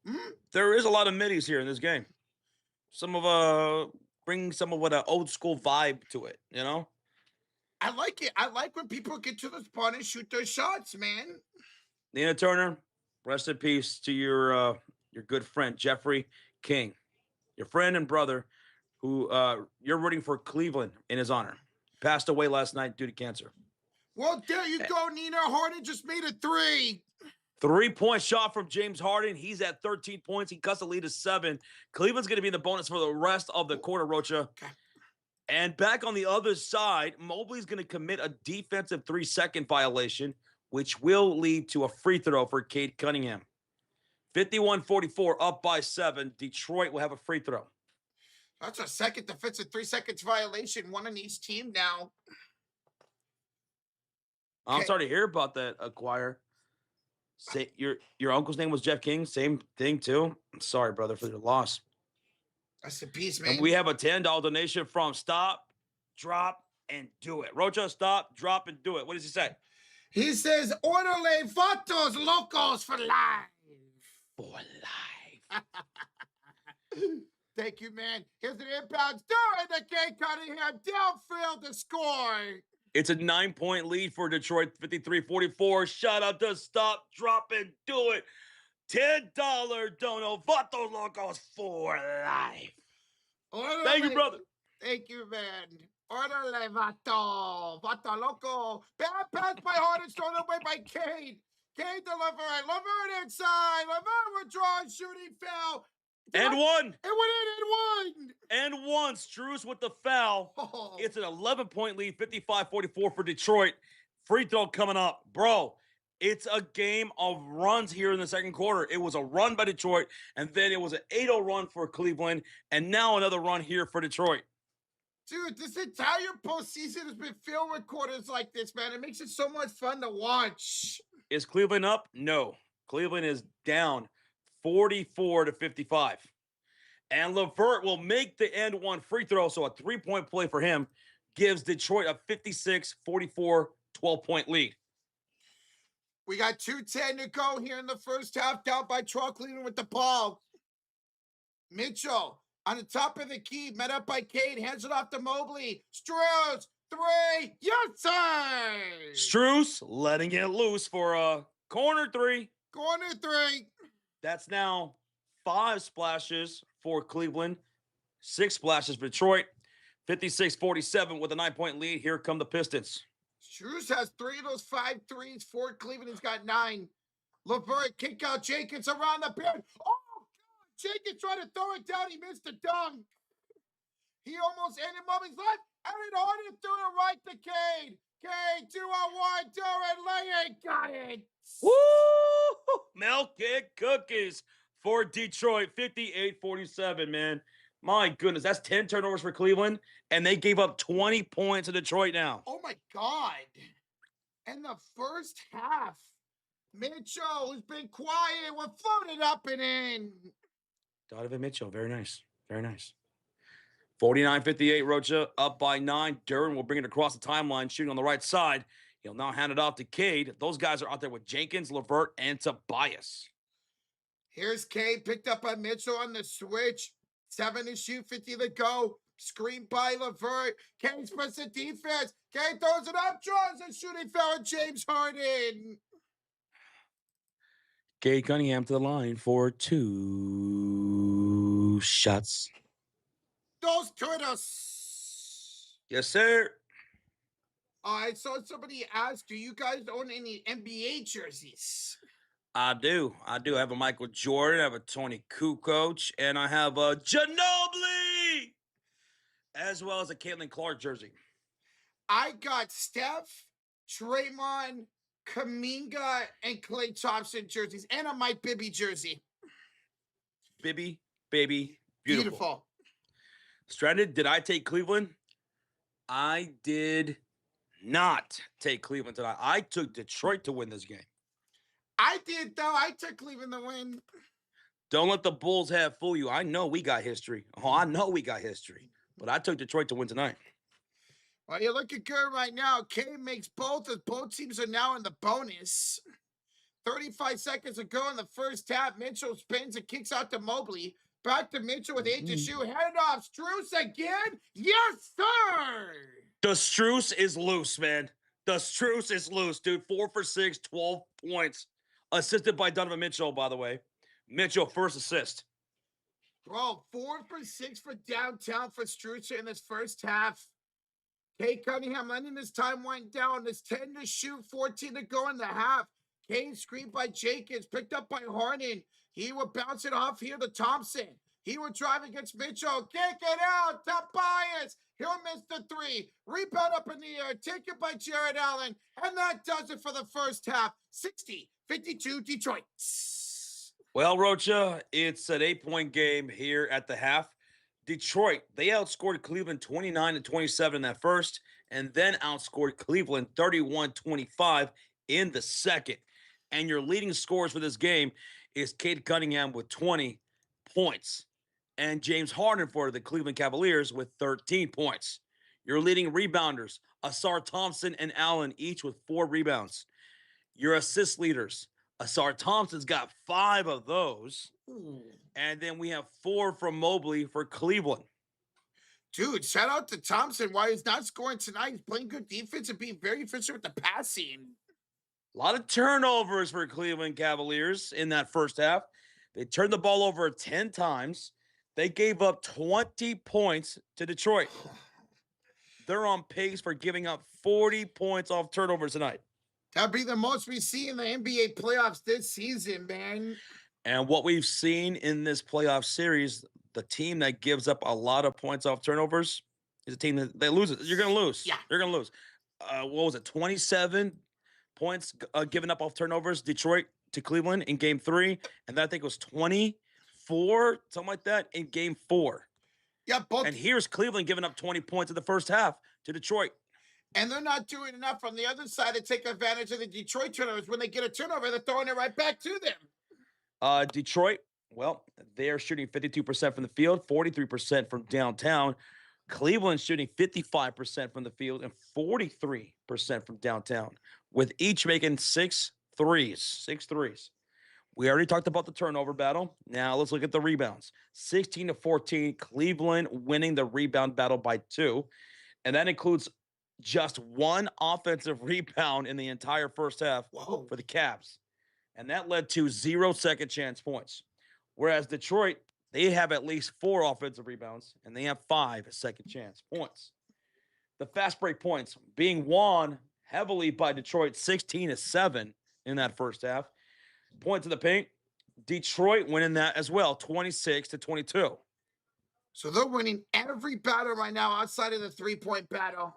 There is a lot of middies here in this game. Bring some of what an old school vibe to it, you know? I like it. I like when people get to the spot and shoot their shots, man. Nina Turner, rest in peace to your good friend, Jeffrey King, your friend and brother who you're rooting for Cleveland in his honor. Passed away last night due to cancer. Well, there you go, Nina. Harden just made a 3. 3-point shot from James Harden. He's at 13 points. He cuts the lead to 7. Cleveland's going to be in the bonus for the rest of the quarter, Rocha. Okay. And back on the other side, Mobley's going to commit a defensive 3-second violation, which will lead to a free throw for Cade Cunningham. 51-44, up by 7. Detroit will have a free throw. That's a second defensive 3 seconds violation. One on each team now. I'm sorry to hear about that, Acquire. Say your uncle's name was Jeff King. Same thing, too. I'm sorry, brother, for your loss. That's a piece, man. And we have a $10 donation from Stop, Drop, and Do It. Rocha, stop, drop, and do it. What does he say? He says, Orderly Fotos Locos for life. For life. Thank you, man. Here's an inbound. During the Cade Cunningham downfield to score. It's a 9-point lead for Detroit, 53-44. Shout out to Stop, Drop, and Do It. $10 dono. Vatos Locos for life. Thank you, brother. Thank you, man. Orderly Vato. Vato Loco. Bad pass by Harden, thrown away by Cade. Cade to LeVert. LeVert inside. LeVert withdraws, shooting foul. And one. It went in and And one. Strus with the foul. Oh. It's an 11-point lead, 55-44 for Detroit. Free throw coming up. Bro, it's a game of runs here in the second quarter. It was a run by Detroit, and then it was an 8-0 run for Cleveland, and now another run here for Detroit. Dude, this entire postseason has been filled with quarters like this, man. It makes it so much fun to watch. Is Cleveland up? No. Cleveland is down 44-55. And LeVert will make the end one free throw, so a 3-point play for him gives Detroit a 56-44 12-point lead. We got 2:10 to go here in the first half, down by 12 Cleveland with the ball. Mitchell on the top of the key, met up by Cade, hands it off to Mobley. Struz, three, yes, sir! Strus letting it loose for a corner three. Corner three. That's now 5 splashes for Cleveland, 6 splashes for Detroit. 56-47 with a 9-point lead. Here come the Pistons. Struz has 3 of those 5 threes for Cleveland. He's got 9. LeVert kick out Jenkins around the pin. Oh, God. Jenkins tried to throw it down. He missed the dunk. He almost ended Mobley's life. Aaron Harden threw it right to Cade. Cade, 2-on-1, Durant, lay it, got it. Woo! Milk it cookies for Detroit. 58-47, man. My goodness, that's 10 turnovers for Cleveland, and they gave up 20 points to Detroit now. Oh, my God. In the first half, Mitchell, who's been quiet, was floated up and in. Donovan Mitchell, very nice. Very nice. 49-58, Rocha, up by 9. Duran will bring it across the timeline, shooting on the right side. He'll now hand it off to Cade. Those guys are out there with Jenkins, LeVert, and Tobias. Here's Cade, picked up by Mitchell on the switch. 7 to shoot, 50 to go. Screen by LeVert. Cade splits the defense. Cade throws it up, draws a shooting foul, James Harden. Cade Cunningham to the line for 2 shots. Those Twitters. Yes, sir. I saw somebody ask, do you guys own any NBA jerseys? I do. I have a Michael Jordan, I have a Tony Kukoc, and I have a Ginobili, as well as a Caitlin Clark jersey. I got Steph, Draymond, Kuminga, and Klay Thompson jerseys, and a Mike Bibby jersey. Bibby, baby, beautiful. Stranded, did I take Cleveland? I did not take Cleveland tonight. I took Detroit to win this game. I did, though. I took Cleveland to win. Don't let the Bulls have fool you. I know we got history. Oh, I know we got history. But I took Detroit to win tonight. Well, you're looking good right now. Cade makes both, as both teams are now in the bonus. 35 seconds to go in the first half. Mitchell spins and kicks out to Mobley. Back to Mitchell with 8 to shoot. Hand off. Strus again. Yes, sir. The Strus is loose, man. The Strus is loose, dude. 4 for 6, 12 points. Assisted by Donovan Mitchell, by the way. Mitchell, first assist. Bro, 4 for 6 for downtown for Strus in this first half. Cade Cunningham letting his time wind down. There's 10 to shoot, 14 to go in the half. Cade screened by Jenkins, picked up by Harden. He will bounce it off here to Thompson. He will drive against Mitchell. Kick it out. Tobias. He'll miss the 3. Rebound up in the air. Taken by Jared Allen. And that does it for the first half. 60-52 Detroit. Well, Rocha, it's an 8-point game here at the half. Detroit, they outscored Cleveland 29-27 in that first, and then outscored Cleveland 31-25 in the second. And your leading scorers for this game is Cade Cunningham with 20 points, and James Harden for the Cleveland Cavaliers with 13 points. Your leading rebounders, Asar Thompson and Allen, each with 4 rebounds. Your assist leaders, Asar Thompson's got 5 of those. And then we have 4 from Mobley for Cleveland. Dude, shout out to Thompson. While he's not scoring tonight, he's playing good defense and being very efficient with the passing. A lot of turnovers for Cleveland Cavaliers in that first half. They turned the ball over 10 times. They gave up 20 points to Detroit. They're on pace for giving up 40 points off turnovers tonight. That'd be the most we see in the NBA playoffs this season, man. And what we've seen in this playoff series, the team that gives up a lot of points off turnovers is a team that they lose it. You're going to lose. Yeah. You're going to lose. What was it? 27 points given up off turnovers, Detroit to Cleveland in game 3. And then I think it was 24, something like that, in game 4. Yeah, both. And here's Cleveland giving up 20 points in the first half to Detroit. And they're not doing enough on the other side to take advantage of the Detroit turnovers. When they get a turnover, they're throwing it right back to them. Detroit, well, they're shooting 52% from the field, 43% from downtown. Cleveland shooting 55% from the field and 43% from downtown, with each making 6 threes, 6 threes. We already talked about the turnover battle. Now let's look at the rebounds. 16-14, Cleveland winning the rebound battle by 2. And that includes just 1 offensive rebound in the entire first half Whoa. for the Cavs. And that led to 0 second chance points. Whereas Detroit, they have at least 4 offensive rebounds and they have 5 second chance points. The fast break points being won heavily by Detroit, 16-7 in that first half. Point to the paint, Detroit winning that as well, 26-22. So they're winning every battle right now outside of the 3-point battle.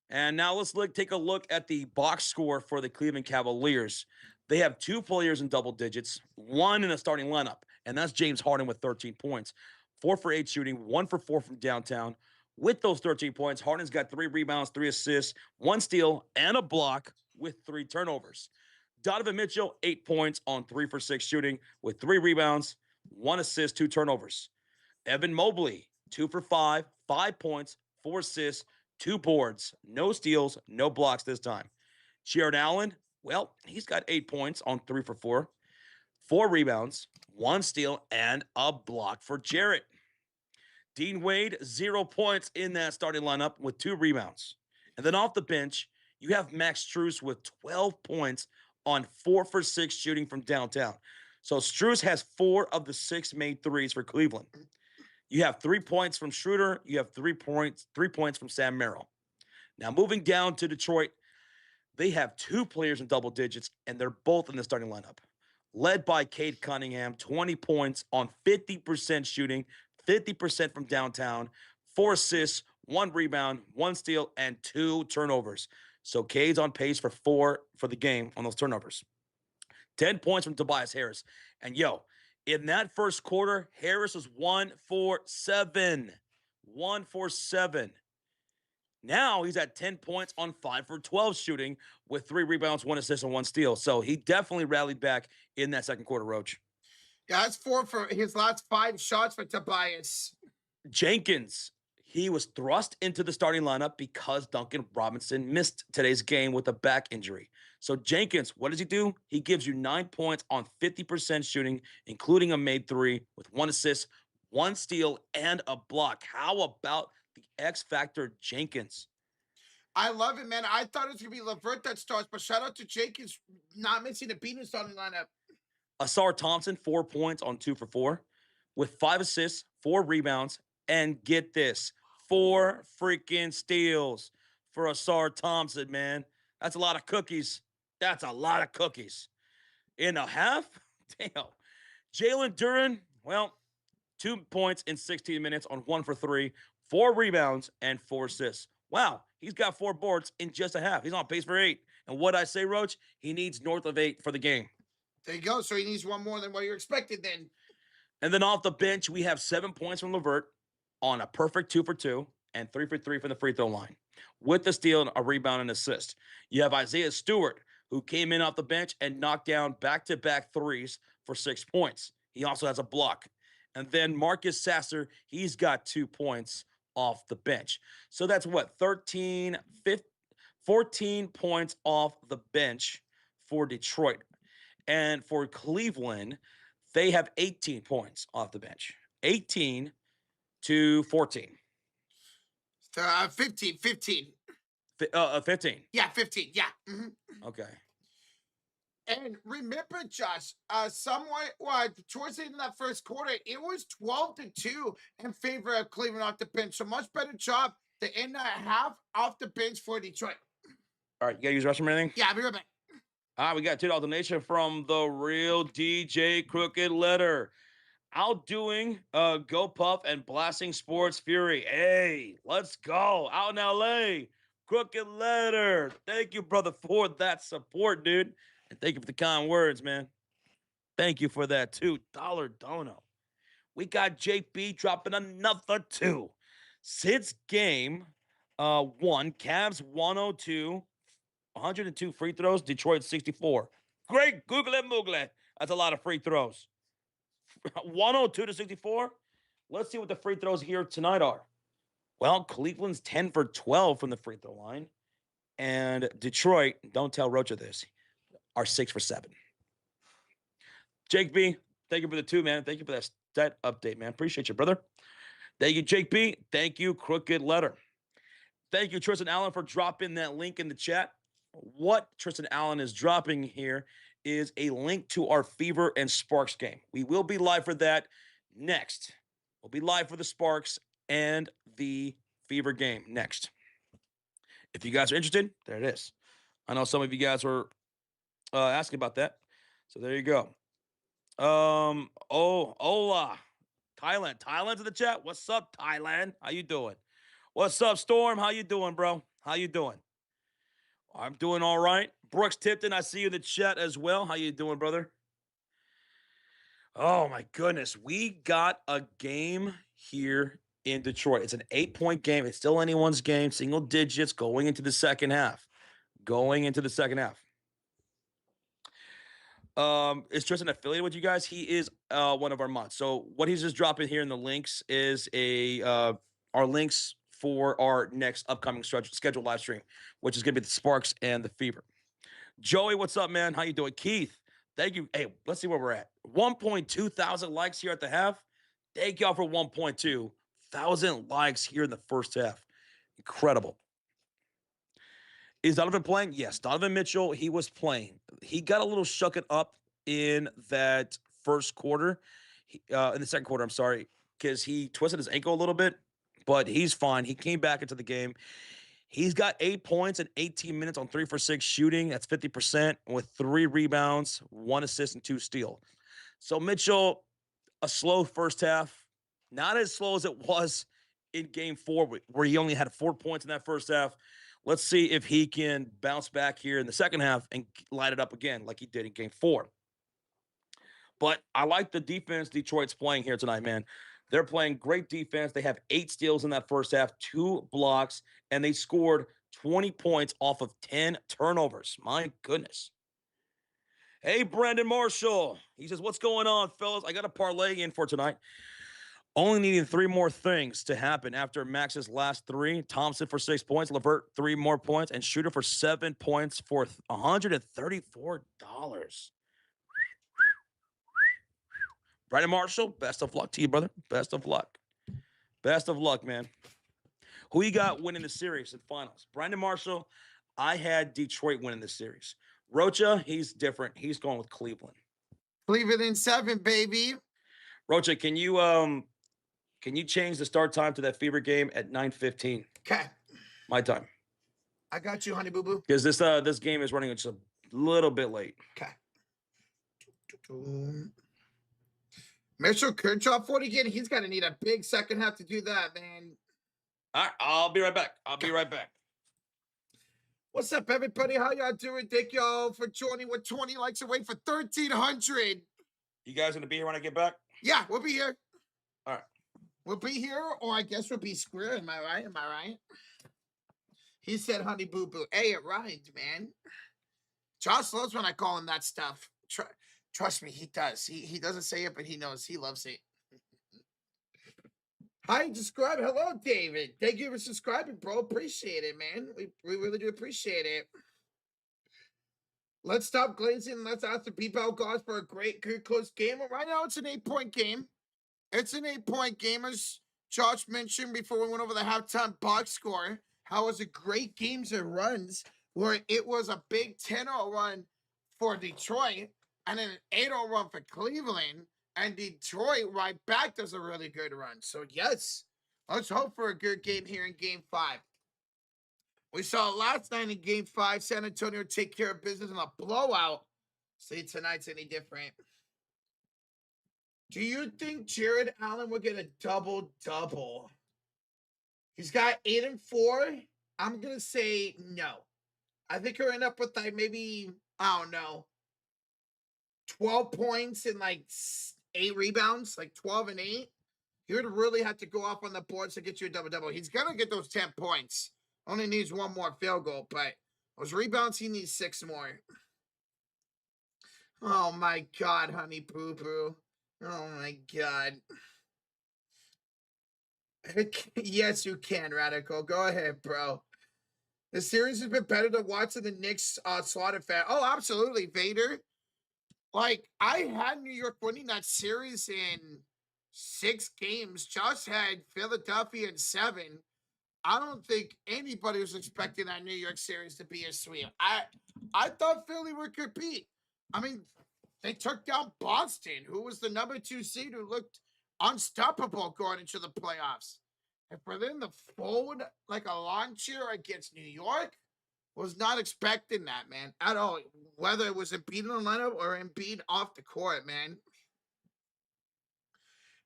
And now let's take a look at the box score for the Cleveland Cavaliers. They have 2 players in double digits, 1 in the starting lineup, and that's James Harden with 13 points. 4 for 8 shooting, 1 for 4 from downtown. With those 13 points, Harden's got 3 rebounds, 3 assists, 1 steal, and a block with 3 turnovers. Donovan Mitchell, 8 points on 3 for 6 shooting with 3 rebounds, 1 assist, 2 turnovers. Evan Mobley, 2 for 5, 5 points, 4 assists, 2 boards, no steals, no blocks this time. Jared Allen, well, he's got 8 points on 3 for 4, 4 rebounds, 1 steal, and a block for Jarrett. Dean Wade, 0 points in that starting lineup with 2 rebounds. And then off the bench, you have Max Strus with 12 points on 4 for 6 shooting from downtown. So Strus has 4 of the 6 made threes for Cleveland. You have 3 points from Schroeder. You have 3 points from Sam Merrill. Now moving down to Detroit, they have 2 players in double digits, and they're both in the starting lineup. Led by Cade Cunningham, 20 points on 50% shooting, 50% from downtown, 4 assists, 1 rebound, 1 steal, and 2 turnovers. So Cade's on pace for 4 for the game on those turnovers. 10 points from Tobias Harris. And in that first quarter, Harris was 1 for 7. 1 for 7. Now he's at 10 points on 5 for 12 shooting with 3 rebounds, 1 assist, and 1 steal. So he definitely rallied back in that second quarter, Roach. Yeah, that's 4 for his last 5 shots for Tobias. Jenkins, he was thrust into the starting lineup because Duncan Robinson missed today's game with a back injury. So Jenkins, what does he do? He gives you 9 points on 50% shooting, including a made 3 with 1 assist, 1 steal, and a block. How about the X Factor Jenkins? I love it, man. I thought it was going to be LeVert that starts, but shout out to Jenkins not missing a beat in the starting lineup. Asar Thompson, 4 points on 2 for 4 with 5 assists, 4 rebounds, and get this, 4 freaking steals for Asar Thompson, man. That's a lot of cookies. That's a lot of cookies. In a half? Damn. Jalen Duren, well, 2 points in 16 minutes on 1 for 3, 4 rebounds, and 4 assists. Wow, he's got 4 boards in just a half. He's on pace for 8. And what I say, Roach, he needs north of 8 for the game. There you go. So he needs 1 more than what you're expected then. And then off the bench, we have 7 points from LeVert on a perfect 2 for 2 and 3 for 3 from the free throw line with the steal, a rebound, and assist. You have Isaiah Stewart, who came in off the bench and knocked down back-to-back threes for 6 points. He also has a block. And then Marcus Sasser, he's got 2 points off the bench. So that's what, 14 points off the bench for Detroit. And for Cleveland, they have 18 points off the bench. 18 to 14. 15. 15. Yeah, 15. Yeah. Okay. And remember, Josh, somewhat towards the end of that first quarter, it was 12-2 in favor of Cleveland off the bench. So much better job to end that half off the bench for Detroit. All right, you got to use the restroom or anything? Yeah, I'll be right back. All right, we got $2 donation from the real DJ Crooked Letter. Outdoing Go Puff and blasting Sports Fury. Hey, let's go. Out in LA. Crooked Letter. Thank you, brother, for that support, dude. And thank you for the kind words, man. Thank you for that $2 dono. We got JP dropping another 2. Sid's game 1, Cavs 102, 102 free throws, Detroit 64. Great googly moogly. That's a lot of free throws. 102 to 64. Let's see what the free throws here tonight are. Well, Cleveland's 10 for 12 from the free throw line. And Detroit, don't tell Rocha this, are 6 for 7. Jake B, thank you for the 2, man. Thank you for that stat update, man. Appreciate you, brother. Thank you, Jake B. Thank you, Crooked Letter. Thank you, Tristan Allen, for dropping that link in the chat. What Tristan Allen is dropping here is a link to our Fever and Sparks game. We will be live for that next. We'll be live for the Sparks and the Fever game next. If you guys are interested, there it is. I know some of you guys were asking about that. So there you go. Hola. Thailand's in the chat. What's up, Thailand? How you doing? What's up, Storm? How you doing, bro? How you doing? I'm doing all right. Brooks Tipton, I see you in the chat as well. How you doing, brother? Oh, my goodness. We got a game here in Detroit. It's an 8-point game. It's still anyone's game. Single digits going into the second half. Is Tristan affiliated with you guys? He is one of our mods. So what he's just dropping here in the links is our links for our next upcoming scheduled live stream, which is going to be the Sparks and the Fever. Joey, what's up, man? How you doing? Keith, thank you. Hey, let's see where we're at. 1.2 thousand likes here at the half. Thank y'all for 1.2 thousand likes here in the first half. Incredible. Is Donovan playing? Yes, Donovan Mitchell, he was playing. He got a little shucking up in that first quarter, in the second quarter, I'm sorry, because he twisted his ankle a little bit, but he's fine. He came back into the game. He's got 8 points in 18 minutes on 3 for 6 shooting. That's 50% with 3 rebounds, 1 assist, and 2 steals. So Mitchell, a slow first half, not as slow as it was in game 4, where he only had 4 points in that first half. Let's see if he can bounce back here in the second half and light it up again like he did in game 4. But I like the defense Detroit's playing here tonight, man. They're playing great defense. They have 8 steals in that first half, 2 blocks, and they scored 20 points off of 10 turnovers. My goodness. Hey, Brandon Marshall. He says, what's going on, fellas? I got a parlay in for tonight. Only needing 3 more things to happen after Max's last 3. Thompson for 6 points, LeVert 3 more points, and Shooter for 7 points for $134. Brandon Marshall, best of luck to you, brother. Best of luck. Best of luck, man. Who you got winning the series and finals? Brandon Marshall, I had Detroit winning the series. Rocha, he's different. He's going with Cleveland. Cleveland in 7, baby. Rocha, can you change the start time to that Fever game at 9:15? Okay. My time. I got you, honey boo boo. Because this game is running just a little bit late. Okay. Mitchell Kershaw 40 again. He's gonna need a big second half to do that, man. All right, I'll be right back. What's up, everybody? How y'all doing? Thank y'all for joining. We're 20 likes away for 1,300. You guys gonna be here when I get back? Yeah, we'll be here. All right. We'll be here, or I guess we'll be square. Am I right? He said, honey boo boo. Hey, it rhymed, man. Josh loves when I call him that stuff. Trust me, he does. He doesn't say it, but he knows. He loves it. Hi, subscribe. Hello, David. Thank you for subscribing, bro. Appreciate it, man. We really do appreciate it. Let's stop glazing. Let's ask the people gods for a great, good, close game. Right now, it's an 8-point game. It's an 8-point game, as Josh mentioned before we went over the halftime box score. How it was a great games and runs, where it was a big 10-0 run for Detroit and then an 8-0 run for Cleveland. And Detroit right back does a really good run. So, yes, let's hope for a good game here in Game 5. We saw last night in Game 5, San Antonio take care of business in a blowout. See, tonight's any different. Do you think Jared Allen will get a double-double? He's got 8 and 4. I'm going to say no. I think he'll end up with like maybe, I don't know, 12 points and like 8 rebounds, like 12 and 8. He would really have to go off on the boards to get you a double-double. He's going to get those 10 points. Only needs 1 more field goal, but those rebounds, he needs 6 more. Oh, my God, honey boo-boo. Oh, my God. Yes, you can, Radical. Go ahead, bro. The series has been better to watch than the Knicks slaughter fan. Oh, absolutely, Vader. Like, I had New York winning that series in 6 games. Josh had Philadelphia in 7. I don't think anybody was expecting that New York series to be a sweep. I thought Philly would compete. I mean, they took down Boston, who was the number 2 seed, who looked unstoppable going into the playoffs. And for them to fold like a lawn chair against New York, was not expecting that, man, at all. Whether it was Embiid in the lineup or Embiid off the court, man.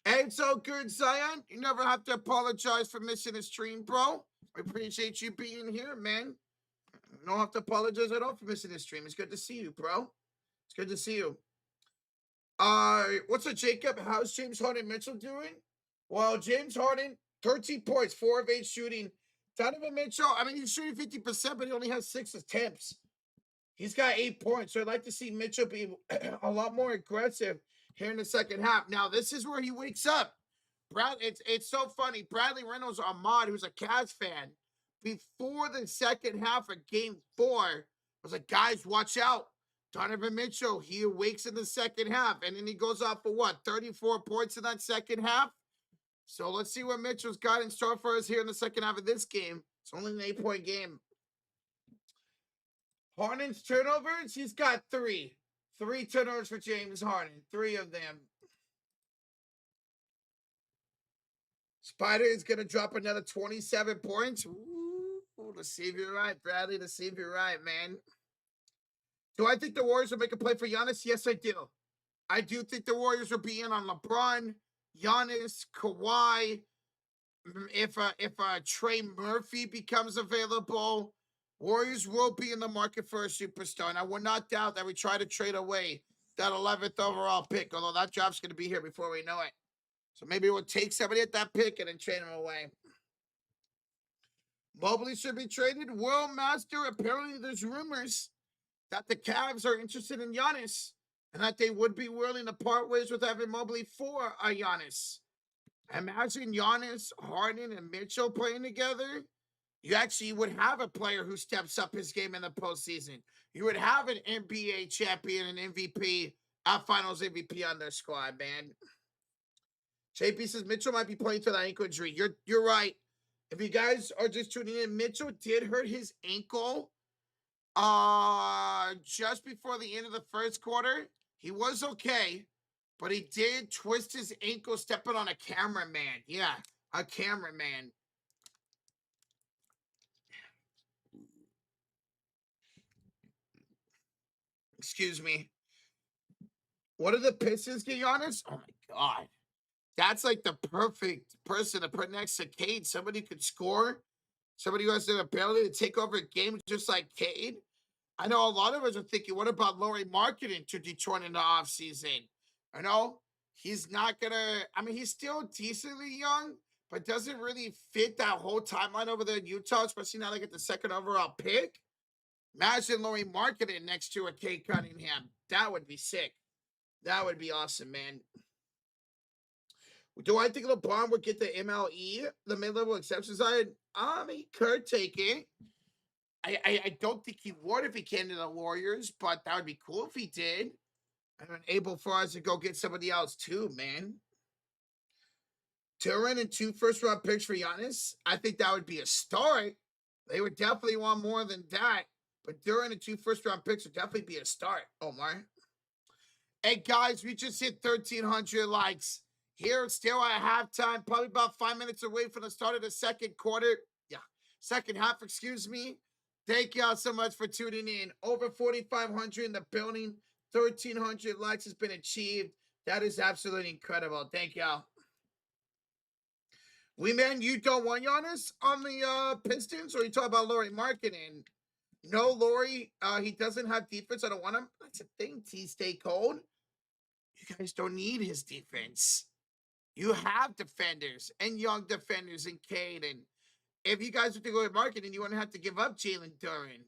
And it's all good, Zion. You never have to apologize for missing a stream, bro. I appreciate you being here, man. You don't have to apologize at all for missing this stream. It's good to see you, bro. It's good to see you. What's up, Jacob? How's James Harden Mitchell doing? Well, James Harden, 13 points, 4 of 8 shooting. Donovan Mitchell, I mean, he's shooting 50%, but he only has 6 attempts. He's got 8 points, so I'd like to see Mitchell be a lot more aggressive here in the second half. Now, this is where he wakes up. It's so funny. Bradley Reynolds, Ahmad, who's a Cavs fan, before the second half of Game 4, was like, guys, watch out. Donovan Mitchell, he awakes in the second half, and then he goes off for what, 34 points in that second half? So let's see what Mitchell's got in store for us here in the second half of this game. It's only an 8-point game. Harden's turnovers, he's got 3. 3 turnovers for James Harden, 3 of them. Spider is going to drop another 27 points. Ooh, to see if you're right, Bradley, to see if you're right, man. Do I think the Warriors will make a play for Giannis? Yes, I do. I do think the Warriors will be in on LeBron, Giannis, Kawhi. If Trey Murphy becomes available, Warriors will be in the market for a superstar. And I will not doubt that we try to trade away that 11th overall pick, although that draft's going to be here before we know it. So maybe we'll take somebody at that pick and then trade him away. Mobley should be traded. World Master, apparently there's rumors that the Cavs are interested in Giannis and that they would be willing to part ways with Evan Mobley for a Giannis. Imagine Giannis, Harden, and Mitchell playing together. You actually would have a player who steps up his game in the postseason. You would have an NBA champion and MVP, Finals MVP on their squad, man. JP says Mitchell might be playing through that ankle injury. You're right. If you guys are just tuning in, Mitchell did hurt his ankle just before the end of the first quarter. He was okay, but he did twist his ankle stepping on a cameraman. Yeah, a cameraman. Excuse me. What are the Pistons, to be honest? Oh my God. That's like the perfect person to put next to Cade. Somebody who could score. Somebody who has the ability to take over a game just like Cade. I know a lot of us are thinking, what about Lauri Markkanen to Detroit in the offseason? I know he's not going to, I mean, he's still decently young, but doesn't really fit that whole timeline over there in Utah, especially now they get the second overall pick. Imagine Lauri Markkanen next to a Cade Cunningham. That would be sick. That would be awesome, man. Do I think LeBron would get the MLE, the mid-level exception side? He could take it. I don't think he would if he came to the Warriors, but that would be cool if he did. And able for us to go get somebody else too, man. Turin and 2 first-round picks for Giannis. I think that would be a start. They would definitely want more than that. But Duran and 2 first-round picks would definitely be a start, Omar. Hey, guys, we just hit 1,300 likes. Here, still at halftime, probably about 5 minutes away from the start of the second quarter. Yeah, second half, excuse me. Thank y'all so much for tuning in. Over 4,500 in the building. 1,300 likes has been achieved. That is absolutely incredible. Thank y'all. Man, you don't want Giannis on the Pistons, or you talk about Lauri Markkanen? No, Lauri, he doesn't have defense. I don't want him. That's a thing, T-Stay Cold. You guys don't need his defense. You have defenders and young defenders in Cade. And if you guys were to go to Markkanen, you wouldn't have to give up Jalen Duren.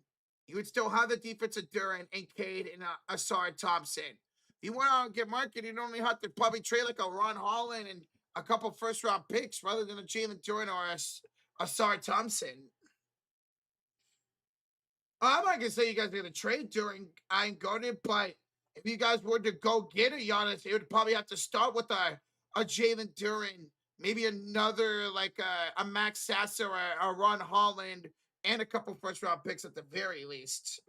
You would still have the defense of Duren and Cade and Asar Thompson. If you want to get Markkanen, you'd only have to probably trade like a Ron Holland and a couple first-round picks rather than a Jalen Duren or a Asar Thompson. I'm not gonna say you guys are gonna trade during I ain't going it, but if you guys were to go get a Giannis, it would probably have to start with a Jalen Duren, maybe another like a Max Sasser or a Ron Holland, and a couple first round picks at the very least.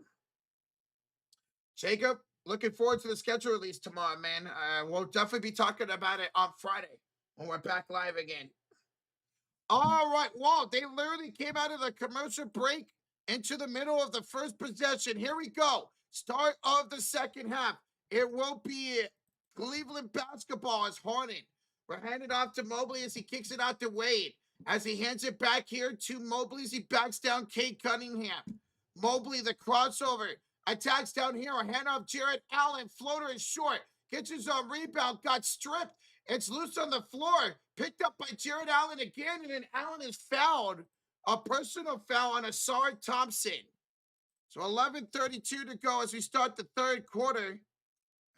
Jacob, looking forward to the schedule release tomorrow, man. We'll definitely be talking about it on Friday when we're back live again. All right, Walt, they literally came out of the commercial break into the middle of the first possession. Here we go. Start of the second half. It will be Cleveland basketball as Harden. We're handed off to Mobley as he kicks it out to Wade. As he hands it back here to Mobley as he backs down Cade Cunningham. Mobley, the crossover. Attacks down here. A hand off Jarrett Allen. Floater is short. Gets his own rebound. Got stripped. It's loose on the floor. Picked up by Jarrett Allen again. And then Allen is fouled. A personal foul on Asar Thompson. So 11:32 to go as we start the third quarter.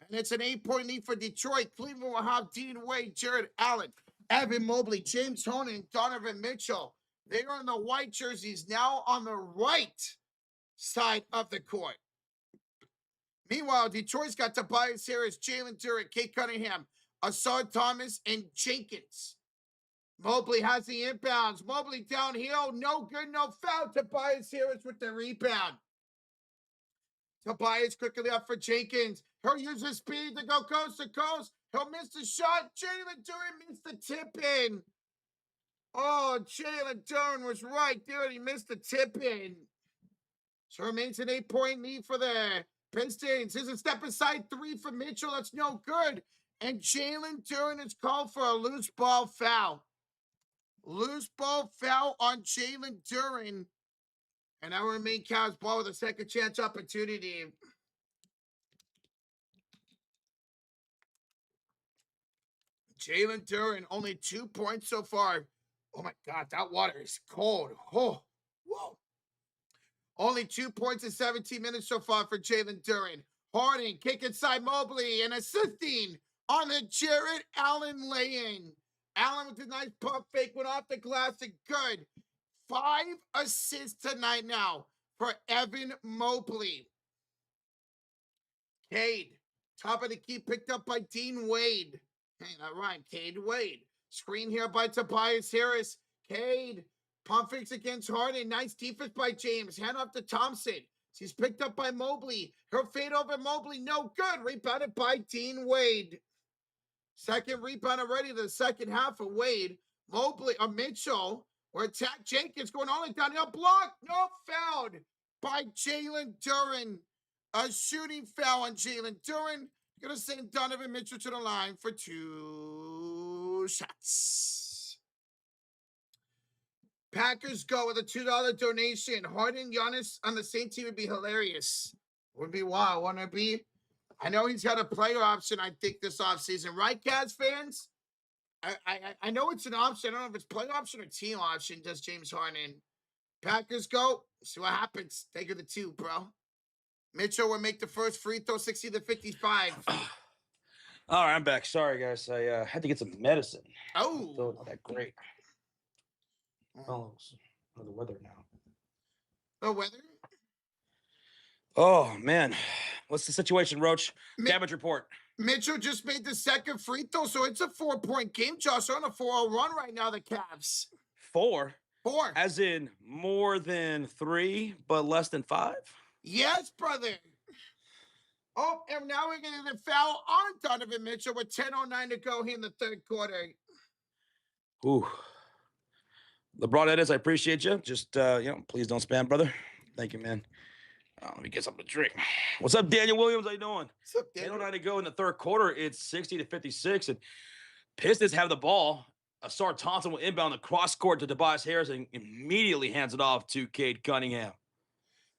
And it's an 8-point lead for Detroit. Cleveland will have Dean Wade, Jarrett Allen, Evan Mobley, James Harden, Donovan Mitchell. They are in the white jerseys, now on the right side of the court. Meanwhile, Detroit's got Tobias Harris, Jalen Duren, Cade Cunningham, Asar Thomas, and Jenkins. Mobley has the inbounds. Mobley downhill. No good, no foul. Tobias Harris with the rebound. Tobias quickly up for Jenkins. He'll use his speed to go coast to coast. He'll miss the shot. Jalen Duren missed the tip in. Oh, Jalen Duren was right there. He missed the tip in. So remains an 8-point lead for the Pistons. Here's a step aside three for Mitchell. That's no good. And Jalen Duren is called for a loose ball foul. Loose ball foul on Jalen Duren. And that will remain Cavs ball with a second chance opportunity. Jalen Duren, only 2 points so far. Oh my God, that water is cold. Oh, whoa. Only 2 points in 17 minutes so far for Jalen Duren. Harden, kick inside Mobley, and assisting on the Jarrett Allen lay-in. Allen with a nice pump fake, went off the glass and good. 5 assists tonight now for Evan Mobley. Cade, top of the key, picked up by Dean Wade. Hey, that rhymed. Cade Wade. Screen here by Tobias Harris. Cade, pump fakes against Harden. Nice defense by James. Hand off to Thompson. He's picked up by Mobley. He'll fade over Mobley. No good. Rebounded by Dean Wade. Second rebound already the second half of Wade. Mobley, Mitchell. Or attack Jenkins going all the way down. He'll block. No, fouled by Jalen Duren. A shooting foul on Jalen Duren. Going to send Donovan Mitchell to the line for 2 shots. Packers go with a $2 donation. Harden, Giannis on the same team would be hilarious. Would be wild, wouldn't it be? I know he's got a player option, I think, this offseason. Right, Cavs fans? I know it's an option. I don't know if it's player option or team option, does James Harden. Packers go. See what happens. Take it to 2, bro. Mitchell will make the first free throw, 60-55. All right, I'm back. Sorry, guys. I had to get some medicine. Oh. Still not that great. Oh, the weather now. The weather? Oh, man. What's the situation, Roach? Damage report. Mitchell just made the second free throw, so it's a 4-point game, Josh. They're on a 4-0 run right now, the Cavs. 4? 4. As in more than 3, but less than 5? Yes, brother. Oh, and now we're getting the foul on Donovan Mitchell with 10:09 to go here in the third quarter. Ooh. LeBron Edis, I appreciate you. Just, please don't spam, brother. Thank you, man. Let me get something to drink. What's up, Daniel Williams? How you doing? What's up, Daniel? 10:09 to go in the third quarter. It's 60-56, and Pistons have the ball. Asar Thompson will inbound the cross court to Tobias Harris and immediately hands it off to Cade Cunningham.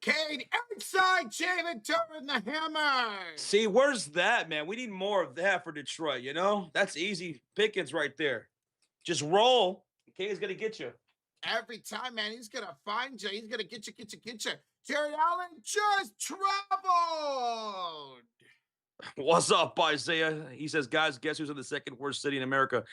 Cade outside, Jalen Duren the hammer. See, where's that, man? We need more of that for Detroit, you know? That's easy pickings right there. Just roll. Cade's going to get you. Every time, man, he's going to find you. He's going to get you. Jarrett Allen just traveled. What's up, Isaiah? He says, guys, guess who's in the second worst city in America?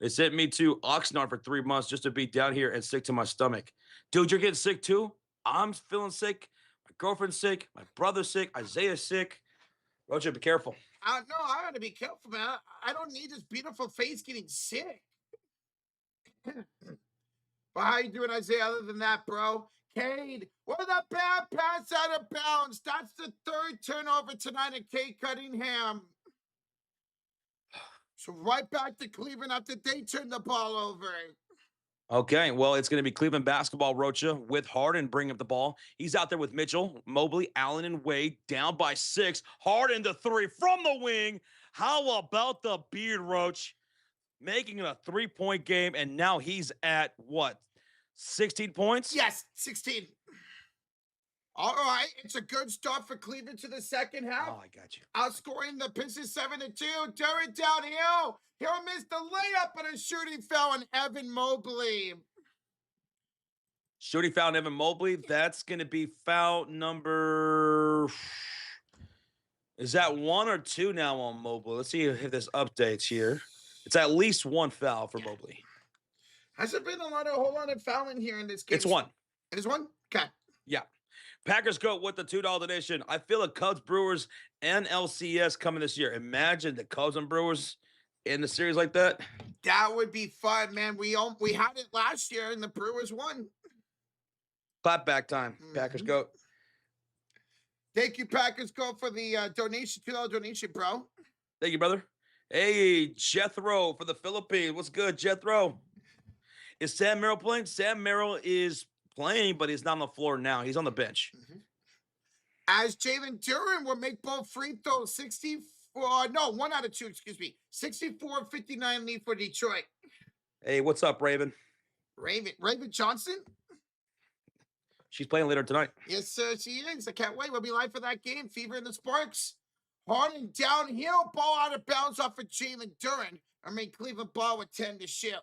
They sent me to Oxnard for 3 months just to be down here and sick to my stomach. Dude, you're getting sick too? I'm feeling sick. My girlfriend's sick. My brother's sick. Isaiah's sick. Roger, be careful. No, I gotta be careful, man. I don't need this beautiful face getting sick. Well, how you doing, Isaiah? Other than that, bro, Cade, what a bad pass out of bounds. That's the third turnover tonight at Cade Cunningham. So right back to Cleveland after they turn the ball over. Okay, well, it's going to be Cleveland basketball, Rocha, with Harden bringing up the ball. He's out there with Mitchell, Mobley, Allen, and Wade, down by 6. Harden the 3 from the wing. How about the beard, Roach? Making it a 3-point game, and now he's at, what, 16 points? Yes, 16. All right, it's a good start for Cleveland to the second half. Oh, I got you. Outscoring the Pistons 7-2. During downhill. He'll miss the layup, and a shooting foul on Evan Mobley. Shooting foul on Evan Mobley. That's going to be foul number... Is that 1 or 2 now on Mobley? Let's see if there's updates here. It's at least 1 foul for Mobley. Has there been a whole lot of fouling here in this game? It's 1. It is 1? Okay. Yeah. Packers go with the $2 donation. I feel a Cubs, Brewers, and LCS coming this year. Imagine the Cubs and Brewers in the series like that. That would be fun, man. We had it last year, and the Brewers won. Clap back time. Packers go. Thank you, Packers go for the donation, $2 donation, bro. Thank you, brother. Hey, Jethro for the Philippines. What's good, Jethro? Is Sam Merrill playing? Sam Merrill is playing, but he's not on the floor now. He's on the bench. As Jalen Duren will make both free throws, 1 out of 2, excuse me. 64-59 lead for Detroit. Hey, what's up, Raven? Raven Johnson? She's playing later tonight. Yes, sir, she is. I can't wait. We'll be live for that game. Fever and the Sparks. Harden downhill, ball out of bounds off of Jalen Duren. I mean, Cleveland ball with 10 to ship.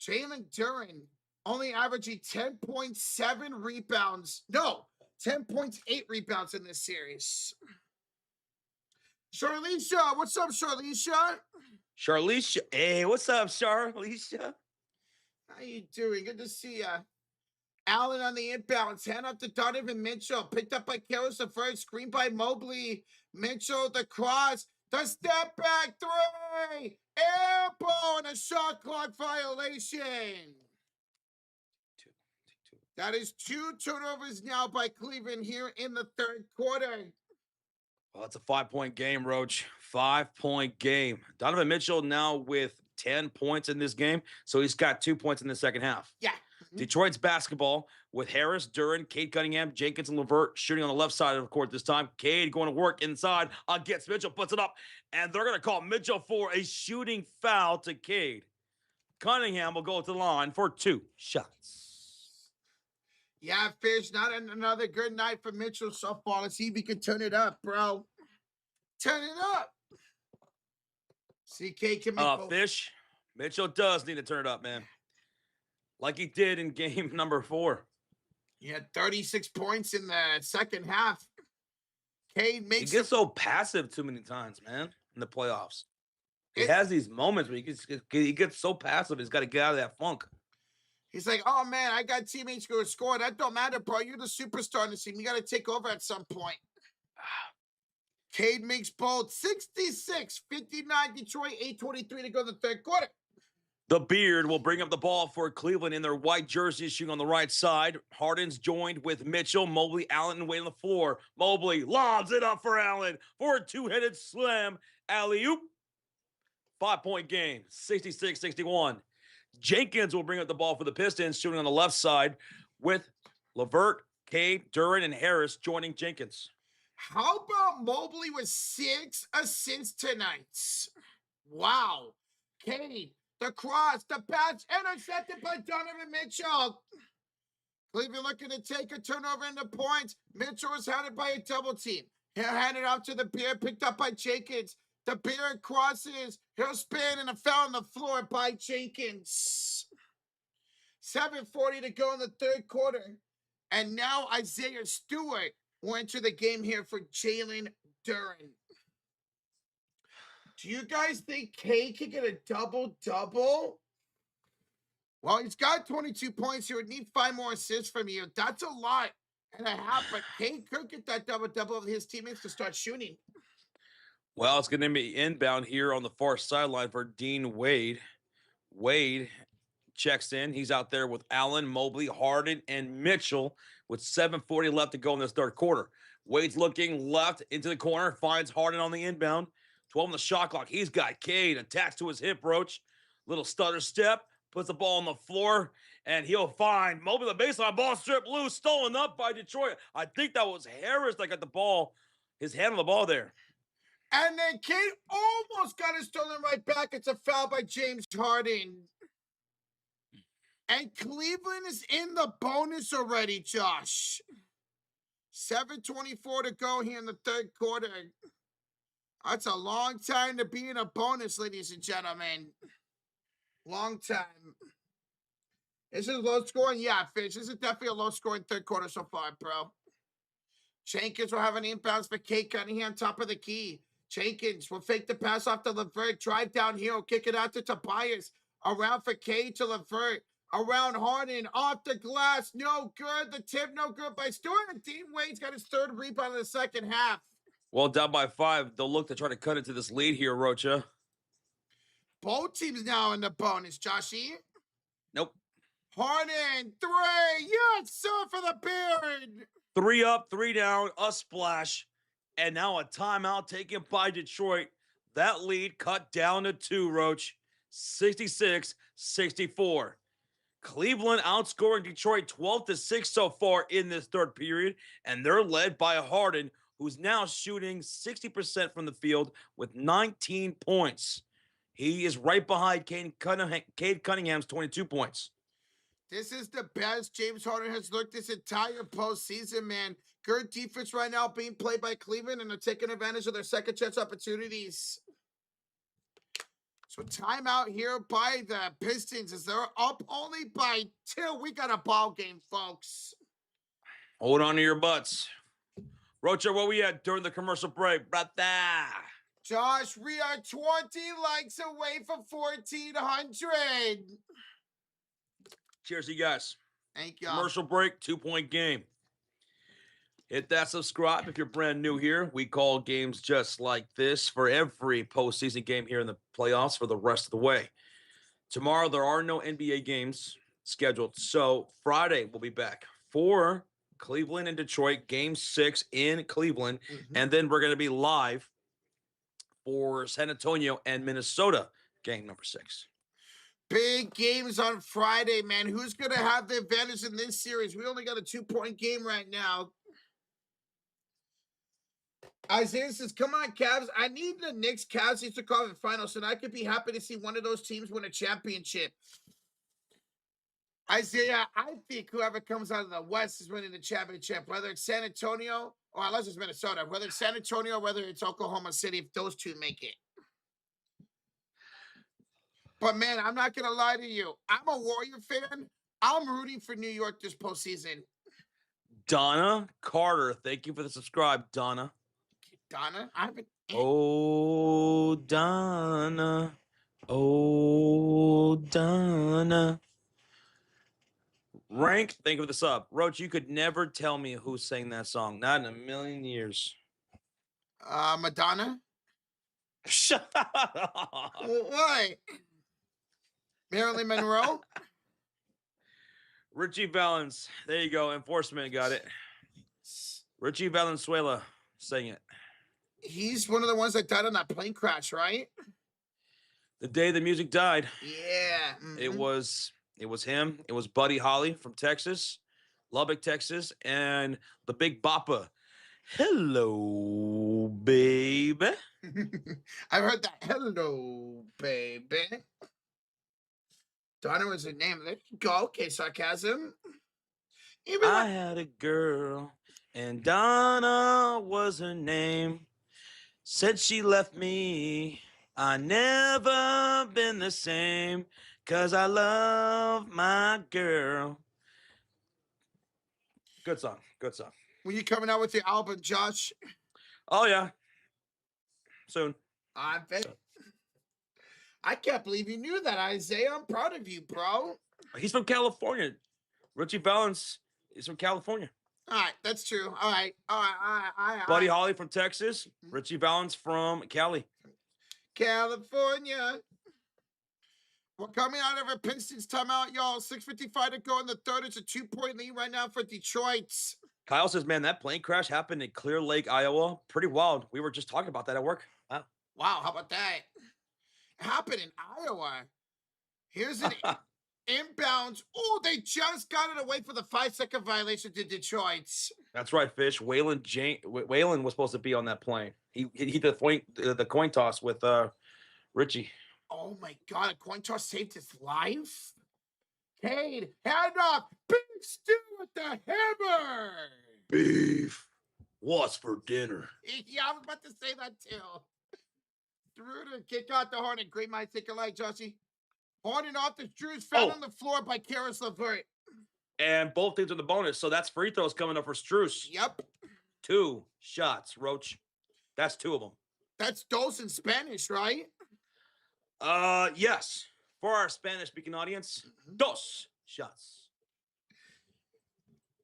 Jalen Duren only averaging 10.7 rebounds. No, 10.8 rebounds in this series. Charlisha, what's up, Charlisha? Charlisha, hey, what's up, Charlisha? How you doing? Good to see you. Allen on the inbounds, hand up to Donovan Mitchell, picked up by Karras the first, screen by Mobley. Mitchell, the cross, the step back 3, air ball, and a shot clock violation. That is 2 turnovers now by Cleveland here in the third quarter. Well, it's a 5-point game, Roach. 5-point game. Donovan Mitchell now with 10 points in this game, so he's got 2 points in the second half. Yeah. Detroit's basketball with Harris, Duren, Cade Cunningham, Jenkins, and LeVert shooting on the left side of the court this time. Cade going to work inside against Mitchell, puts it up, and they're going to call Mitchell for a shooting foul to Cade. Cunningham will go to the line for 2 shots. Yeah, Fish, not another good night for Mitchell so far. Let's see if he can turn it up, bro. Turn it up. CK can make Fish, Mitchell does need to turn it up, man. Like he did in game number 4. He had 36 points in the second half. Cade makes He gets so passive too many times, man, in the playoffs. He has these moments where he gets so passive, he's got to get out of that funk. He's like, oh, man, I got teammates going to score. That don't matter, bro. You're the superstar in the team. You got to take over at some point. Cade makes both 66-59 Detroit, 8:23 to go in the third quarter. The Beard will bring up the ball for Cleveland in their white jerseys, shooting on the right side. Harden's joined with Mitchell, Mobley, Allen, and Wade on the floor. Mobley lobs it up for Allen for a 2-headed slam. Alley-oop. 5-point game, 66-61. Jenkins will bring up the ball for the Pistons, shooting on the left side with LeVert, Cade, Duren, and Harris joining Jenkins. How about Mobley with 6 assists tonight? Wow. Cade, the cross, the pass, intercepted by Donovan Mitchell. Cleveland looking to take a turnover into points. Mitchell was handed by a double team. He'll hand it off to the Beard, picked up by Jenkins. The Beard crosses. He'll spin, and a foul on the floor by Jenkins. 7:40 to go in the third quarter. And now Isaiah Stewart will enter the game here for Jalen Duren. Do you guys think Cade can get a double-double? Well, he's got 22 points. He would need 5 more assists from you. That's a lot and a half, but Kane could get that double-double of his teammates to start shooting. Well, it's going to be inbound here on the far sideline for Dean Wade. Wade checks in. He's out there with Allen, Mobley, Harden, and Mitchell with 7:40 left to go in this third quarter. Wade's looking left into the corner, finds Harden on the inbound. 12 on the shot clock. He's got Cade attached to his hip roach. Little stutter step, puts the ball on the floor, and he'll find Mobley. The baseline ball stripped loose, stolen up by Detroit. I think that was Harris that got the ball, his hand on the ball there. And then Cade almost got it stolen right back. It's a foul by James Harden. And Cleveland is in the bonus already, Josh. 7:24 to go here in the third quarter. That's a long time to be in a bonus, ladies and gentlemen. Long time. This is low scoring? Yeah, Fish. This is definitely a low scoring third quarter so far, bro. Jenkins will have an inbounds for Kate Cunningham, top of the key. Jenkins will fake the pass off to LeVert, drive downhill, kick it out to Tobias. Around for Kate to LeVert. Around Harden, off the glass, no good. The tip, no good by Stewart. Dean Wade's got his third rebound in the second half. Well, down by 5. They'll look to try to cut into this lead here, Rocha. Both teams now in the bonus, Joshy. Nope. Harden, 3. Yes, sir, for the Beard. 3 up, 3 down, a splash. And now a timeout taken by Detroit. That lead cut down to 2, Roach. 66-64. Cleveland outscoring Detroit 12-6 so far in this third period, and they're led by Harden, who's now shooting 60% from the field with 19 points. He is right behind Cade Cunningham's 22 points. This is the best James Harden has looked this entire postseason, man. Good defense right now being played by Cleveland, and they're taking advantage of their second chance opportunities. So timeout here by the Pistons as they're up only by 2. We got a ball game, folks. Hold on to your butts. Rocha, where we at during the commercial break? Brother. Josh, we are 20 likes away from 1,400. Cheers to you guys. Thank you. Commercial break, 2-point game. Hit that subscribe if you're brand new here. We call games just like this for every postseason game here in the playoffs for the rest of the way. Tomorrow, there are no NBA games scheduled. So Friday, we'll be back for Cleveland and Detroit, game 6 in Cleveland. And then we're going to be live for San Antonio and Minnesota, game number 6. Big games on Friday, man. Who's going to have the advantage in this series? We only got a 2-point game right now. Isaiah says, come on, Cavs. I need the Knicks Cavs to call the finals, and I could be happy to see one of those teams win a championship. Isaiah, I think whoever comes out of the West is winning the championship, whether it's San Antonio or unless it's Minnesota, whether it's San Antonio, whether it's Oklahoma City, if those two make it. But, man, I'm not going to lie to you. I'm a Warrior fan. I'm rooting for New York this postseason. Donna Carter, thank you for the subscribe, Donna. Donna? I haven't. Oh, Donna. Oh, Donna. Rank, thank you for the sub. Roach, you could never tell me who sang that song. Not in a million years. Madonna? Shut up. What? Marilyn Monroe? Richie Valens. There you go. Enforcement got it. Richie Valenzuela sang it. He's one of the ones that died on that plane crash, right? The day the music died. Yeah. It was him. It was Buddy Holly from Texas, Lubbock, Texas, and the Big Boppa. Hello, baby. I've heard that. Hello, baby. Donna was her name. There you go. Okay, sarcasm. I had a girl, and Donna was her name. Said she left me. I never been the same, 'cause I love my girl. Good song. Good song. When you coming out with your album, Josh? Oh, yeah. Soon. I bet. I can't believe you knew that, Isaiah. I'm proud of you, bro. He's from California. Richie Valens is from California. All right, that's true. All right, Buddy Holly from Texas. Mhm. Richie Valens from Cali. California. We're coming out of a Pistons timeout, y'all. 6:55 to go in the third. It's a 2-point lead right now for Detroit. Kyle says, man, that plane crash happened in Clear Lake, Iowa. Pretty wild. We were just talking about that at work. Wow. Wow, how about that? It happened in Iowa. Here's an inbounds. Oh, they just got it away for the 5-second violation to Detroit. That's right, Fish. Waylon was supposed to be on that plane. He the coin toss with Richie. Oh my God, a coin toss saved his life. Cade, hand off. Big Stu with the hammer. Beef. What's for dinner? Yeah, I was about to say that too. Through to kick out the Hornet. Great minds think alike, Joshy. Hornet off the Drews, found on the floor by Karis LeVert. And both teams are the bonus. So that's free throws coming up for Struce. Yep. 2 shots, Roach. That's 2 of them. That's dos in Spanish, right? Yes. For our Spanish-speaking audience, dos shots.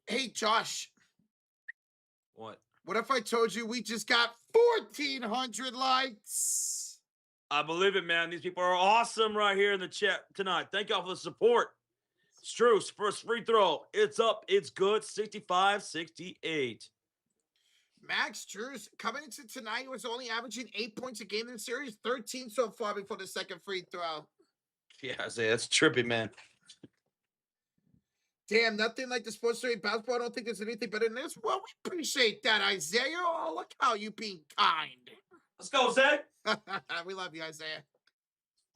Hey, Josh. What? What if I told you we just got 1,400 likes? I believe it, man. These people are awesome right here in the chat tonight. Thank y'all for the support. Struce, first free throw. It's up. It's good. 65-68. Max Strus coming into tonight was only averaging 8 points a game in the series, 13 so far before the second free throw. Yeah, Isaiah, that's trippy, man. Damn, nothing like the Sports Story basketball. I don't think there's anything better than this. Well, we appreciate that, Isaiah. Oh, look how you being kind. Let's go, Zay. We love you, Isaiah.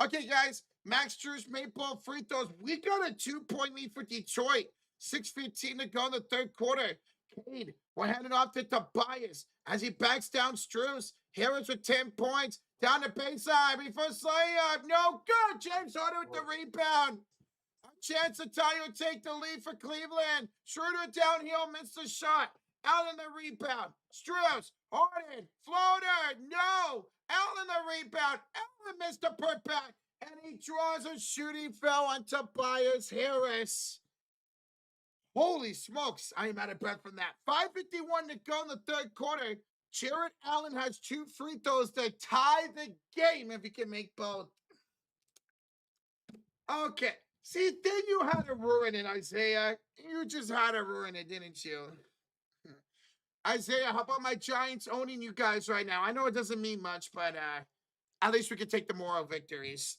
Okay, guys. Max Strus made both free throws. We got a 2-point lead for Detroit. 6:15 to go in the third quarter. Cade, we're handing off to Tobias as he backs down Strus. Harris with 10 points. Down the baseline before layup. No good. James Harden with the rebound. A chance to tie or take the lead for Cleveland. Schroeder downhill, missed the shot. Allen the rebound. Strus, Harden, floater. No. Allen the rebound. Allen missed the putback. And he draws a shooting foul on Tobias Harris. Holy smokes. I am out of breath from that. 5:51 to go in the third quarter. Jarrett Allen has 2 free throws to tie the game if he can make both. Okay. See, then you had to ruin it, Isaiah. You just had to ruin it, didn't you? Isaiah, how about my Giants owning you guys right now? I know it doesn't mean much, but at least we can take the moral victories.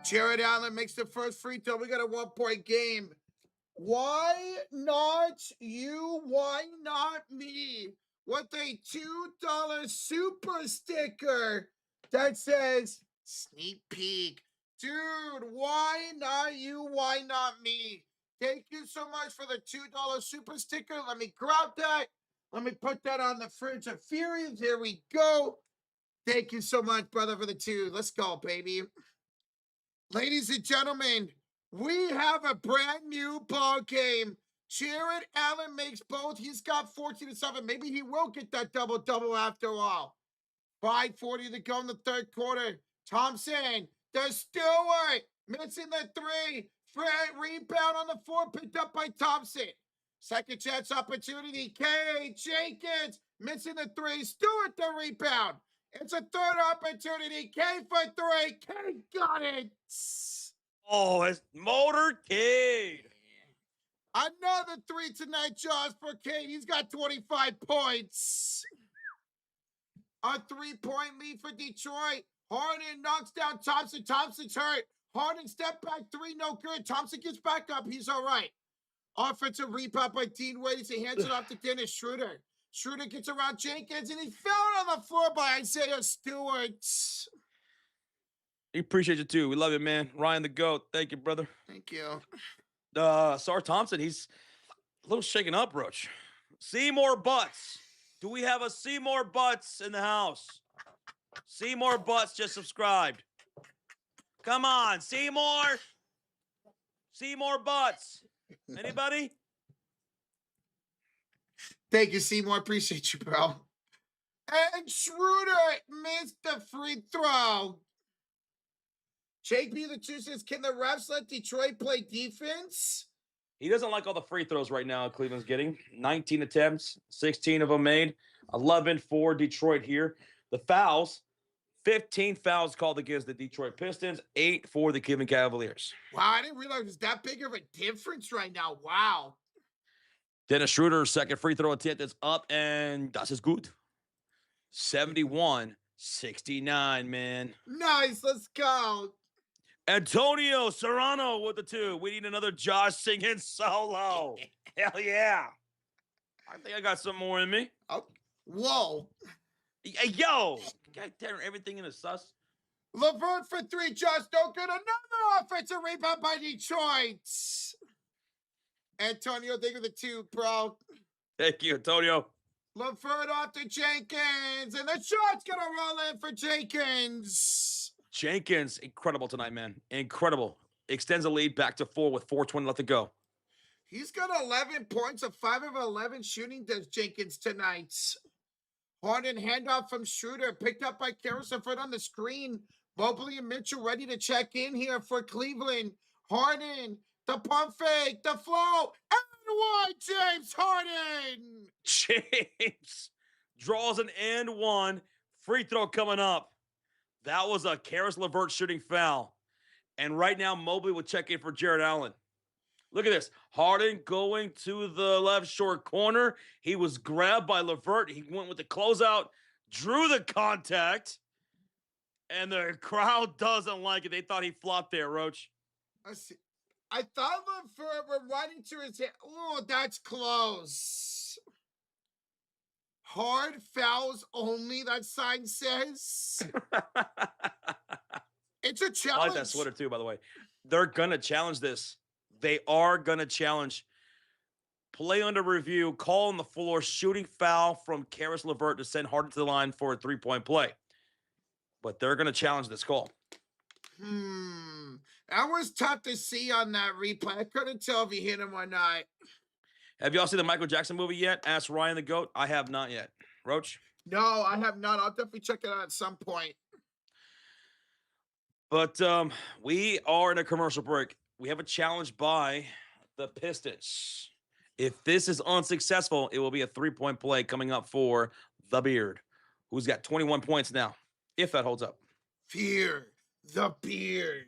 Jarrett Allen makes the first free throw. We got a 1-point game. Why not you? Why not me? With a $2 super sticker that says sneak peek. Dude, why not you? Why not me? Thank you so much for the $2 super sticker. Let me grab that. Let me put that on the fridge of Fury. There we go. Thank you so much, brother, for the 2. Let's go, baby. Ladies and gentlemen, we have a brand new ball game. Jarrett Allen makes both. He's got 14-7. Maybe he will get that double-double after all. 5:40 to go in the third quarter. Thompson, the Stewart, missing the 3. Fred, rebound on the 4, picked up by Thompson. Second chance opportunity. K. Jenkins, missing the 3. Stewart, the rebound. It's a third opportunity. K for 3. K got it. Oh, it's motorcade. Another 3 tonight, Jaws, for Cade. He's got 25 points. A 3-point lead for Detroit. Harden knocks down Thompson. Thompson's hurt. Harden step back 3, no good. Thompson gets back up. He's all right. Offensive rebound by Dean Wade. He hands it off to Dennis Schroeder. Schroeder gets around Jenkins, and he's found on the floor by Isaiah Stewart. We appreciate you too. We love you, man. Ryan the GOAT. Thank you, brother. Thank you. Sar Thompson, he's a little shaken up, Roach. Seymour Butts. Do we have a Seymour Butts in the house? Seymour Butts just subscribed. Come on, Seymour. Seymour Butts. Anybody? Thank you, Seymour. Appreciate you, bro. And Schroeder missed the free throw. JP the 2 says, can the refs let Detroit play defense? He doesn't like all the free throws right now Cleveland's getting. 19 attempts, 16 of them made, 11 for Detroit here. The fouls, 15 fouls called against the Detroit Pistons, 8 for the Cleveland Cavaliers. Wow, I didn't realize it was that big of a difference right now. Wow. Dennis Schroeder's second free throw attempt is up, and das ist gut. 71-69, man. Nice, let's go. Antonio Serrano with the 2. We need another Josh singing solo. Hell yeah. I think I got some more in me. Oh, whoa. Hey, yo. Guy tearing everything into sus. LeVert for 3, Josh, no good. Another offensive rebound by Detroit. Antonio, thank you for the 2, bro. Thank you, Antonio. LeVert off to Jenkins, and the shot's going to roll in for Jenkins. Jenkins, incredible tonight, man. Incredible. Extends the lead back to 4 with 4:20 left to go. He's got 11 points, a 5 of 11 shooting, does Jenkins tonight. Harden handoff from Schroeder, picked up by Caruso on the screen. Mobley and Mitchell ready to check in here for Cleveland. Harden, the pump fake, the flow, and one, James Harden. James draws an and 1. Free throw coming up. That was a Karis LeVert shooting foul. And right now, Mobley will check in for Jared Allen. Look at this. Harden going to the left short corner. He was grabbed by LeVert. He went with the closeout, drew the contact, and the crowd doesn't like it. They thought he flopped there, Roach. I thought LeVert were running to his head. Oh, that's close. Hard fouls only, that sign says. It's a challenge. I like that sweater too, by the way. They're going to challenge this. They are going to challenge. Play under review, call on the floor, shooting foul from Karis LeVert to send Harden to the line for a 3-point play. But they're going to challenge this call. That was tough to see on that replay. I couldn't tell if he hit him or not. Have y'all seen the Michael Jackson movie yet? Ask Ryan the GOAT. I have not yet. Roach? No, I have not. I'll definitely check it out at some point. But we are in a commercial break. We have a challenge by the Pistons. If this is unsuccessful, it will be a 3-point play coming up for the Beard, who's got 21 points now, if that holds up. Fear the Beard.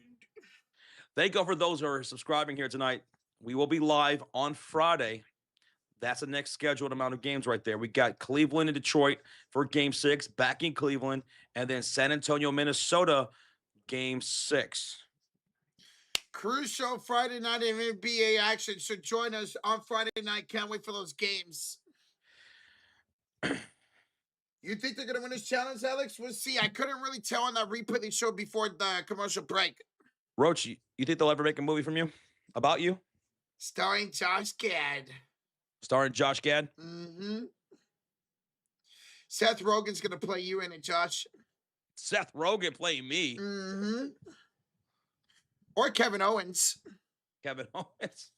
Thank you for those who are subscribing here tonight. We will be live on Friday. That's the next scheduled amount of games right there. We got Cleveland and Detroit for Game 6, back in Cleveland, and then San Antonio, Minnesota, Game 6. Crucial Friday night NBA action. So join us on Friday night. Can't wait for those games. You think they're going to win this challenge, Alex? We'll see. I couldn't really tell on that replay they showed before the commercial break. Roach, you think they'll ever make a movie from you? About you? Starring Josh Gad. Starring Josh Gad? Mm-hmm. Seth Rogen's going to play you in it, Josh. Seth Rogen playing me? Mm-hmm. Or Kevin Owens. Kevin Owens?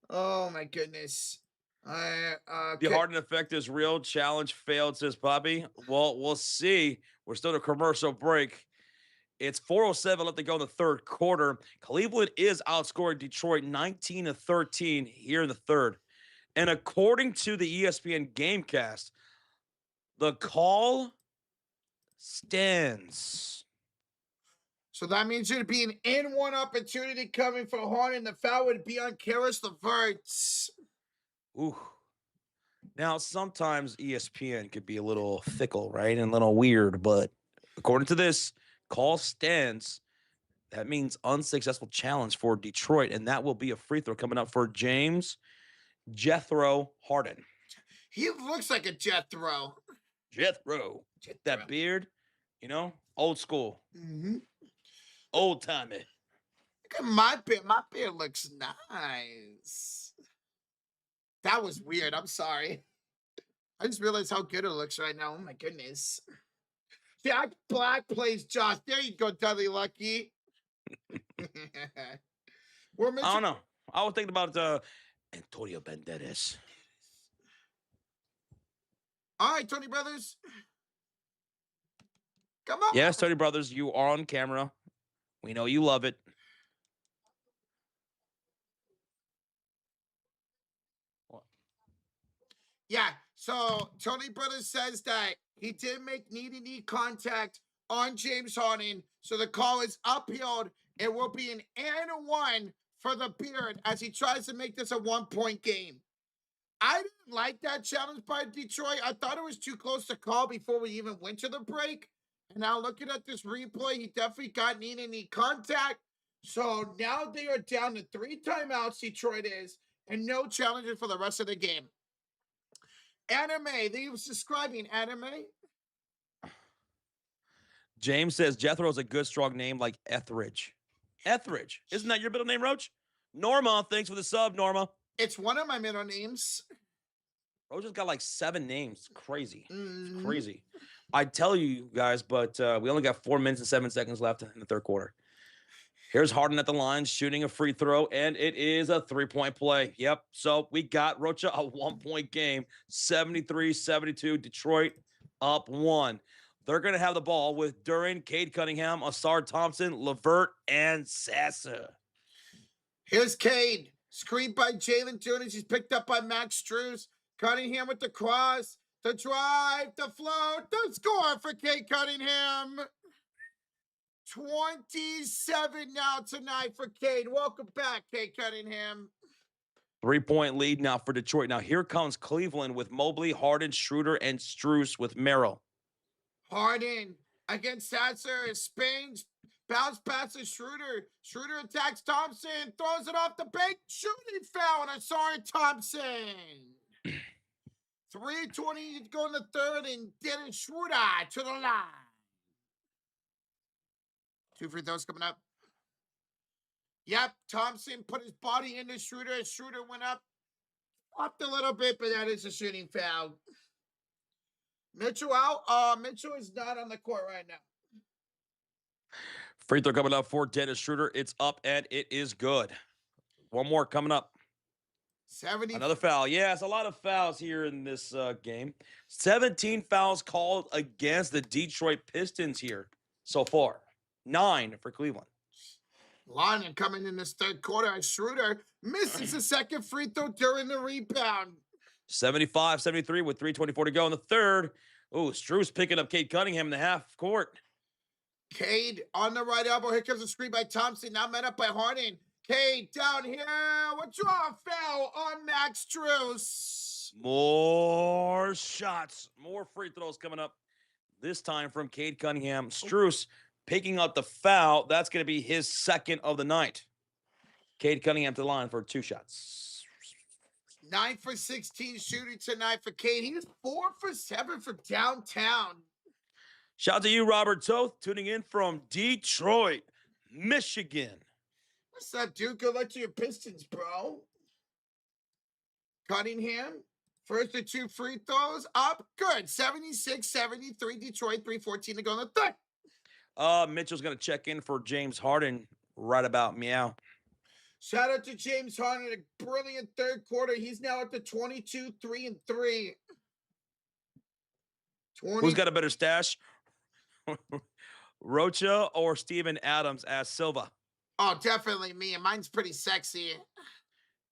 Oh, my goodness. The Harden effect is real. Challenge failed, says Poppy. Well, we'll see. We're still in a commercial break. It's 4:07 left to go in the third quarter. Cleveland is outscoring Detroit 19-13 here in the third. And according to the ESPN Gamecast, the call stands. So that means there'd be an N1 opportunity coming for Harden. The foul would be on Karis LeVert. Ooh. Now, sometimes ESPN could be a little fickle, right? And a little weird, but according to this, call stands. That means unsuccessful challenge for Detroit, and that will be a free throw coming up for James Jethro Harden. He looks like a Jethro. Jethro. That beard, old school. Mm-hmm. Old timey. Look at my beard. My beard looks nice. That was weird. I'm sorry. I just realized how good it looks right now. Oh, my goodness. Jack Black plays Josh. There you go, Dudley Lucky. I don't know. I was thinking about Antonio Banderas. All right, Tony Brothers. Come on. Yes, Tony Brothers, you are on camera. We know you love it. Yeah. So Tony Brothers says that he did make knee-to-knee contact on James Harden. So the call is upheld. It will be an and one for the Beard as he tries to make this a 1-point game. I didn't like that challenge by Detroit. I thought it was too close to call before we even went to the break. And now looking at this replay, he definitely got knee-to-knee contact. So now they are down to 3 timeouts, Detroit is, and no challenges for the rest of the game. Anime, they were describing anime. James says Jethro is a good, strong name like Etheridge. Etheridge. Isn't that your middle name, Roach? Norma, thanks for the sub, Norma. It's one of my middle names. Roach has got like 7 names. It's crazy. Mm. It's crazy. I tell you guys, but we only got 4 minutes and 7 seconds left in the third quarter. Here's Harden at the line, shooting a free throw, and it is a 3-point play. Yep. So we got Rocha a 1-point game, 73-72. Detroit up 1. They're going to have the ball with Duran, Cade Cunningham, Asar Thompson, LeVert, and Sasser. Here's Cade. Screened by Jalen Duran. He's picked up by Max Strus. Cunningham with the cross. The drive. The float. The score for Cade Cunningham. 27 now tonight for Cade. Welcome back, Cade Cunningham. 3-point lead now for Detroit. Now here comes Cleveland with Mobley, Harden, Schroeder, and Strus with Merrill. Harden against Sasser. Spins. Bounce pass to Schroeder. Schroeder attacks Thompson. Throws it off the bank. Shooting foul on Asar Thompson. 3:20 to go in the third, and Dennis Schroeder to the line. 2 free throws coming up. Yep, Thompson put his body into Schroeder. Schroeder went up a little bit, but that is a shooting foul. Mitchell out. Mitchell is not on the court right now. Free throw coming up for Dennis Schroeder. It's up and it is good. One more coming up. 70. Another foul. Yeah, it's a lot of fouls here in this game. 17 fouls called against the Detroit Pistons here so far. 9 for Cleveland. Lyman coming in this third quarter as Schroeder misses the second free throw during the rebound. 75-73 with 3:24 to go in the third. Oh, Strus picking up Cade Cunningham in the half court. Cade on the right elbow. Here comes a screen by Thompson. Now met up by Harden. Cade down here. What's wrong? Foul on Max Strus. More shots. More free throws coming up. This time from Cade Cunningham. Strus picking up the foul. That's going to be his second of the night. Cade Cunningham to the line for 2 shots. 9 for 16 shooting tonight for Cade. He's 4 for 7 from downtown. Shout out to you, Robert Toth, tuning in from Detroit, Michigan. What's up, dude? Good luck to your Pistons, bro. Cunningham, first of 2 free throws, up. Good. 76-73, Detroit, 3:14 to go in the third. Mitchell's going to check in for James Harden right about meow. Shout out to James Harden, a brilliant third quarter. He's now at the 22, 3 and 3. Who's got a better stash? Rocha or Steven Adams as Silva? Oh, definitely me. And mine's pretty sexy.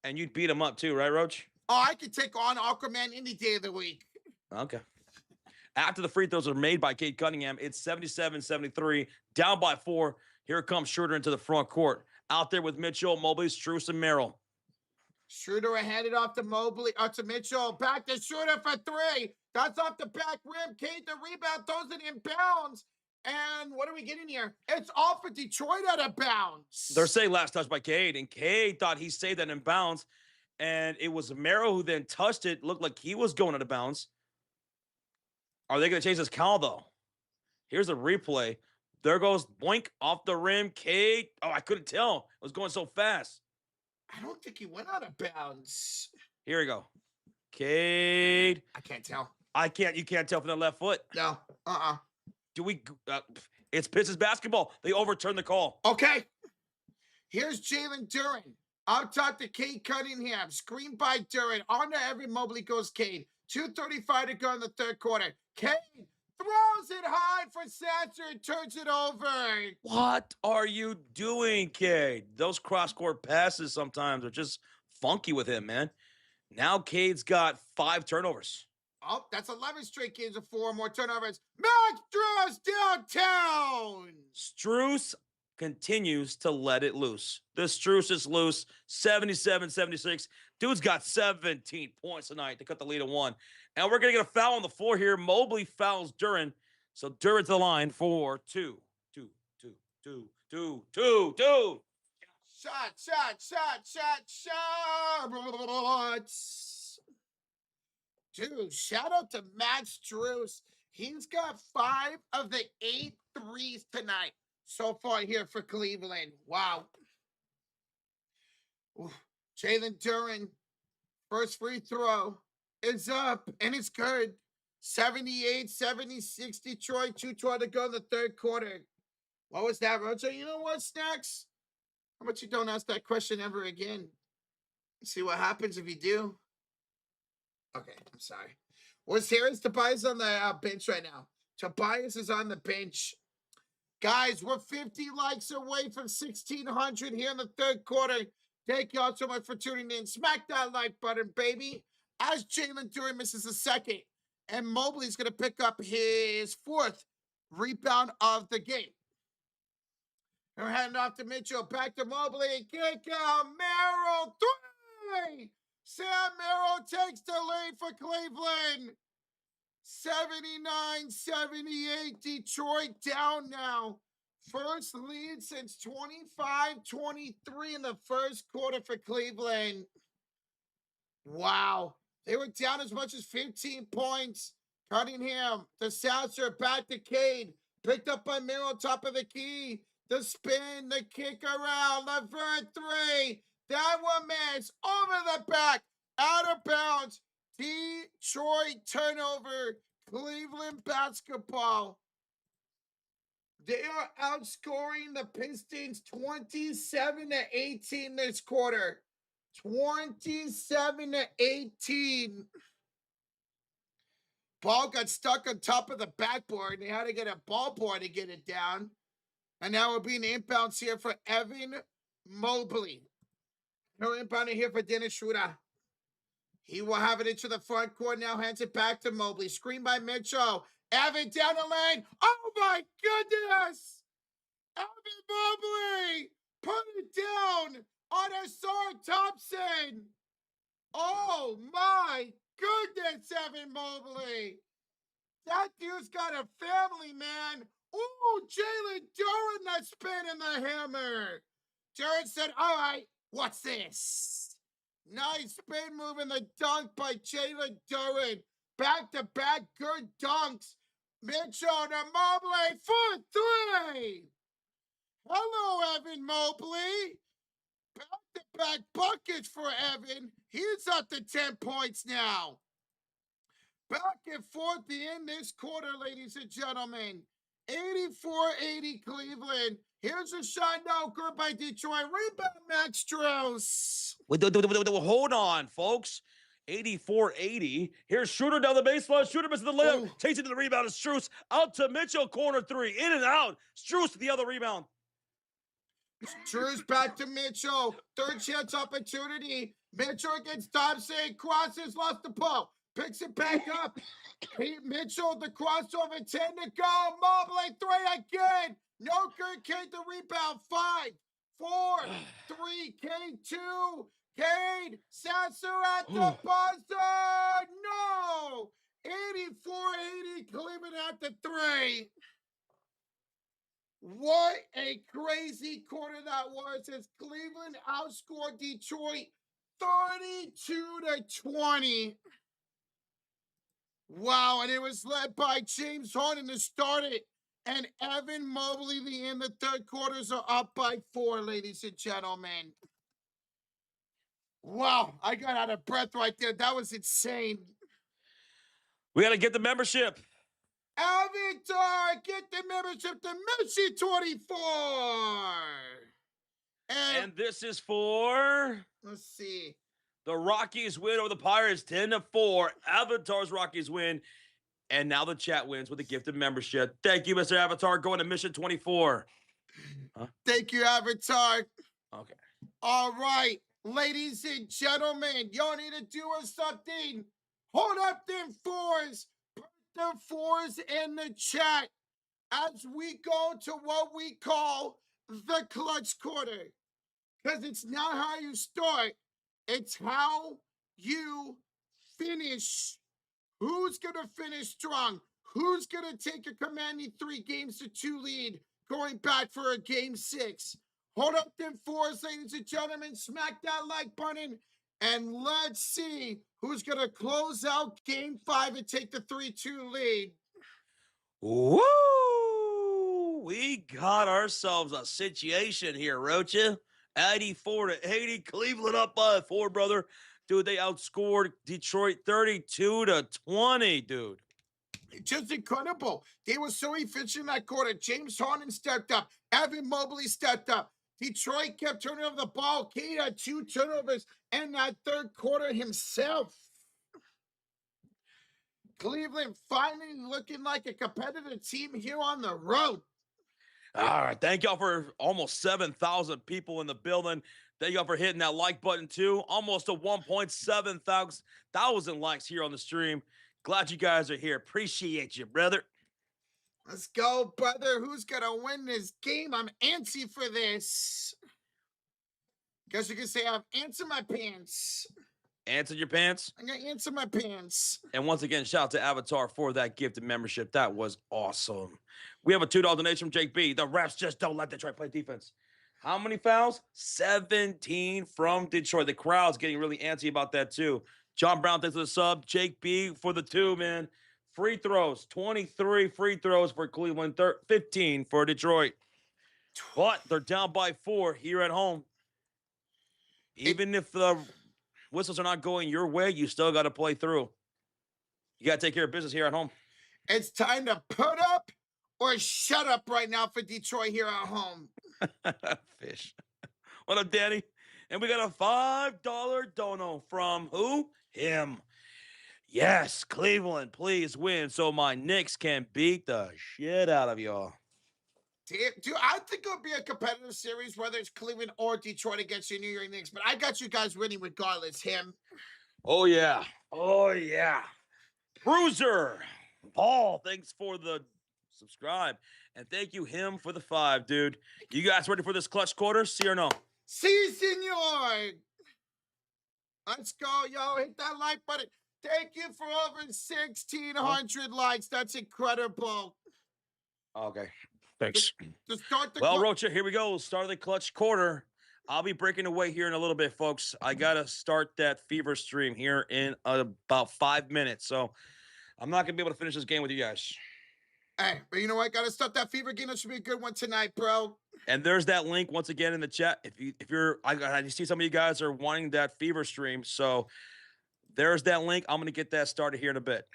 And you'd beat him up too, right, Roach? Oh, I could take on Aquaman any day of the week. Okay. After the free throws are made by Cade Cunningham, it's 77-73, down by 4. Here comes Schroeder into the front court. Out there with Mitchell, Mobley, Strus, and Merrill. Schroeder handed off to Mobley, to Mitchell. Back to Schroeder for 3. That's off the back rim. Cade the rebound, throws it in bounds. And what are we getting here? It's off of Detroit out of bounds. They're saying last touch by Cade, and Cade thought he saved that in bounds. And it was Merrill who then touched it. Looked like he was going out of bounds. Are they going to change this call, though? Here's a replay. There goes boink off the rim. Cade. Oh, I couldn't tell. It was going so fast. I don't think he went out of bounds. Here we go. Cade. I can't tell. You can't tell from the left foot. No. It's Pistons basketball. They overturned the call. Okay. Here's Jalen Duran. Up top to Cade Cunningham. Screen by Duran. On to every Mobley goes Cade. 2:35 to go in the third quarter. Cade throws it high for Sasser and turns it over. What are you doing, Cade? Those cross-court passes sometimes are just funky with him, man. Now Cade's got 5 turnovers. Oh, that's 11 straight games of 4 more turnovers. Max Strauss downtown. Strus continues to let it loose. The Strus is loose, 77-76. Dude's got 17 points tonight to cut the lead at 1. And we're going to get a foul on the floor here. Mobley fouls Duren. So Duren's the line for 2. Shot. Dude, shout out to Matt Strus. He's got 5 of the 8 threes tonight so far here for Cleveland. Wow. Jalen Duren, first free throw is up, and it's good. 78-76 Detroit, 2:12 to go in the third quarter. What was that, Roger? You know what, Snacks? How about you don't ask that question ever again? See what happens if you do? Okay, I'm sorry. What's here is Tobias on the bench right now. Tobias is on the bench. Guys, we're 50 likes away from 1,600 here in the third quarter. Thank y'all so much for tuning in. Smack that like button, baby. As Jalen Duren misses a second, and Mobley's going to pick up his 4th rebound of the game. We're heading off to Mitchell. Back to Mobley. Kick out. Merrill. 3. Sam Merrill takes the lead for Cleveland. 79-78. Detroit down now. First lead since 25-23 in the first quarter for Cleveland. Wow. They were down as much as 15 points. Cunningham, the Sasser, back to Cade. Picked up by Merrill, top of the key. The spin, the kick around. Levert 3. That one missed. Over the back. Out of bounds. Detroit turnover. Cleveland basketball. They are outscoring the Pistons 27-18 this quarter. 27-18. Ball got stuck on top of the backboard. They had to get a ball boy to get it down. And now we're being inbounds here for Evan Mobley. No inbound here for Dennis Schroeder. He will have it into the front court now, hands it back to Mobley. Screen by Mitchell. Evan down the lane. Oh my goodness! Evan Mobley put it down on Asar Thompson. Oh my goodness, Evan Mobley. That dude's got a family, man. Ooh, Jalen Duren, that spin in the hammer. Duren said, all right, what's this? Nice spin move in the dunk by Jalen Duren. Back-to-back good dunks. Mitchell to Mobley for 3. Hello, Evan Mobley. Back-to-back buckets for Evan. He's up to 10 points now. Back and forth in this quarter, ladies and gentlemen. 84-80 Cleveland. Here's a shot now, good by Detroit. Rebound, Max Strauss. Hold on, folks. 84-80. Here's Schroeder down the baseline. Schroeder misses the layup. Takes it to the rebound. It's Strus out to Mitchell. Corner 3. In and out. Strus to the other rebound. Strus back to Mitchell. Third chance opportunity. Mitchell against Thompson. Crosses, lost the ball. Picks it back up. Mitchell, the crossover, 10 to go. Mobley, 3 again. No good. Cade the rebound. 5, 4, 3. Cade 2. Cade. Sasser at the buzzer. No. 84-80. Cleveland at the 3. What a crazy quarter that was as Cleveland outscored Detroit 32-20. Wow, and it was led by James Harden to start it. And Evan Mobley in the third quarters are up by 4, ladies and gentlemen. Wow, I got out of breath right there. That was insane. We got to get the membership. Avatar, get the membership to Messi 24. And this is for... Let's see. The Rockies win over the Pirates 10-4. Avatar's Rockies win. And now the chat wins with a gifted membership. Thank you, Mr. Avatar. Going to mission 24. Thank you, Avatar. Okay. All right. Ladies and gentlemen, y'all need to do something. Hold up them fours. Put the fours in the chat as we go to what we call the clutch quarter. Because it's not how you start, it's how you finish. Who's going to finish strong? Who's going to take a commanding 3-2 lead going back for a game 6? Hold up them fours, ladies and gentlemen. Smack that like button. And let's see who's going to close out game 5 and take the 3-2 lead. Woo! We got ourselves a situation here, Rocha. 84-80. Cleveland up by 4, brother. Dude, they outscored Detroit 32-20, dude. Just incredible. They were so efficient in that quarter. James Harden stepped up. Evan Mobley stepped up. Detroit kept turning over the ball. Kate had 2 turnovers in that third quarter himself. Cleveland finally looking like a competitive team here on the road. All right. Thank y'all for almost 7,000 people in the building. Thank y'all for hitting that like button, too. Almost a 1.7 thousand likes here on the stream. Glad you guys are here. Appreciate you, brother. Let's go, brother. Who's going to win this game? I'm antsy for this. Guess you can say I've answered my pants. Answer your pants. I'm going to answer my pants. And once again, shout out to Avatar for that gifted membership. That was awesome. We have a $2 donation from Jake B. The refs just don't let Detroit play defense. How many fouls? 17 from Detroit. The crowd's getting really antsy about that, too. John Brown, thanks for the sub. Jake B for the 2, man. Free throws, 23 free throws for Cleveland, 15 for Detroit. But they're down by 4 here at home. Even if the whistles are not going your way, you still got to play through. You got to take care of business here at home. It's time to put up or shut up right now for Detroit here at home. Fish. What up, Danny? And we got a $5 dono from who? Him. Yes, Cleveland, please win so my Knicks can beat the shit out of y'all. Dude, I think it'll be a competitive series, whether it's Cleveland or Detroit against your New York Knicks. But I got you guys winning regardless, him. Oh, yeah. Oh, yeah. Bruiser. Paul, thanks for the subscribe. And thank you, him, for the 5, dude. You guys ready for this clutch quarter? See or no? Si, senor. Let's go, yo. Hit that like button. Thank you for over 1,600 likes. That's incredible. Okay. Thanks. To start the well, Rocha, here we go. Start of the clutch quarter. I'll be breaking away here in a little bit, folks. I got to start that fever stream here in about 5 minutes. So I'm not going to be able to finish this game with you guys. Hey, but you know what? Got to start that fever game. That should be a good one tonight, bro. And there's that link once again in the chat. If you're, I see some of you guys are wanting that fever stream. So there's that link. I'm going to get that started here in a bit.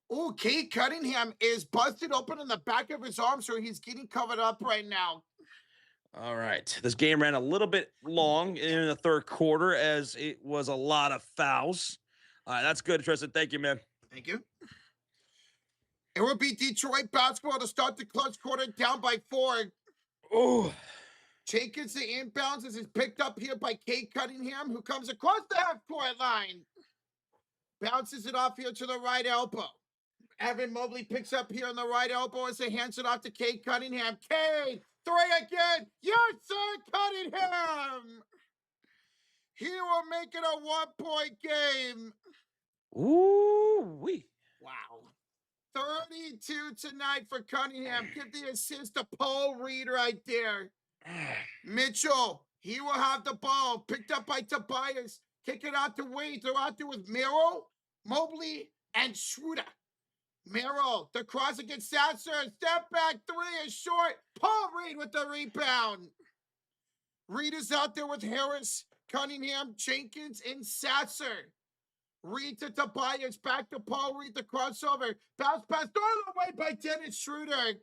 Oh, Kate Cunningham is busted open in the back of his arm, so he's getting covered up right now. All right. This game ran a little bit long in the third quarter as it was a lot of fouls. All right, that's good, Tristan. Thank you, man. Thank you. It will be Detroit basketball to start the clutch quarter down by 4. Oh. Jenkins, the inbounds, is picked up here by Kate Cunningham, who comes across the half-court line. Bounces it off here to the right elbow. Evan Mobley picks up here on the right elbow as they hands it off to Kate Cunningham. Kate, 3 again. Yes, sir, Cunningham. He will make it a 1-point game. Ooh-wee. Wow. 32 tonight for Cunningham. Give the assist to Paul Reed right there. Mitchell, he will have the ball. Picked up by Tobias. Kick it out to Wade. They're out there with Miro, Mobley, and Schroeder. Miro, the cross against Sasser. Step back 3 is short. Paul Reed with the rebound. Reed is out there with Harris, Cunningham, Jenkins, and Sasser. Reed to Tobias, back to Paul Reed, the crossover. Bounce pass, thrown away by Dennis Schroeder.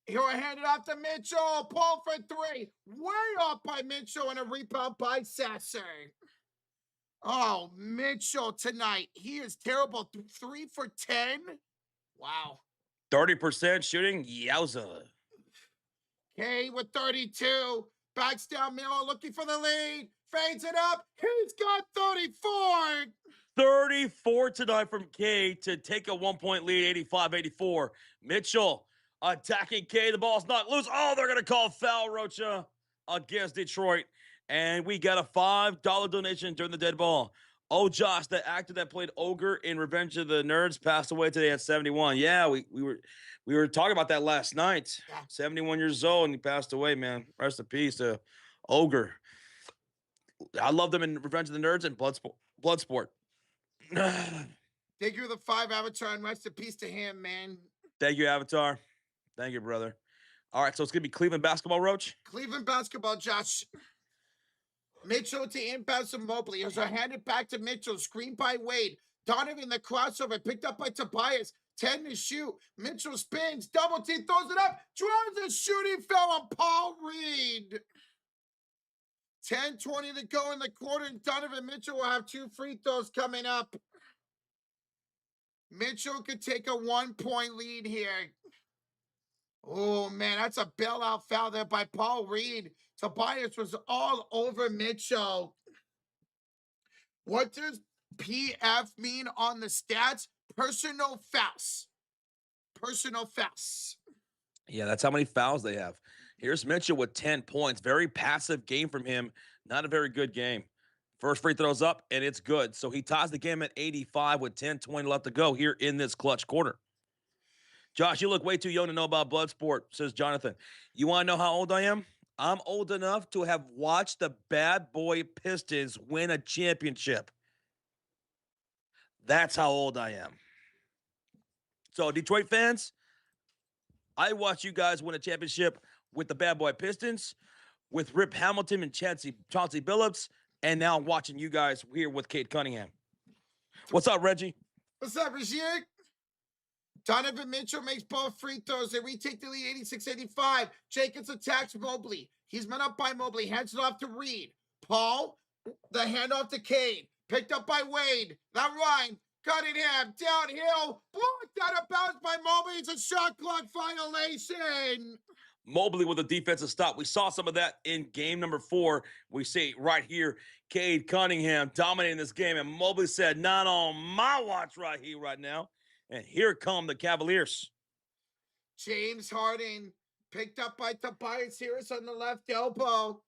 He'll hand it off to Mitchell. Paul for 3. Way off by Mitchell and a rebound by Sasser. Oh, Mitchell tonight. He is terrible. 3 for 10. Wow. 30% shooting. Yowza. K with 32. Backs down Miller, looking for the lead. Fades it up. He's got 34. 34 tonight from Cade to take a 1-point lead, 85-84. Mitchell attacking Cade. The ball's not loose. Oh, they're going to call foul, Rocha, against Detroit. And we got a $5 donation during the dead ball. Oh, Josh, the actor that played Ogre in Revenge of the Nerds passed away today at 71. Yeah, we were talking about that last night. Yeah. 71 years old, and he passed away, man. Rest in peace to Ogre. I loved him in Revenge of the Nerds and Bloodsport. Thank you for the 5, Avatar, and rest in peace to him, man. Thank you, Avatar. Thank you, brother. All right, so it's going to be Cleveland basketball, Roach? Cleveland basketball, Josh. Mitchell to inbound to Mobley. As are handed back to Mitchell. Screen by Wade. Donovan, the crossover, picked up by Tobias. 10 to shoot. Mitchell spins. Double team, throws it up. Draws a shooting foul on Paul Reed. 10:20 to go in the quarter, and Donovan Mitchell will have 2 free throws coming up. Mitchell could take a 1-point lead here. Oh, man, that's a bailout foul there by Paul Reed. Tobias was all over Mitchell. What does PF mean on the stats? Personal fouls. Personal fouls. Yeah, that's how many fouls they have. Here's Mitchell with 10 points. Very passive game from him. Not a very good game. First free throws up, and it's good. So he ties the game at 85 with 10:20 left to go here in this clutch quarter. Josh, you look way too young to know about Bloodsport, says Jonathan. You want to know how old I am? I'm old enough to have watched the bad boy Pistons win a championship. That's how old I am. So, Detroit fans, I watched you guys win a championship with the bad boy Pistons, with Rip Hamilton and Chauncey Billups, and now I'm watching you guys here with Cade Cunningham. What's up, Reggie? What's up, Rashid? Donovan Mitchell makes both free throws. They retake the lead 86-85. Jacobs attacks Mobley. He's met up by Mobley. Hands it off to Reed. Paul, the handoff to Cade. Picked up by Wade. That run. Cunningham downhill. Blocked out of bounds by Mobley. It's a shot clock violation. Mobley with a defensive stop. We saw some of that in game number 4. We see right here, Cade Cunningham dominating this game. And Mobley said, not on my watch right here, right now. And here come the Cavaliers. James Harden picked up by Tobias Harris on the left elbow.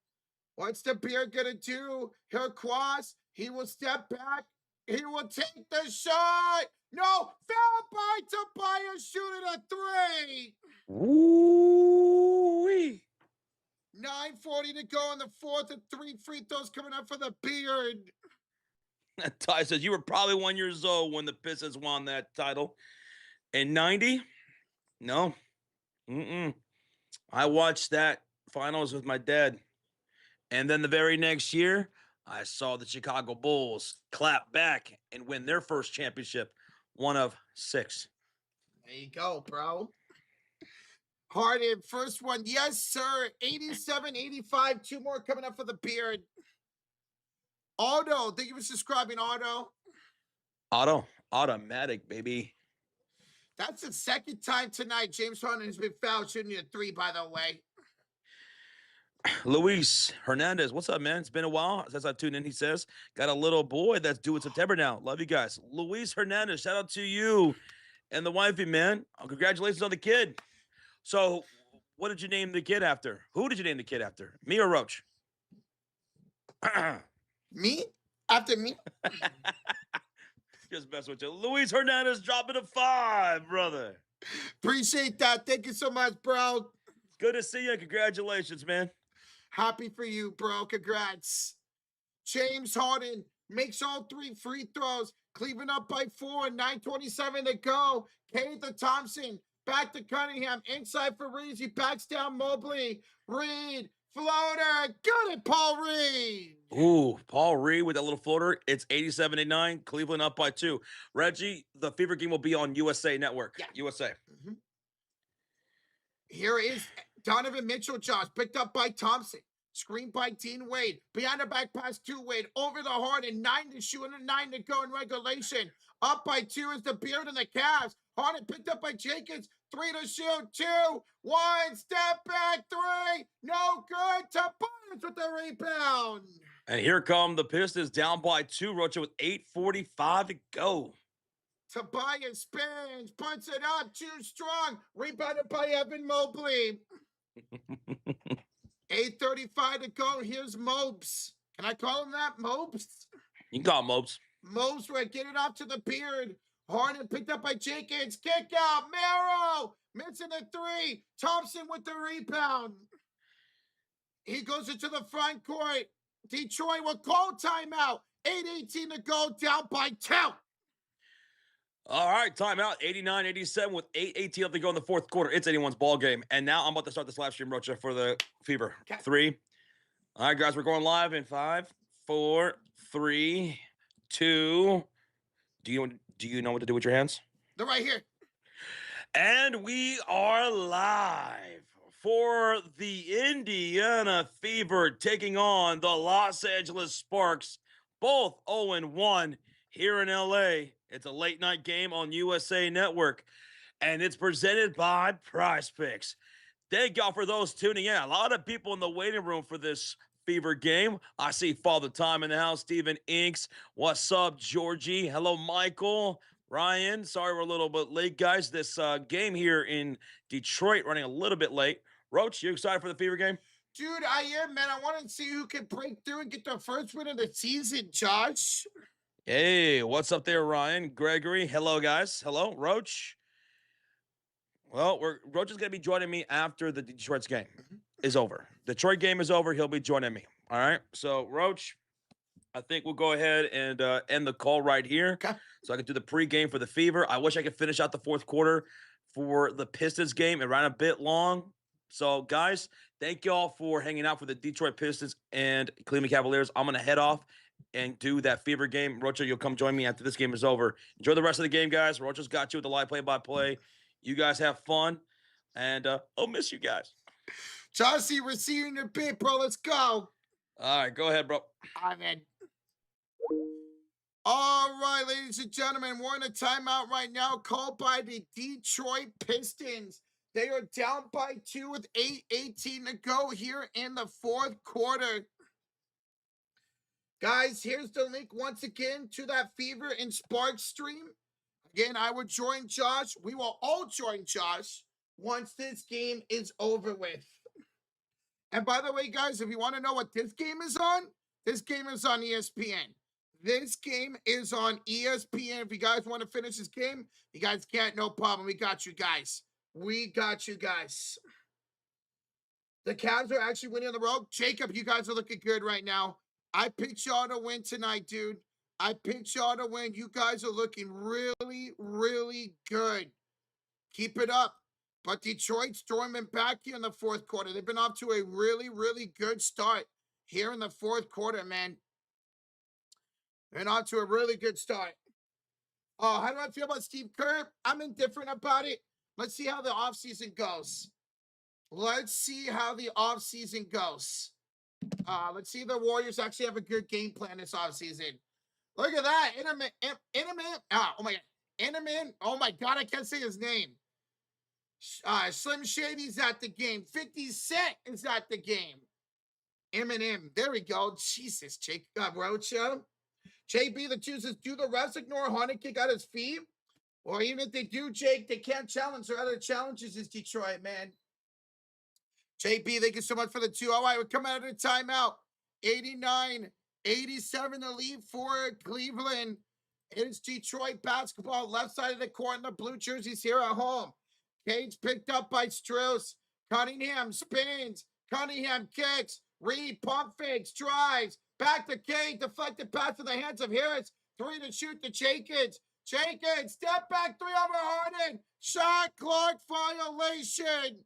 What's the Beard going to do? He'll cross. He will step back. He will take the shot. No, foul by Tobias, shooting a 3. Ooh-wee. 9:40 to go in the fourth, and 3 free throws coming up for the Beard. Ty says, you were probably 1 year old when the Pistons won that title. In 90? No. I watched that finals with my dad. And then the very next year, I saw the Chicago Bulls clap back and win their first championship, one of 6. There you go, bro. Harden, first one. Yes, sir. 87-85. 2 more coming up for the Beard. Auto. Thank you for subscribing, Auto. Automatic, baby. That's the second time tonight James Harden has been fouled shooting a 3, by the way. Luis Hernandez, what's up, man? It's been a while since I tuned in. He says, got a little boy that's due in September now. Love you guys. Luis Hernandez, shout out to you and the wifey, man. Congratulations on the kid. So, what did you name the kid after? Who did you name the kid after? Me or Roach? Me? After me? Just mess with you. Luis Hernandez dropping a 5, brother. Appreciate that. Thank you so much, bro. Good to see you. Congratulations, man. Happy for you, bro. Congrats. James Harden makes all 3 free throws. Cleveland up by 4, 9:27 to go. Cade to Thompson. Back to Cunningham. Inside for Reed. He backs down Mobley. Reed. Floater. Got it, Paul Reed. Ooh, Paul Reed with that little floater. It's 87-9. Cleveland up by 2. Reggie, the Fever game will be on USA Network. Yeah. USA. Mm-hmm. Here is Donovan Mitchell, Josh, picked up by Thompson. Screen by Dean Wade. Behind the back pass to Wade. Over the Harden. 9 to shoot and 9 to go in regulation. Up by 2 is the Beard and the Cavs. Harden picked up by Jacobs. 3 to shoot. 2. 1. Step back. 3. No good. Tobias Cavs with the rebound. And here come the Pistons down by 2. Rocha with 8:45 to go. Tobias spins, puts it up, too strong. Rebounded by Evan Mobley. 8:35 to go. Here's Mopes. Can I call him that? Mopes? You can call him Mopes. Mopes would get it off to the beard. Harden picked up by Jenkins. Kick out. Merrill missing the 3. Thompson with the rebound. He goes into the front court. Detroit will call timeout. 8:18 to go, down by 2. All right, timeout. 89-87 with 8:18 left to go in the fourth quarter. It's anyone's ball game. And now I'm about to start this live stream, Rocha, for the Fever. Okay. 3. All right, guys, we're going live in 5, 4, 3, 2. Do you know what to do with your hands? They're right here. And we are live for the Indiana Fever taking on the Los Angeles Sparks, both 0-1 here in LA. It's a late night game on USA Network, and it's presented by PrizePicks. Thank y'all for those tuning in. A lot of people in the waiting room for this Fever game. I see Father Time in the house, Steven Inks. What's up, Georgie? Hello, Michael. Ryan, sorry we're a little bit late, guys. This game here in Detroit running a little bit late. Roach, you excited for the Fever game? Dude, I am, man. I want to see who can break through and get the first win of the season, Josh. Hey, what's up there, Ryan? Gregory, hello, guys. Hello, Roach. Well, Roach is going to be joining me after the Detroit's game is over. Detroit game is over. He'll be joining me. All right. So, Roach, I think we'll go ahead and end the call right here. Okay. So I can do the pregame for the Fever. I wish I could finish out the fourth quarter for the Pistons game. It ran a bit long. So, guys, thank y'all for hanging out for the Detroit Pistons and Cleveland Cavaliers. I'm going to head off and do that Fever game. Rocha, you'll come join me after this game is over. Enjoy the rest of the game, guys. Rocha's got you with the live play-by-play. You guys have fun, and I'll miss you guys. Jossie, we're seeing you in a bit, bro. Let's go. All right, go ahead, bro. I'm in. All right, ladies and gentlemen, we're in a timeout right now called by the Detroit Pistons. They are down by 2 with 8:18 to go here in the fourth quarter. Guys, here's the link once again to that Fever and Sparks stream. Again, I will join Josh. We will all join Josh once this game is over with. And by the way, guys, if you want to know what this game is on ESPN. This game is on ESPN. If you guys want to finish this game, you guys can't, no problem. We got you guys. We got you guys. The Cavs are actually winning on the road. Jacob, you guys are looking good right now. I picked y'all to win tonight, dude. I picked y'all to win. You guys are looking really, really good. Keep it up. But Detroit storming back here in the fourth quarter. They've been off to a really, really good start here in the fourth quarter, man. They're off to a really good start. Oh, how do I feel about Steve Kerr? I'm indifferent about it. Let's see how the offseason goes. Let's see how the offseason goes. Let's see if the Warriors actually have a good game plan this offseason. Look at that. Inman. Oh, my God. I can't say his name. Slim Shady's at the game. 50 Cent is at the game. Eminem. There we go. Jesus, Jacob Rocha. JB, the chooses, do the refs ignore Hornet kick out his feet? Or even if they do, Jake, they can't challenge. Their other challenges is Detroit, man. JB, thank you so much for the 2. All right, we're coming out of the timeout. 89-87 the lead for Cleveland. It's Detroit basketball, left side of the court in the blue jerseys here at home. Cage picked up by Strauss. Cunningham spins. Cunningham kicks. Reed pump fakes, drives. Back to Cage. Deflected pass to the hands of Harris. 3 to shoot to Jenkins. Jenkins, step back 3 over Harden. Shot clock violation.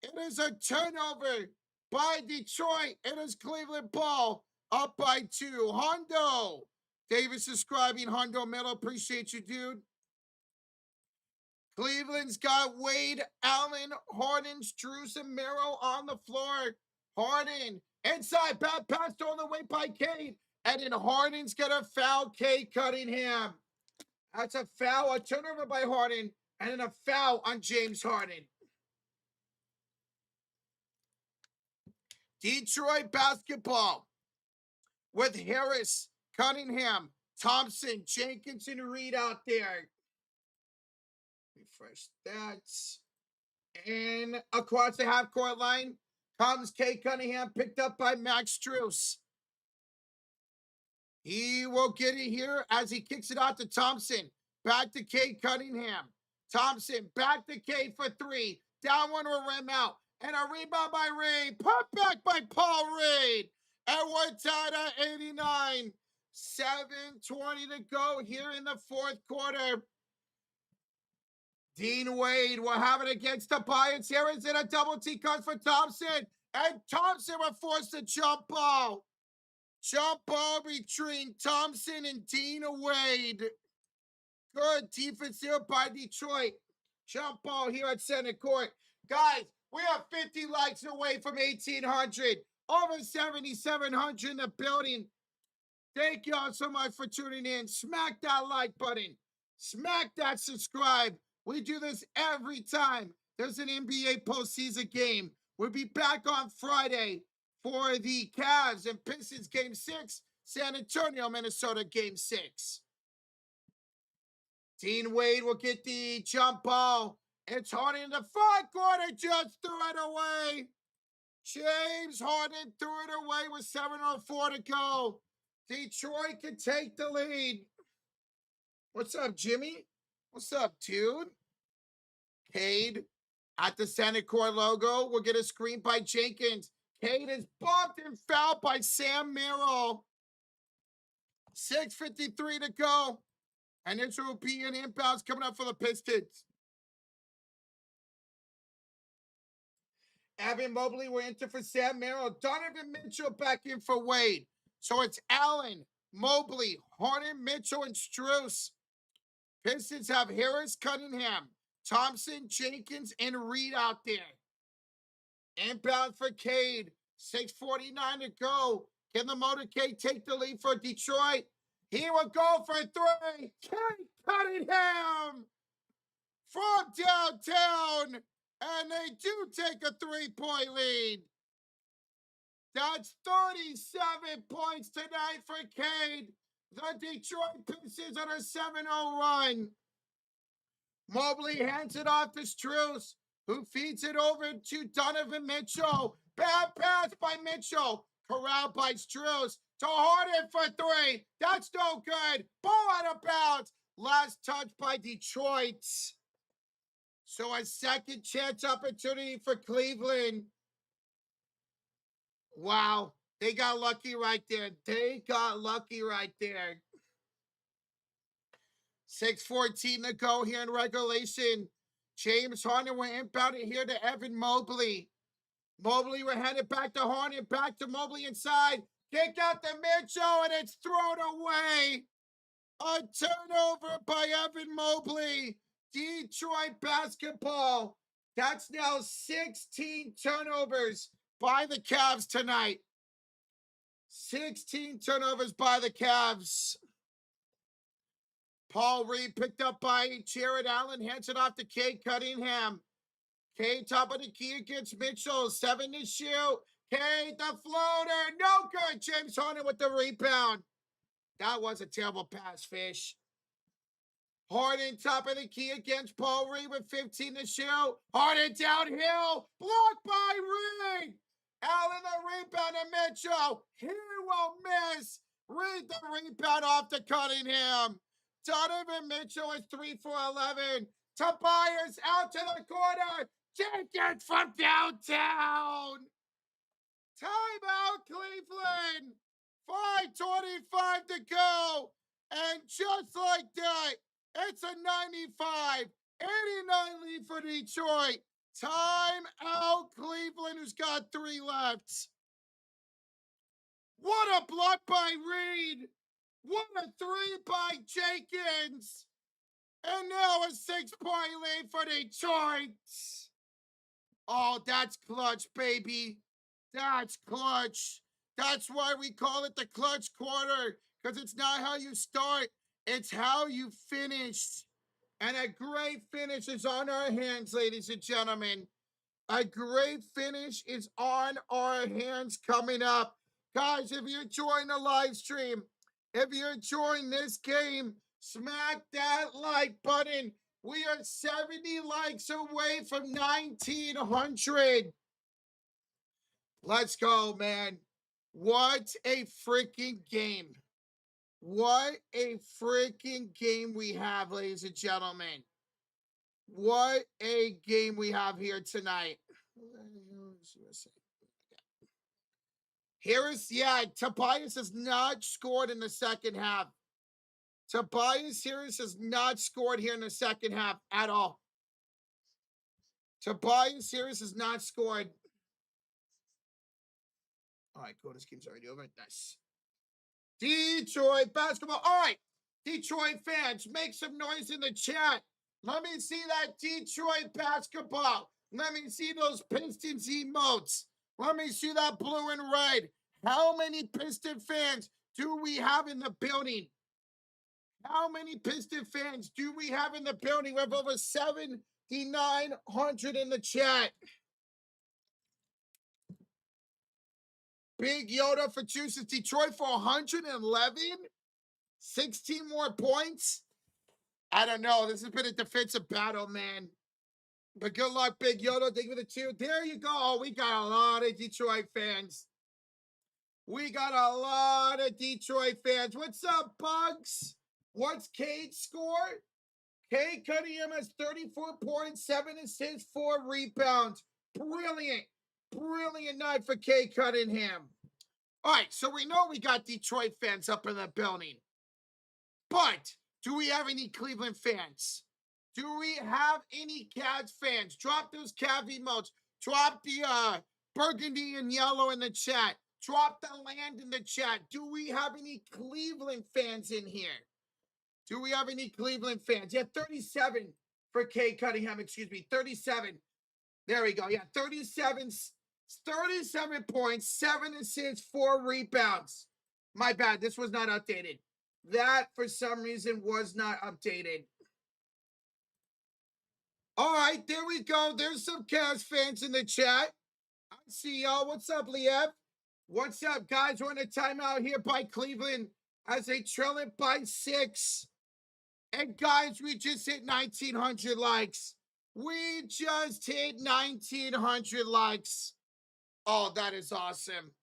It is a turnover by Detroit. It is Cleveland ball up by 2. Hondo. Davis subscribing. Hondo Middle. Appreciate you, dude. Cleveland's got Wade, Allen, Harden, Strus, and Merrill on the floor. Harden inside, bad pass stolen away by Cade. And then Harden's going to foul Cade Cunningham. That's a foul, a turnover by Harden, and then a foul on James Harden. Detroit basketball with Harris, Cunningham, Thompson, Jenkins, and Reed out there. Refresh that. And across the half-court line comes Kay Cunningham, picked up by Max Strus. He will get it here as he kicks it out to Thompson. Back to Kay Cunningham. Thompson back to Kay for three. Down one will rim out. And a rebound by Reed. Put back by Paul Reed. And we're tied at 89. 7:20 to go here in the fourth quarter. Dean Wade will have it against Tobias Harris, and a double T comes for Thompson. And Thompson will force the jump ball. Jump ball between Thompson and Dean Wade. Good defense here by Detroit. Jump ball here at center court. Guys, we are 50 likes away from 1,800. Over 7,700 in the building. Thank y'all so much for tuning in. Smack that like button. Smack that subscribe. We do this every time there's an NBA postseason game. We'll be back on Friday for the Cavs and Pistons Game 6, San Antonio, Minnesota Game 6. Dean Wade will get the jump ball. It's Harden in the front corner, just threw it away. James Harden threw it away with 7:04 to go. Detroit can take the lead. What's up, Jimmy? What's up, dude? Cade at the center court logo. We'll get a screen by Jenkins. Cade is bumped and fouled by Sam Merrill. 6:53 to go. And this will be an inbounds coming up for the Pistons. Evan Mobley will enter for Sam Merrill. Donovan Mitchell back in for Wade. So it's Allen, Mobley, Harden, Mitchell, and Strus. Pistons have Harris, Cunningham, Thompson, Jenkins, and Reed out there. Inbound for Cade. 6:49 to go. Can the motorcade take the lead for Detroit? He will go for three. Cade Cunningham from downtown. And they do take a 3-point lead. That's 37 points tonight for Cade. The Detroit Pistons on a 7-0 run. Mobley hands it off to Strus, who feeds it over to Donovan Mitchell. Bad pass by Mitchell. Corralled by Strus. To Harden for three. That's no good. Ball out of bounds. Last touch by Detroit. So a second chance opportunity for Cleveland. Wow. They got lucky right there. 6:14 to go here in regulation. James Harden will inbound it here to Evan Mobley. Mobley will hand it back to Harden. Back to Mobley inside. Kick out to Mitchell, and it's thrown away. A turnover by Evan Mobley. Detroit basketball. That's now 16 turnovers by the Cavs tonight. 16 turnovers by the Cavs. Paul Reed picked up by Jared Allen. Hands it off to Cade Cunningham. Cade top of the key against Mitchell. 7 to shoot. Cade the floater. No good. James Harden with the rebound. That was a terrible pass, Fish. Harden top of the key against Paul Reed with 15 to shoot. Harden downhill. Blocked by Reed. Allen the rebound to Mitchell. He will miss. Reed the rebound off to Cunningham. Donovan Mitchell is 3 for 11. Tobias out to the corner. Jenkins from downtown. Timeout, Cleveland. 5:25 to go. And just like that, it's a 95-89 lead for Detroit. Timeout, Cleveland, who's got 3 left. What a block by Reed. What a 3 by Jenkins. And now a 6-point lead for Detroit. Oh, that's clutch, baby. That's clutch. That's why we call it the clutch quarter. Because it's not how you start. It's how you finish. And a great finish is on our hands, ladies and gentlemen. A great finish is on our hands coming up. Guys, if you're enjoying the live stream, if you're enjoying this game, smack that like button. We are 70 likes away from 1,900. Let's go, man. What a freaking game. What a freaking game we have, ladies and gentlemen. What a game we have here tonight. Tobias has not scored in the second half. Tobias Harris has not scored here in the second half at all. Tobias Harris has not scored. All right, cool. This game's already over. Nice. Detroit basketball. All right, Detroit fans, make some noise in the chat. Let me see that Detroit basketball. Let me see those Pistons emotes. Let me see that blue and red. How many Piston fans do we have in the building? How many Piston fans do we have in the building? We have over 7,900 in the chat. Big Yoda for Juices. Detroit for 111. 16 more points. I don't know. This has been a defensive battle, man. But good luck, Big Yoda. Thank you for the 2. There you go. We got a lot of Detroit fans. We got a lot of Detroit fans. What's up, Bugs? What's Cade's score? Cade Cunningham has 34 points, 7 assists, 4 rebounds. Brilliant. Brilliant night for Cade Cunningham. All right, so we know we got Detroit fans up in the building. But do we have any Cleveland fans? Do we have any Cavs fans? Drop those Cav emotes. Drop the burgundy and yellow in the chat. Drop the land in the chat. Do we have any Cleveland fans in here? Do we have any Cleveland fans? Yeah, 37 for Cade Cunningham, 37. There we go. Yeah, 37 points, 7 assists, 4 rebounds. My bad. This was not updated. That, for some reason, was not updated. All right, there we go. There's some Cavs fans in the chat. I see y'all. What's up, Liev? What's up, guys? We're in a timeout here by Cleveland as they trail it by 6. And, guys, we just hit 1,900 likes. We just hit 1,900 likes. Oh, that is awesome.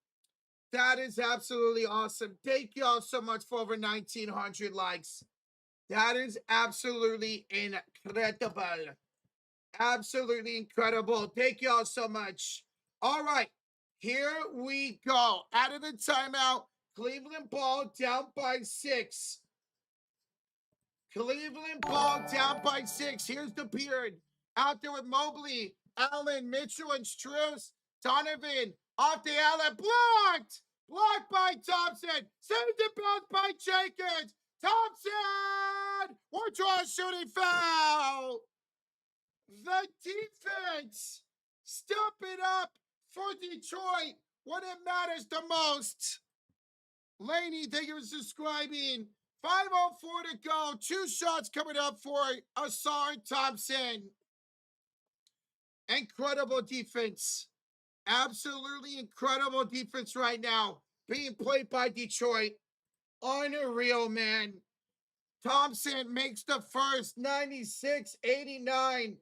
That is absolutely awesome. Thank y'all so much for over 1,900 likes. That is absolutely incredible. Absolutely incredible. Thank y'all so much. All right, here we go. Out of the timeout, Cleveland ball down by 6. Cleveland ball down by 6. Here's the beard. Out there with Mobley, Allen, Mitchell, and Strus. Donovan off the alley. Blocked! Blocked by Thompson. Saved the bounce by Jenkins. Thompson! We're drawing shooting foul. The defense step it up for Detroit when it matters the most. Laney, thank you for subscribing. 5:04 to go. 2 shots coming up for Asar Thompson. Incredible defense. Absolutely incredible defense right now. Being played by Detroit. Unreal, man. Thompson makes the first. 96-89.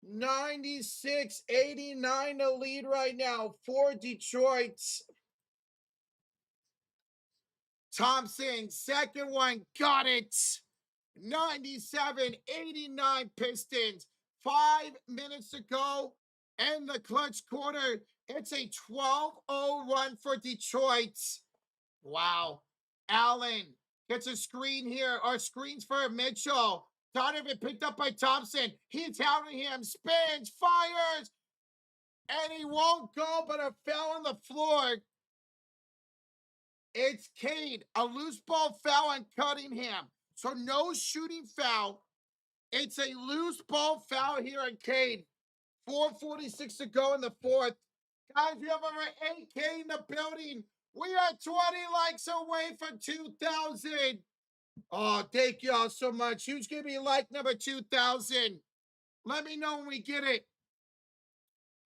96-89 the lead right now for Detroit. Thompson, second one, got it. 97-89 Pistons. 5 minutes to go in the clutch quarter. It's a 12-0 run for Detroit. Wow. Allen gets a screen here, or screens for Mitchell. Donovan picked up by Thompson. He's hounding him, spins, fires, and he won't go, but a foul on the floor. It's Cade, a loose ball foul on Cunningham. So no shooting foul. It's a loose ball foul here on Cade. 4:46 to go in the fourth. Guys, we have over 8K in the building. We are 20 likes away from 2,000. Oh, thank y'all so much. Who's giving me like number 2,000? Let me know when we get it.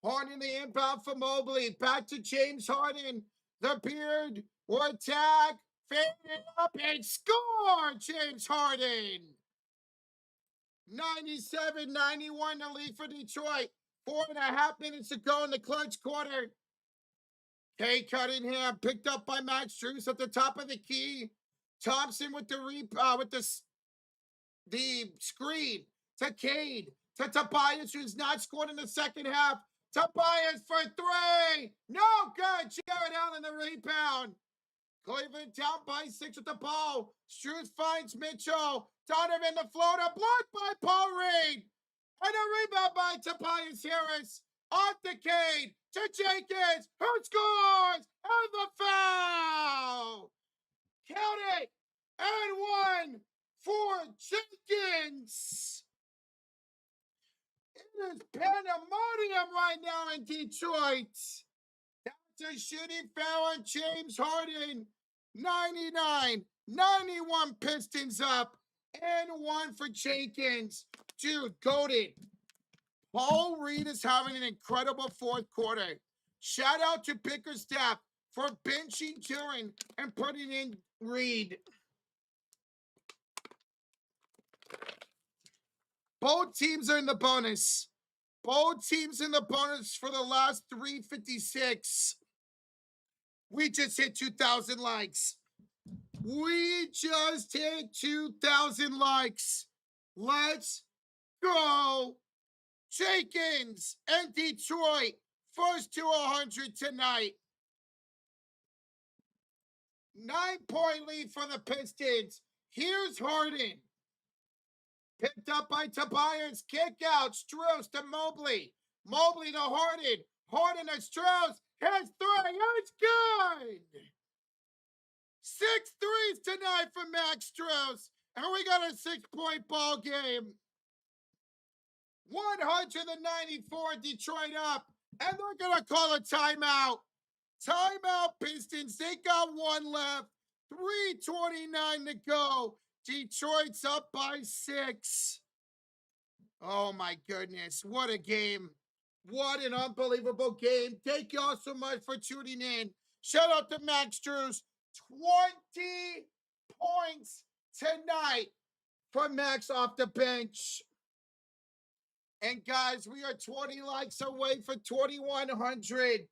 Harden the inbound for Mobley. Back to James Harden. The beard will attack. Faded up and score, James Harden. 97-91 the lead for Detroit. 4.5 minutes to go in the clutch quarter. Kay Cunningham picked up by Max Strus at the top of the key. Thompson with the screen to Cade to Tobias, who's not scored in the second half. Tobias for three. No good. Jared Allen the rebound. Cleveland down by 6 with the ball. Strus finds Mitchell. Donovan the floater blocked by Paul Reed. And a rebound by Tobias Harris. Off the Cade to Jenkins, who scores, and the foul. Count it, and one for Jenkins. It is pandemonium right now in Detroit. That's a shooting foul on James Harden. 99-91 Pistons up, and one for Jenkins. Dude, goated. Paul Reed is having an incredible fourth quarter. Shout out to Bickerstaff for benching Turin and putting in Reed. Both teams are in the bonus. Both teams in the bonus for the last 356. We just hit 2,000 likes. We just hit 2,000 likes. Let's go. Jenkins and Detroit, first to 100 tonight. 9-point lead for the Pistons. Here's Harden. Picked up by Tobias. Kick out. Strus to Mobley. Mobley to Harden. Harden to Strus. Hits three. It's good. 6 threes tonight for Max Strus. And we got a 6-point ball game. 194 Detroit up, and they're going to call a timeout. Timeout, Pistons. They got one left. 3:29 to go. Detroit's up by 6. Oh, my goodness. What a game. What an unbelievable game. Thank you all so much for tuning in. Shout out to Max Strus. 20 points tonight for Max off the bench. And guys, we are 20 likes away for 2,100.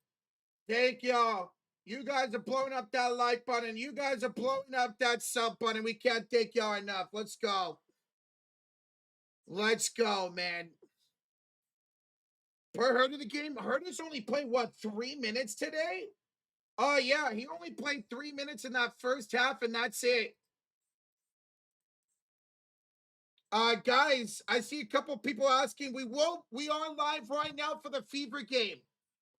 Thank y'all. You guys are blowing up that like button. You guys are blowing up that sub button. We can't thank y'all enough. Let's go. Let's go, man. Per heard of the game, Hurtis only played, 3 minutes today? Oh, yeah, he only played 3 minutes in that first half, and that's it. Guys, I see a couple people asking. We are live right now for the Fever game.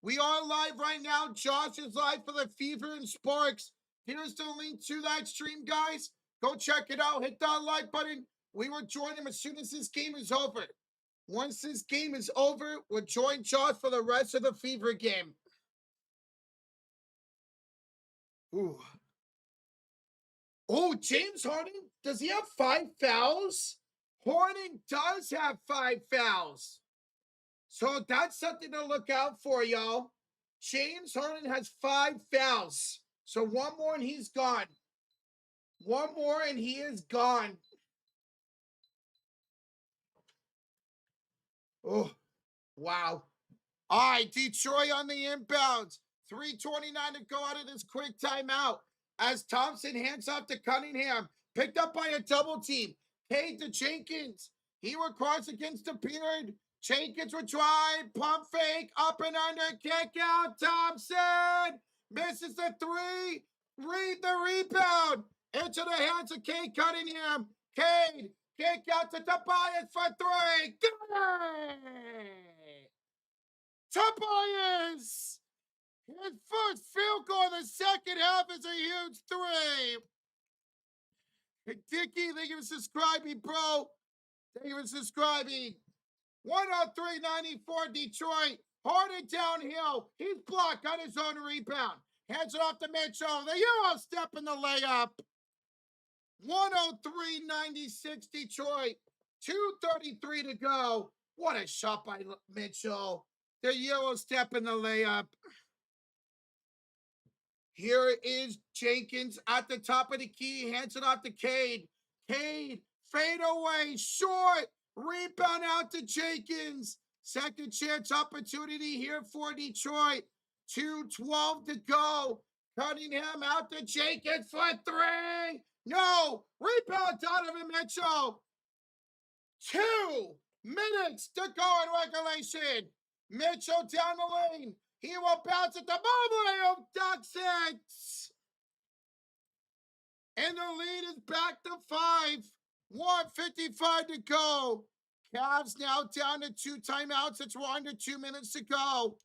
We are live right now. Josh is live for the Fever and Sparks. Here's the link to that stream, guys. Go check it out. Hit that like button. We will join him as soon as this game is over. Once this game is over, we'll join Josh for the rest of the Fever game. Ooh. Oh, James Harden? Does he have 5 fouls? Harden does have 5 fouls. So that's something to look out for, y'all. James Harden has 5 fouls. So one more and he's gone. One more and he is gone. Oh, wow. All right, Detroit on the inbounds. 3:29 to go out of this quick timeout. As Thompson hands off to Cunningham. Picked up by a double team. Cade to Jenkins. He will cross against the beard. Jenkins will try. Pump fake. Up and under. Kick out. Thompson. Misses the 3. Read the rebound. Into the hands of Cade Cunningham. Cade. Kick out to Tobias for 3. Good. Tobias. His first field goal in the second half is a huge 3. Dickie, thank you for subscribing, bro. Thank you for subscribing. 103-94 Detroit. Harden downhill. He's blocked on his own rebound. Hands it off to Mitchell. The Euro step in the layup. 103-96 Detroit. 2:33 to go. What a shot by Mitchell. the Euro step in the layup. Here is Jenkins at the top of the key, hands it off to Cade. Cade, fade away, short, rebound out to Jenkins. Second chance opportunity here for Detroit. 2:12 to go. Cunningham out to Jenkins for three. No, rebound Donovan Mitchell. 2 minutes to go in regulation. Mitchell down the lane. He will bounce at the Mobley who ducks it. And the lead is back to 5. 1:55 to go. Cavs now down to 2 timeouts. It's under 2 minutes to go.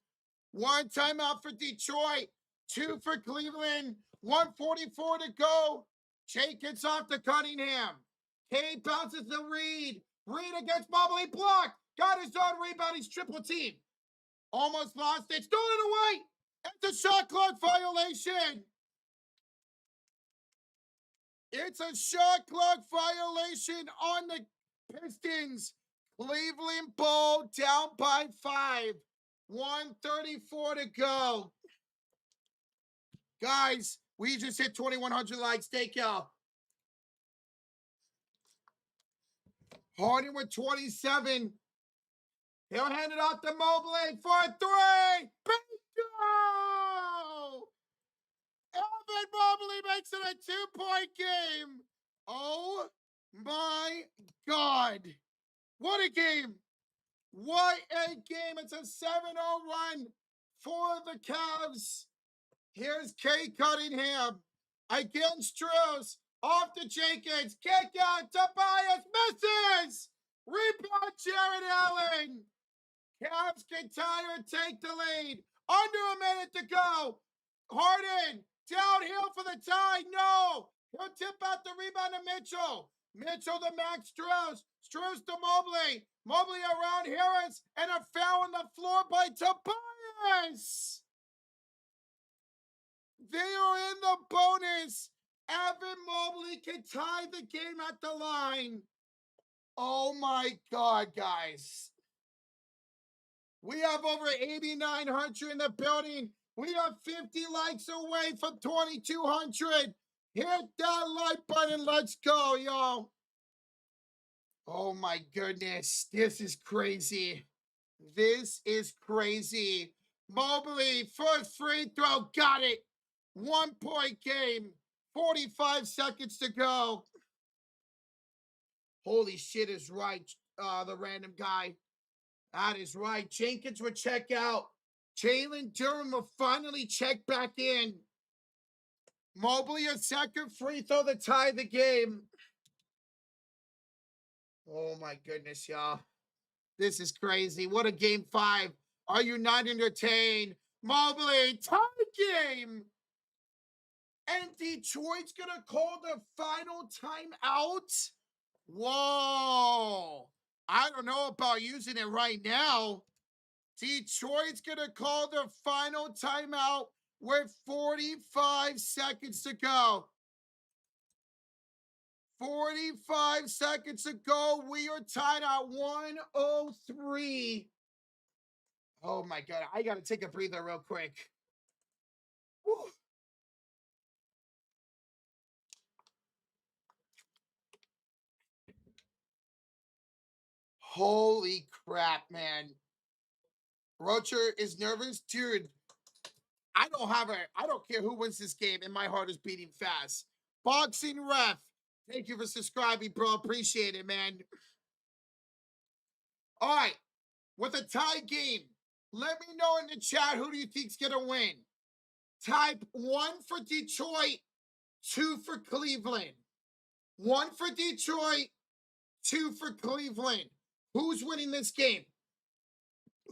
1 timeout for Detroit. 2 for Cleveland. 1:44 to go. Jenkins off to Cunningham. Cade bounces to Reed. Reed against Mobley, blocked. Got his own rebound. He's triple team. Almost lost it. Stolen away. It's a shot clock violation. It's a shot clock violation on the Pistons. Cleveland ball down by 5. 1:34 to go. Guys, we just hit 2,100 likes. Thank y'all. Harden with 27. He'll hand it off to Mobley for 3. Bingo! Evan Mobley makes it a 2-point game. Oh my God. What a game. What a game. It's a 7-0 run for the Cavs. Here's Cade Cunningham against Strus. Off to Jenkins. Kick out. Tobias misses. Rebound Jared Allen. Cavs can tie or take the lead. Under a minute to go. Harden downhill for the tie. No. He'll tip out the rebound to Mitchell. Mitchell to Max Strus. Strus to Mobley. Mobley around Harris. And a foul on the floor by Tobias. They are in the bonus. Evan Mobley can tie the game at the line. Oh my God, guys. We have over 8,900 in the building. We are 50 likes away from 2,200. Hit that like button. Let's go, y'all. Oh my goodness. This is crazy. This is crazy. Mobley, first free throw. Got it. 1-point game. 45 seconds to go. Holy shit is right, the random guy. That is right. Jenkins will check out. Jalen Durham will finally check back in. Mobley a second free throw to tie the game. Oh my goodness, y'all. This is crazy. What a game 5. Are you not entertained? Mobley, tie game. And Detroit's going to call the final timeout. Whoa. I don't know about using it right now. Detroit's going to call the final timeout with 45 seconds to go. 45 seconds to go. We are tied at 103. Oh my God. I got to take a breather real quick. Woo. Holy crap, man. Rocher is nervous. Dude, I don't care who wins this game, and my heart is beating fast. Boxing Ref, thank you for subscribing, bro. Appreciate it, man. All right, with a tie game, let me know in the chat who do you think's going to win. Type 1 for Detroit, 2 for Cleveland. 1 for Detroit, 2 for Cleveland. Who's winning this game?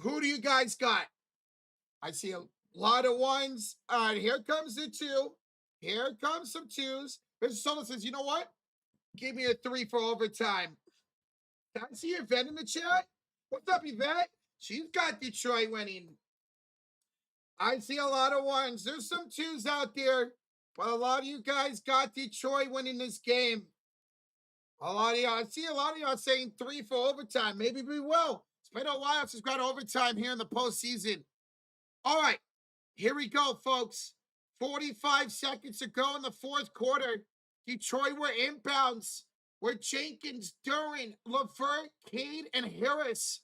Who do you guys got? I see a lot of 1s. All right, here comes the 2. Here comes some 2s. Mr. Someone says, you know what? Give me a 3 for overtime. Can I see Yvette in the chat? What's up, Yvette? She's got Detroit winning. I see a lot of 1s. There's some 2s out there, but a lot of you guys got Detroit winning this game. A lot of y'all, I see a lot of y'all saying 3 for overtime. Maybe we will. It's been a while since we've got overtime here in the postseason. All right, here we go, folks. 45 seconds to go in the fourth quarter. Detroit were inbounds. With Jenkins, Duran, LeVert, Cade, and Harris.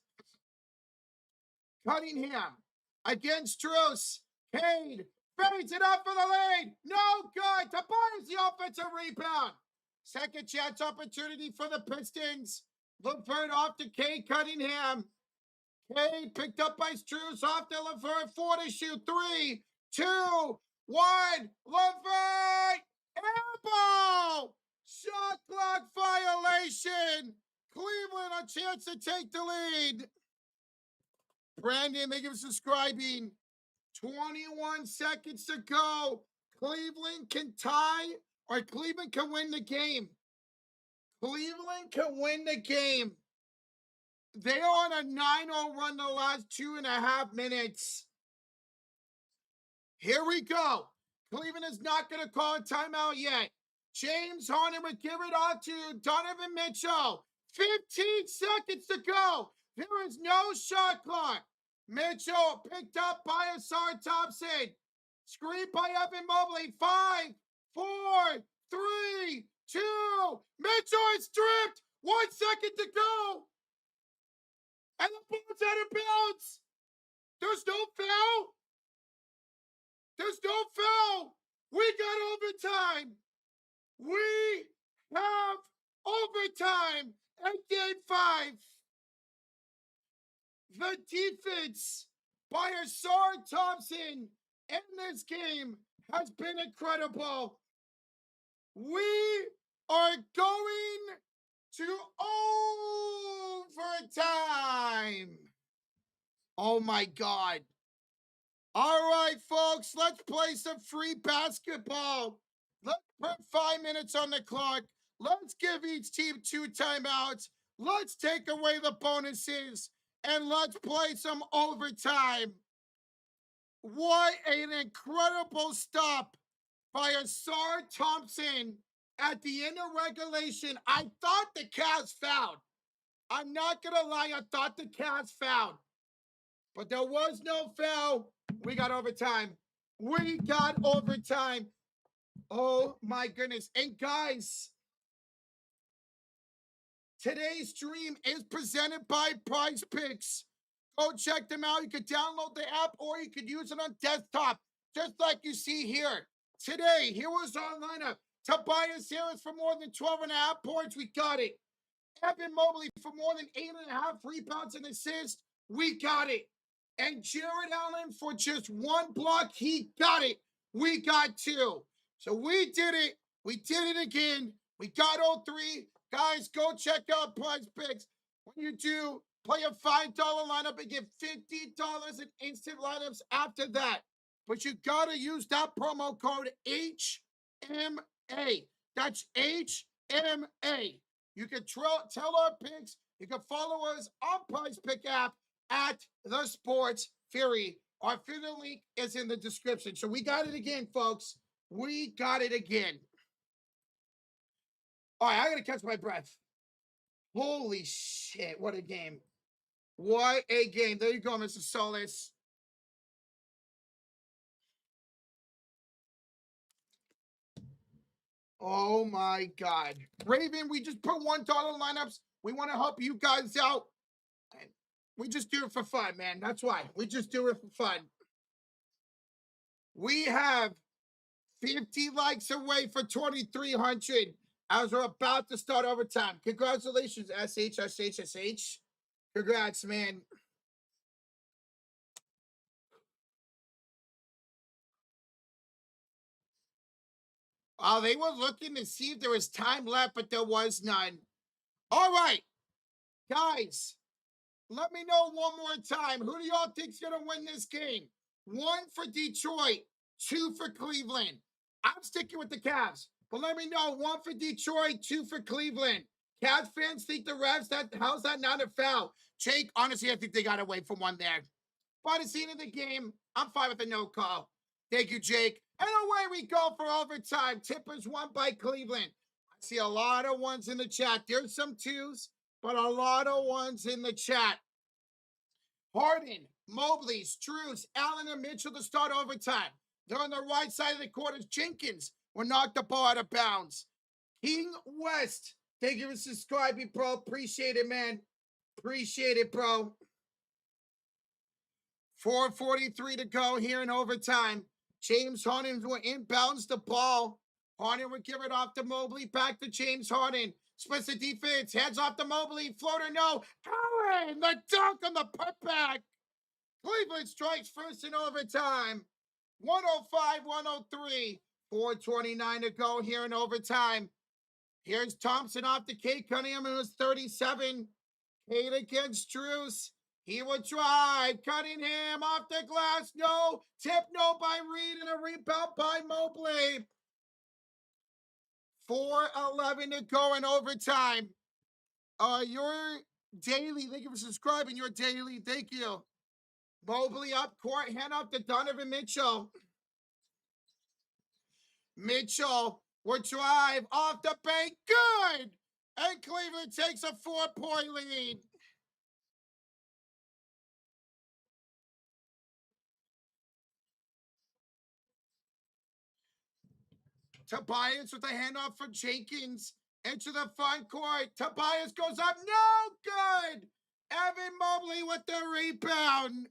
Cunningham against Strus. Cade fades it up for the lead. No good. Tobias the offensive rebound. Second chance opportunity for the Pistons. LeVert off to Cade Cunningham. Cade picked up by Strus off to LeVert. 4 to shoot. 3, 2, 1. LeVert! Airball! Shot clock violation. Cleveland a chance to take the lead. Brandon, thank you for subscribing. 21 seconds to go. Cleveland can tie or Cleveland can win the game. Cleveland can win the game. They are on a 9-0 run the last 2.5 minutes. Here we go. Cleveland is not going to call a timeout yet. James Harden would give it on to Donovan Mitchell. 15 seconds to go. There is no shot clock. Mitchell picked up by Asar Thompson. Screen by Evan Mobley. 5, 4, 3, 2. Mitchell is stripped. 1 second to go. And the ball's out of bounds. There's no foul. There's no foul. We got overtime. We have overtime at game 5. The defense by Asar Thompson in this game has been incredible. We are going to overtime. Oh my God. All right, folks, let's play some free basketball. Let's put 5 minutes on the clock. Let's give each team 2 timeouts. Let's take away the bonuses. And let's play some overtime. What an incredible stop by Asar Thompson at the end of regulation. I thought the Cavs fouled. I'm not going to lie, I thought the Cavs fouled. But there was no foul. We got overtime. We got overtime. Oh, my goodness. And guys, today's stream is presented by PrizePicks. Go check them out. You can download the app or you can use it on desktop, just like you see here. Today, here was our lineup. Tobias Harris for more than 12.5 points. We got it. Evan Mobley for more than 8.5 rebounds and assists. We got it. And Jared Allen for just 1 block. He got it. We got 2. So we did it. We did it again. We got all 3. Guys, go check out PrizePicks. When you do, play a $5 lineup and get $50 in instant lineups after that. But you got to use that promo code HMA. That's HMA. You can tell our picks. You can follow us on PrizePick app at The Sports Fury. Our affiliate link is in the description. So we got it again, folks. We got it again. All right, I got to catch my breath. Holy shit, what a game. What a game. There you go, Mr. Solis. Oh, my God. Raven, we just put $1 lineups. We want to help you guys out. We just do it for fun, man. That's why. We just do it for fun. We have 50 likes away for 2,300 as we're about to start overtime. Congratulations, SH. Congrats, man. Oh, they were looking to see if there was time left, but there was none. All right, guys, let me know one more time. Who do y'all think's going to win this game? 1 for Detroit, 2 for Cleveland. I'm sticking with the Cavs, but let me know. 1 for Detroit, 2 for Cleveland. Cavs fans think the refs, how's that not a foul? Jake, honestly, I think they got away from one there. By the scene of the game, I'm fine with the no call. Thank you, Jake. And away we go for overtime. Tippers won by Cleveland. I see a lot of 1s in the chat. There's some 2s, but a lot of 1s in the chat. Harden, Mobley, Strus, Allen, and Mitchell to start overtime. They're on the right side of the court as Jenkins will knock the ball out of bounds. King West, thank you for subscribing, bro. Appreciate it, man. Appreciate it, bro. 4:43 to go here in overtime. James Harden will inbounds the ball. Harden would give it off to Mobley. Back to James Harden. Splits the defense. Heads off to Mobley. Floater, no. Allen, the dunk on the putback. Cleveland strikes first in overtime. 105-103. 4:29 to go here in overtime. Here's Thompson off to Kate Cunningham, who was 37. Kate against Strus. He will drive. Cunningham off the glass. No. Tip no by Reed, and a rebound by Mobley. 4:11 to go in overtime. Your daily, thank you for subscribing. Your daily, thank you. Mobley up court, hand off to Donovan Mitchell. Mitchell will drive off the bank. Good. And Cleveland takes a 4-point lead. Tobias with a handoff for Jenkins into the front court. Tobias goes up. No good. Evan Mobley with the rebound.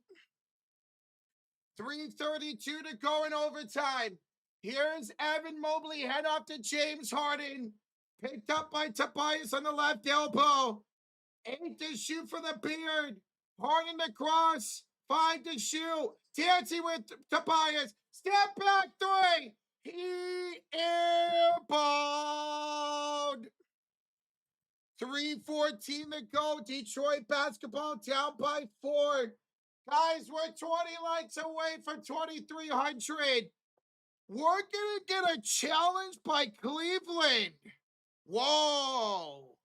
3:32 to go in overtime. Here's Evan Mobley, head off to James Harden. Picked up by Tobias on the left elbow. 8 to shoot for the Beard. Harden to cross. 5 to shoot. Dancing with Tobias. Step back 3. He airballed. 3:14 to go. Detroit basketball down by 4. Guys, we're 20 lights away from 2,300. We're going to get a challenge by Cleveland. Whoa.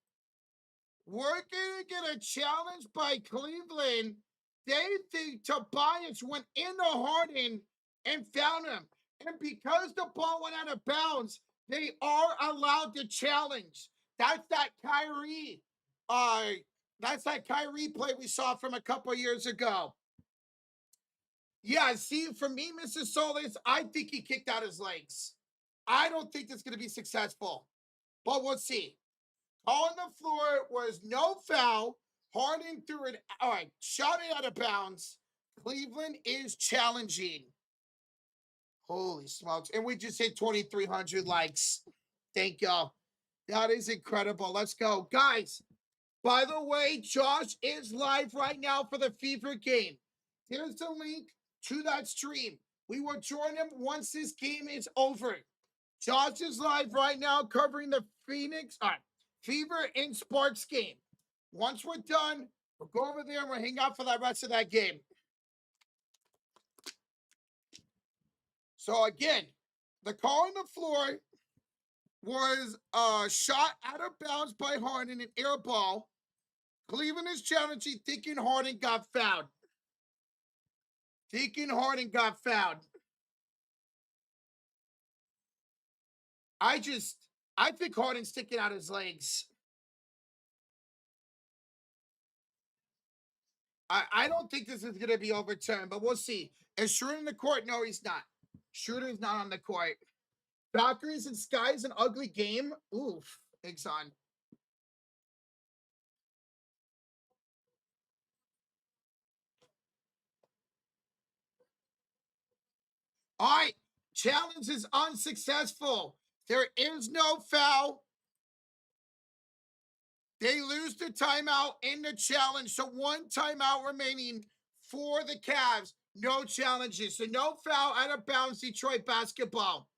We're going to get a challenge by Cleveland. They think Tobias went into Harden and found him. And because the ball went out of bounds, they are allowed to challenge. That's that Kyrie play we saw from a couple years ago. Yeah, see, for me, Mr. Solis, I think he kicked out his legs. I don't think that's going to be successful, but we'll see. On the floor was no foul. Harden threw it, all right, shot it out of bounds. Cleveland is challenging. Holy smokes. And we just hit 2,300 likes. Thank y'all. That is incredible. Let's go. Guys, by the way, Josh is live right now for the Fever game. Here's the link to that stream. We will join him once this game is over. Josh is live right now covering the Fever and Sparks game. Once we're done, we'll go over there and we'll hang out for the rest of that game. So again, the call on the floor was shot out of bounds by Harden, an air ball. Cleveland is challenging, thinking Harden got fouled. I think Harden's sticking out his legs. I don't think this is going to be overturned, but we'll see. Is Schroeder in the court? No, he's not. Schroeder is not on the court. Valkyries and Skies, an ugly game. Oof, Exxon. All right, challenge is unsuccessful. There is no foul. They lose the timeout in the challenge. So 1 timeout remaining for the Cavs. No challenges. So no foul, out of bounds, Detroit basketball.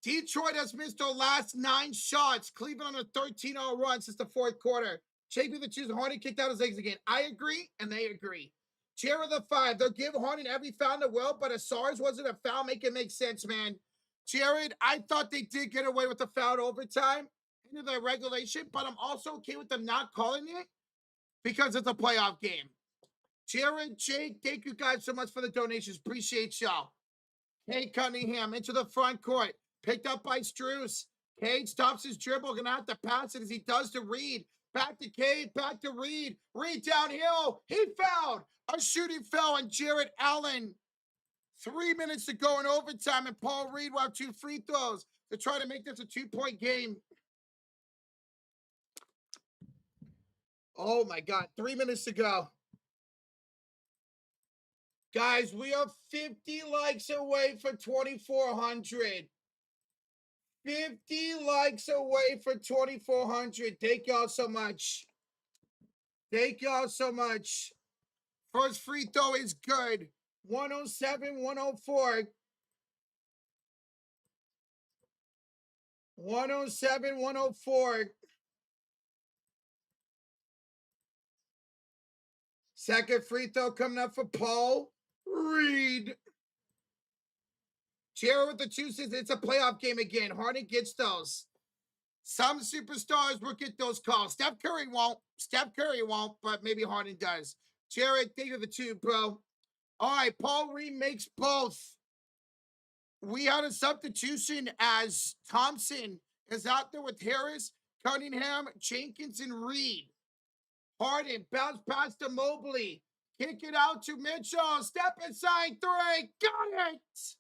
Detroit has missed their last 9 shots. Cleveland on a 13-0 run since the 4th quarter. JP the Choose, Harden kicked out his legs again. I agree, and they agree. Chair of the 5. They'll give Harden every foul in the world, but Asar's wasn't a foul. Make it make sense, man. Jared, I thought they did get away with the foul overtime into the regulation, but I'm also okay with them not calling it because it's a playoff game. Jared, Jake, thank you guys so much for the donations. Appreciate y'all. Kate Cunningham into the front court. Picked up by Strus. Cade stops his dribble. Going to have to pass it as he does to Reed. Back to Cade, back to Reed. Reed downhill. He fouled. A shooting foul on Jarrett Allen. 3 minutes to go in overtime, and Paul Reed will have 2 free throws to try to make this a 2-point game. Oh my God, 3 minutes to go. Guys, we are 50 likes away for 2,400. 50 likes away for 2,400. Thank y'all so much. Thank y'all so much. First free throw is good. 107, 104. 107, 104. Second free throw coming up for Paul Reed. Jared with the 2 says it's a playoff game again. Harden gets those. Some superstars will get those calls. Steph Curry won't. Steph Curry won't, but maybe Harden does. Jared, think of the 2, bro. All right, Paul Reed makes both. We had a substitution as Thompson is out there with Harris, Cunningham, Jenkins, and Reed. Harden bounce past to Mobley. Kick it out to Mitchell. Step inside 3. Got it!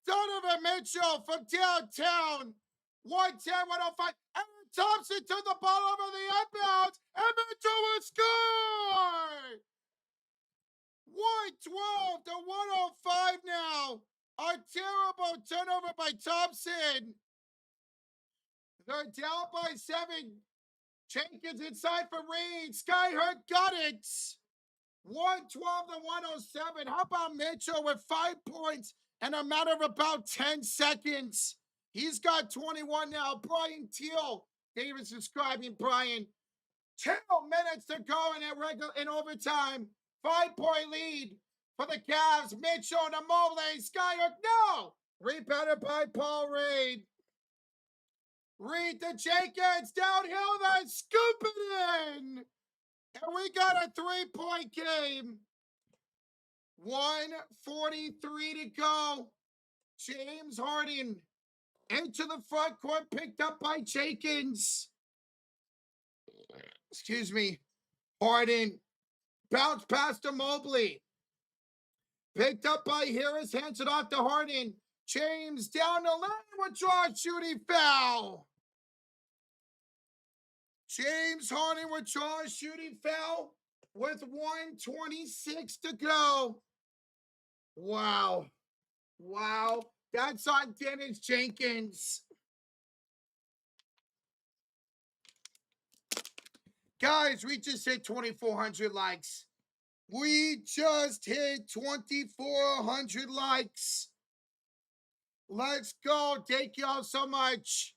Donovan Mitchell from downtown. 110, 105. Aaron Thompson took the ball over the inbounds. And Mitchell will score! 112 to 105 now. A terrible turnover by Thompson. They're down by 7. Jenkins inside for Reed. Skyhurt got it. 112 to 107. How about Mitchell with 5 points in a matter of about 10 seconds? He's got 21 now. Brian Teal. David's describing Brian. 2 minutes to go in overtime. 5-point lead for the Cavs. Mitchell to Mobley. Skyhurt. No! Rebounded by Paul Reed. Reed to Jenkins. Downhill. Then scoop it in. And we got a 3-point game. 1:43 to go. James Harden into the front court, picked up by Jenkins. Excuse me. Harden bounce past to Mobley. Picked up by Harris, hands it off to Harden. James down the lane, withdraw shooting foul. James Harden withdraws shooting foul with 1:26 to go. Wow. Wow. That's on Dennis Jenkins. Guys, we just hit 2,400 likes. We just hit 2,400 likes. Let's go. Thank y'all so much.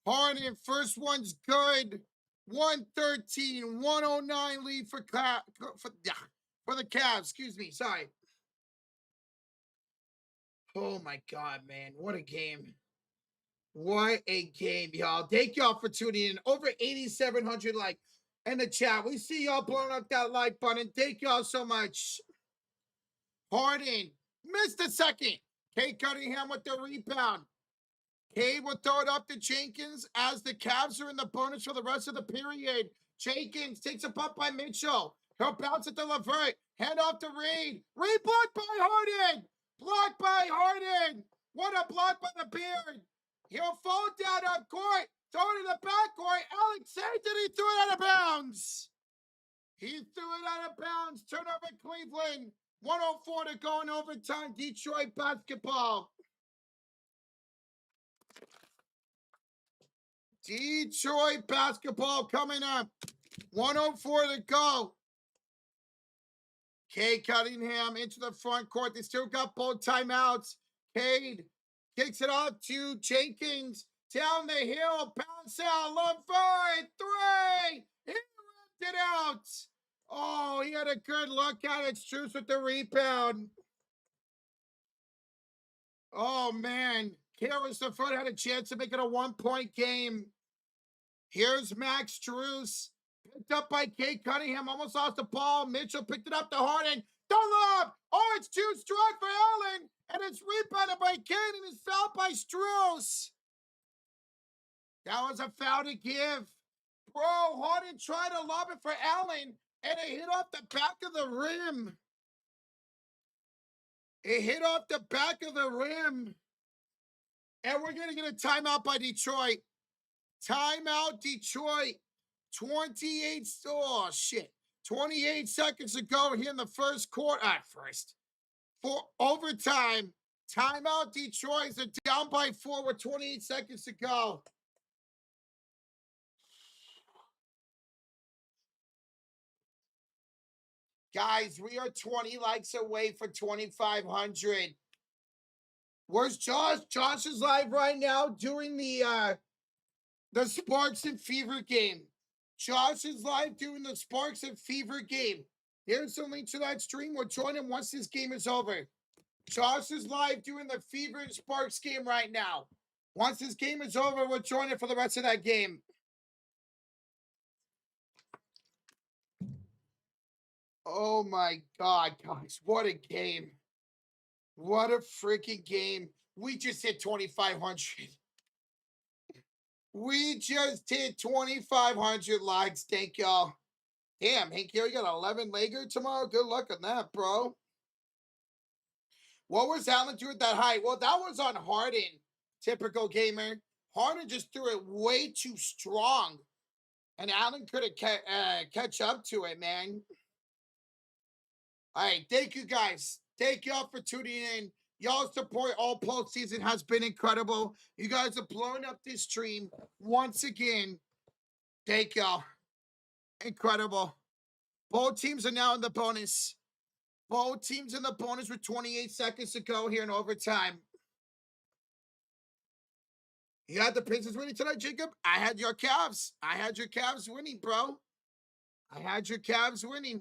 Harden, first one's good. 113, 109 lead for the Cavs. Excuse me. Sorry. Oh my God, man. What a game. What a game, y'all. Thank y'all for tuning in. Over 8,700 like in the chat. We see y'all blowing up that like button. Thank y'all so much. Harden missed a second. Cade Cunningham with the rebound. Cade will throw it up to Jenkins as the Cavs are in the bonus for the rest of the period. Jenkins takes a punt by Mitchell. He'll bounce it to LeVert. Hand off to Reed. Reed blocked by Harden. Blocked by Harden. What a block by the Beard. He'll fall down on court. Throw it in the backcourt. Alex saved it. He threw it out of bounds. He threw it out of bounds. Turnover Cleveland. 104 to go in overtime. Detroit basketball. Detroit basketball coming up. 104 to go. Cade Cunningham into the front court. They still got both timeouts. Cade kicks it off to Jenkins. Down the hill. Bounce out. LeVert. 3. He ripped it out. Oh, he had a good look at it. Strus with the rebound. Oh, man. Harris LeVert had a chance to make it a 1-point game. Here's Max Strus. Picked up by Cade Cunningham. Almost lost the ball. Mitchell picked it up to Harden. Don't look. Oh, it's too strong for Allen. And it's rebounded by Cade and it's fouled by Strus. That was a foul to give. Bro, Harden tried to lob it for Allen, and it hit off the back of the rim. It hit off the back of the rim. And we're going to get a timeout by Detroit. Timeout, Detroit. 28 seconds to go here in the first quarter. For overtime. Timeout, Detroit. They're down by 4 with 28 seconds to go. Guys, we are 20 likes away for 2,500. Where's Josh? Josh is live right now doing the Sparks and Fever game. Josh is live doing the Sparks and Fever game. Here's the link to that stream. We'll join him once this game is over. Josh is live doing the Fever and Sparks game right now. Once this game is over, we'll join him for the rest of that game. Oh my God, guys. What a game. What a freaking game. We just hit 2,500. We just hit 2,500 likes. Thank y'all. Damn, Hank, you got 11 Lager tomorrow? Good luck on that, bro. What was Allen doing at that height? Well, that was on Harden. Typical gamer. Harden just threw it way too strong. And Allen couldn't catch up to it, man. All right, thank you guys. Thank y'all for tuning in. Y'all's support all postseason has been incredible. You guys are blowing up this stream once again. Thank y'all. Incredible. Both teams are now in the bonus. Both teams in the bonus with 28 seconds to go here in overtime. You had the Pistons winning tonight, Jacob? I had your Cavs. I had your Cavs winning, bro. I had your Cavs winning.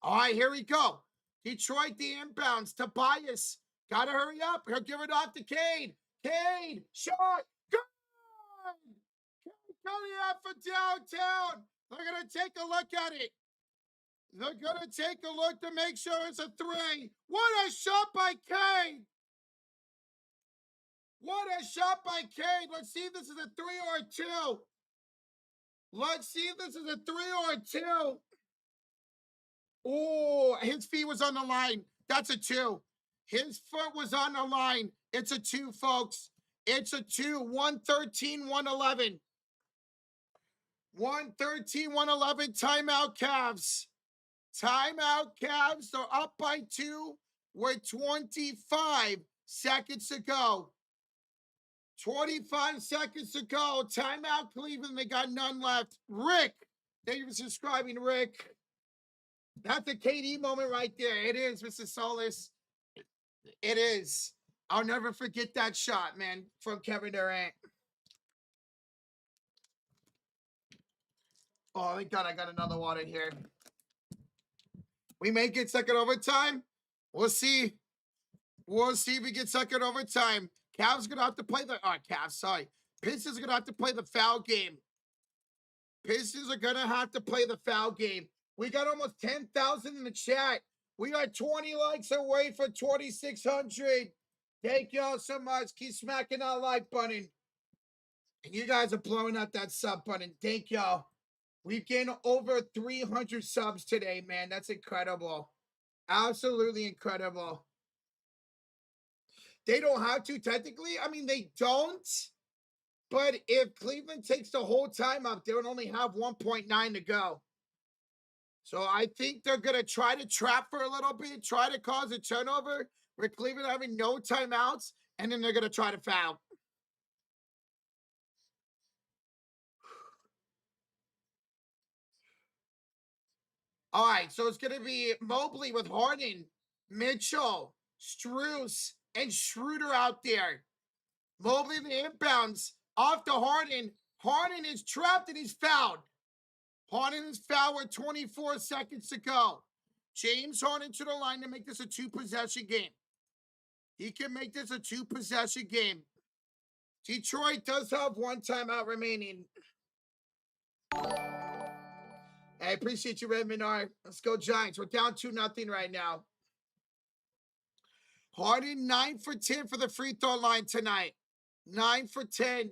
All right, here we go. Detroit, the inbounds. Tobias. Gotta hurry up. He'll give it off to Cade. Cade. Shot. Good. Coming out for downtown. They're going to take a look at it. They're going to take a look to make sure it's a 3. What a shot by Cade. What a shot by Cade. Let's see if this is a 3 or a 2. Let's see if this is a 3 or a 2. Oh, his feet was on the line. That's a 2. His foot was on the line. It's a 2, folks. It's a 2. 113, 111. 113, 111. Timeout, Cavs. Timeout, Cavs. They're up by 2 with 25 seconds to go. 25 seconds to go. Timeout, Cleveland. They got none left. Rick. Thank you for subscribing, Rick. That's a KD moment right there. It is, Mr. Solis. It is. I'll never forget that shot, man, from Kevin Durant. Oh, thank God I got another water here. We may get second overtime. We'll see. We'll see if we get second overtime. Cavs going to have to play the... Cavs, sorry. Pistons are going to have to play the foul game. Pistons are going to have to play the foul game. We got almost 10,000 in the chat. We are 20 likes away for 2,600. Thank y'all so much. Keep smacking that like button. And you guys are blowing up that sub button. Thank y'all. We've gained over 300 subs today, man. That's incredible. Absolutely incredible. They don't have to, technically. I mean, they don't. But if Cleveland takes the whole time up, they would only have 1.9 to go. So I think they're going to try to trap for a little bit, try to cause a turnover with Cleveland having no timeouts, and then they're going to try to foul. All right, so it's going to be Mobley with Harden, Mitchell, Strus, and Schroeder out there. Mobley the inbounds off to Harden. Harden is trapped and he's fouled. Harden is fouled with 24 seconds to go. James Harden to the line to make this a 2-possession game. He can make this a 2-possession game. Detroit does have 1 timeout remaining. I appreciate you, Redmond. All right, let's go Giants. We're down 2-0 right now. Harden 9 for 10 for the free throw line tonight. 9 for 10.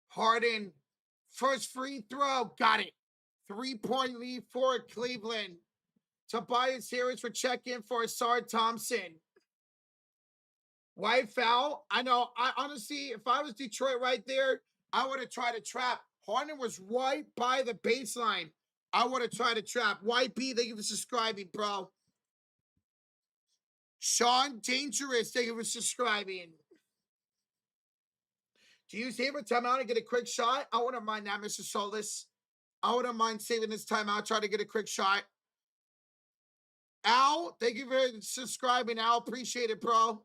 Harden, first free throw, got it. 3-point lead for Cleveland. Tobias Harris for check-in for Asar Thompson. White foul. I know. I honestly, if I was Detroit right there, I would have tried to trap. Harden was right by the baseline. I would have tried to trap. White B, thank you for subscribing, bro. Sean Dangerous, thank you for subscribing. Do you save a timeout and get a quick shot? I wouldn't mind that, Mr. Solis. I wouldn't mind saving this timeout, try to get a quick shot. Al, thank you for subscribing, Al. Appreciate it, bro.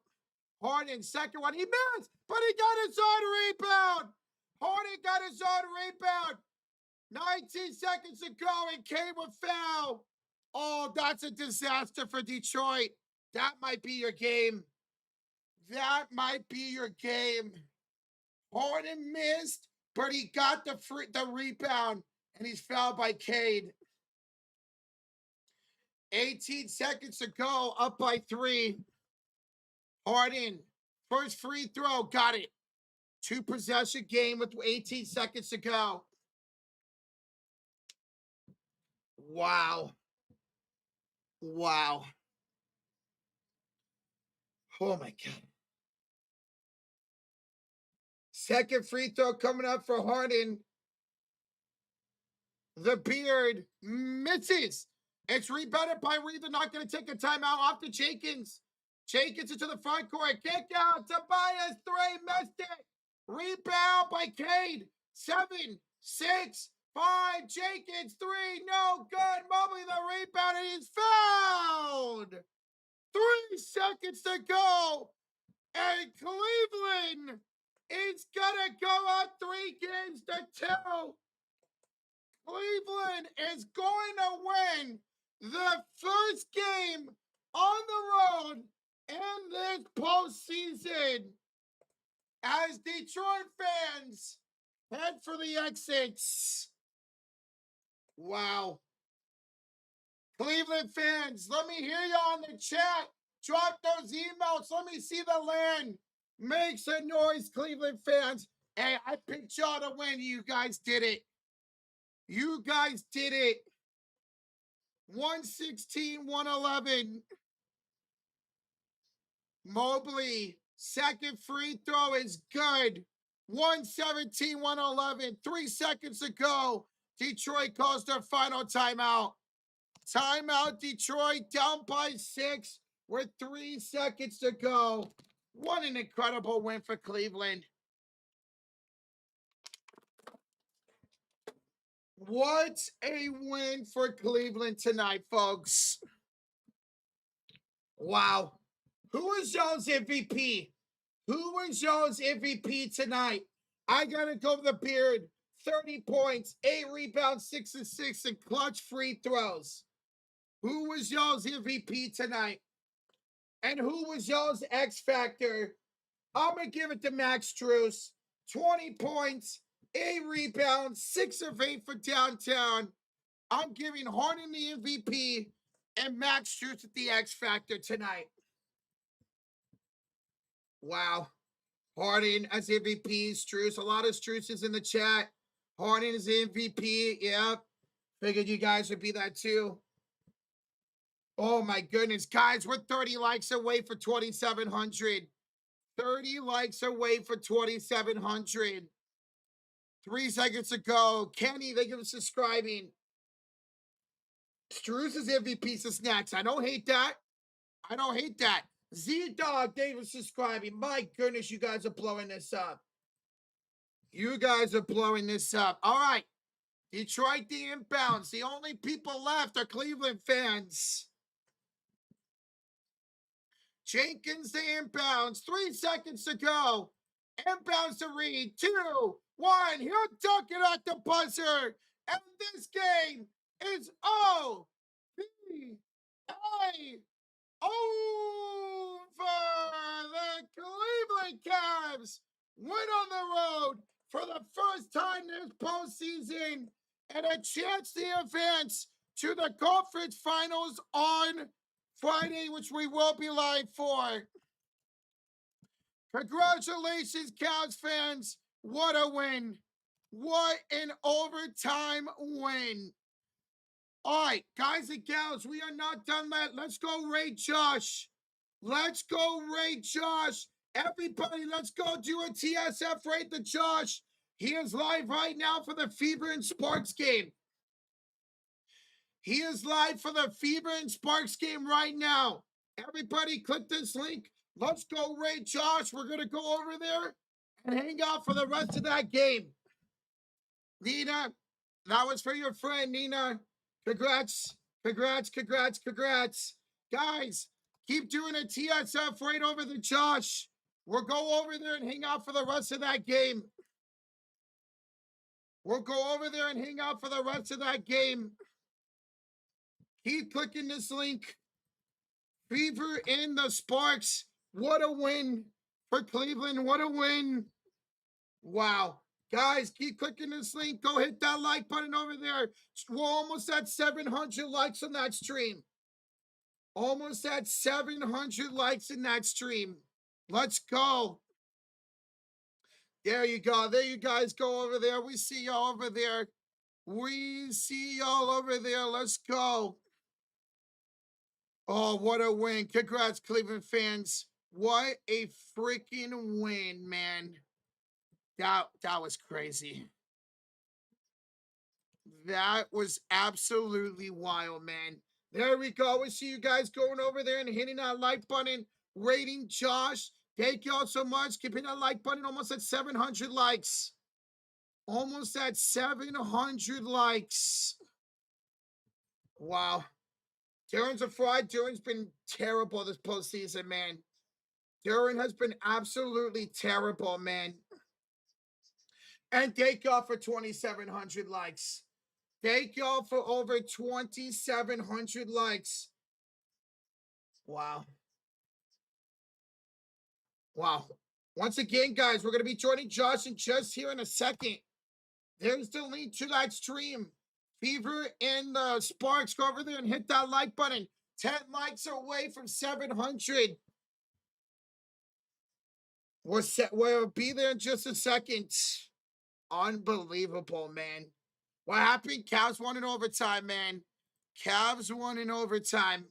Harden, second one. He missed, but he got his own rebound. Harden got his own rebound. 19 seconds to go and came with foul. Oh, that's a disaster for Detroit. That might be your game. That might be your game. Harden missed, but he got the rebound, and he's fouled by Cade. 18 seconds to go, up by 3. Harden, first free throw, got it. 2-possession game with 18 seconds to go. Wow. Wow. Oh my God. Second free throw coming up for Harden. The beard misses. It's rebounded by Reed. They're not going to take a timeout off to Jenkins. Jenkins into the front court. Kick out. Tobias 3. Missed it. Rebound by Cade. 7, 6, 5. Jenkins 3. No good. Mobley the rebound, and he's fouled. 3 seconds to go. And Cleveland is going to go up 3 games to 2. Cleveland is going to win the first game on the road in this postseason as Detroit fans head for the exits. Wow. Cleveland fans, let me hear you on the chat. Drop those emails. Let me see the land. Make some noise, Cleveland fans. Hey, I picked y'all to win. You guys did it. You guys did it. 116-111. Mobley, second free throw is good. 117-111. 3 seconds to go. Detroit calls their final timeout. Timeout, Detroit, down by 6 with 3 seconds to go. What an incredible win for Cleveland. What a win for Cleveland tonight, folks. Wow. Who was y'all's MVP? Who was y'all's MVP tonight? I got to go with the beard. 30 points, 8 rebounds, 6 assists, and clutch free throws. Who was y'all's MVP tonight? And who was y'all's X Factor? I'm going to give it to Max Strus. 20 points, 8 rebounds, 6 of 8 for downtown. I'm giving Harden the MVP and Max Strus at the X Factor tonight. Wow. Harden as MVP, Strus. A lot of Struses in the chat. Harden is MVP. Yep. Figured you guys would be that too. Oh my goodness. Guys, we're 30 likes away for 2,700. 30 likes away for 2,700. 3 seconds to go. Kenny, thank you for subscribing. Strus is MVP to snacks. I don't hate that. I don't hate that. Z-Dog, thank you for subscribing. My goodness, you guys are blowing this up. You guys are blowing this up. All right. Detroit, the inbounds. The only people left are Cleveland fans. Jenkins, the inbounds. 3 seconds to go. Inbounds to Reed. 2, 1. He'll dunk it at the buzzer. And this game is over. The Cleveland Cavs went on the road for the first time this postseason and a chance to advance to the conference finals on Friday, which we will be live for. Congratulations, Cavs fans. What a win. What an overtime win. All right, guys and gals, we are not done yet. Let's go rate Josh. Let's go rate Josh. Everybody, let's go do a TSF rate the Josh. He is live right now for the Fever and Sparks game. He is live for the Fever and Sparks game right now. Everybody click this link. Let's go rate Josh. We're going to go over there and hang out for the rest of that game. Nina, that was for your friend, Nina. Congrats, congrats, congrats, congrats. Guys, keep doing a TSF right over the Josh. We'll go over there and hang out for the rest of that game. We'll go over there and hang out for the rest of that game. Keep clicking this link. Fever in the Sparks. What a win for Cleveland. What a win. Wow. Guys, keep clicking this link. Go hit that like button over there. We're almost at 700 likes on that stream. Almost at 700 likes in that stream. Let's go. There you go. There you guys go over there. We see y'all over there. We see y'all over there. Let's go. Oh, what a win. Congrats, Cleveland fans. What a freaking win, man. That was crazy. That was absolutely wild, man. There we go. We see you guys going over there and hitting that like button, rating Josh. Thank y'all so much. Keep hitting that like button. Almost at 700 likes. Almost at 700 likes. Wow. Darren's a fraud. Darren's been terrible this postseason, man. Darren has been absolutely terrible, man. And thank y'all for 2,700 likes. Thank y'all for over 2,700 likes. Wow. Wow. Once again, guys, we're going to be joining Josh and just here in a second. There's the link to that stream. Fever and the Sparks, go over there and hit that like button. 10 likes away from 700. We'll be there in just a second. Unbelievable, man. What happened? Cavs won in overtime, man. Cavs won in overtime.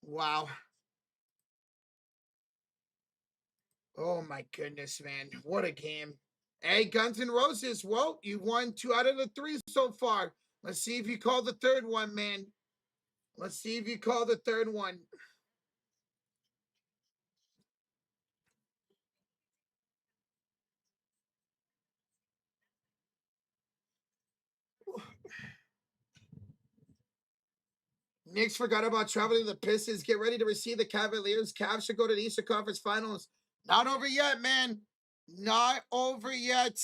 Wow. Oh, my goodness, man. What a game. Hey, Guns N' Roses. Well, you won 2 out of the 3 so far. Let's see if you call the third one, man. Let's see if you call the third one. Knicks forgot about traveling to the Pistons. Get ready to receive the Cavaliers. Cavs should go to the Eastern Conference Finals. Not over yet, man. Not over yet.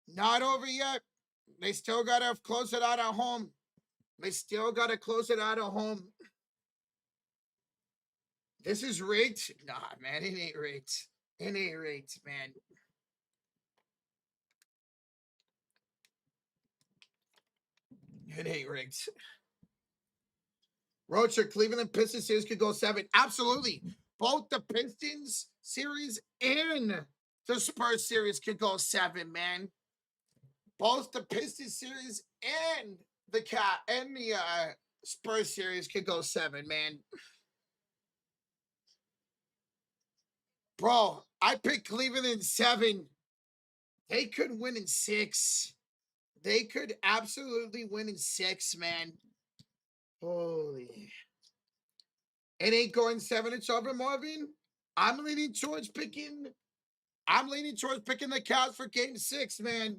Not over yet. They still got to close it out at home. They still got to close it out at home. This is rigged? Nah, man, it ain't rigged. It ain't rigged, man. It ain't rigged. Rocher, Cleveland Pistons series could go 7. Absolutely. Both the Pistons series and the Spurs series could go 7, man. Both the Pistons series and the Spurs series could go 7, man. Bro, I picked Cleveland in 7. They could win in 6. They could absolutely win in 6, man. Holy. It ain't going 7. It's over, Marvin. I'm leaning towards picking the Cavs for game 6, man.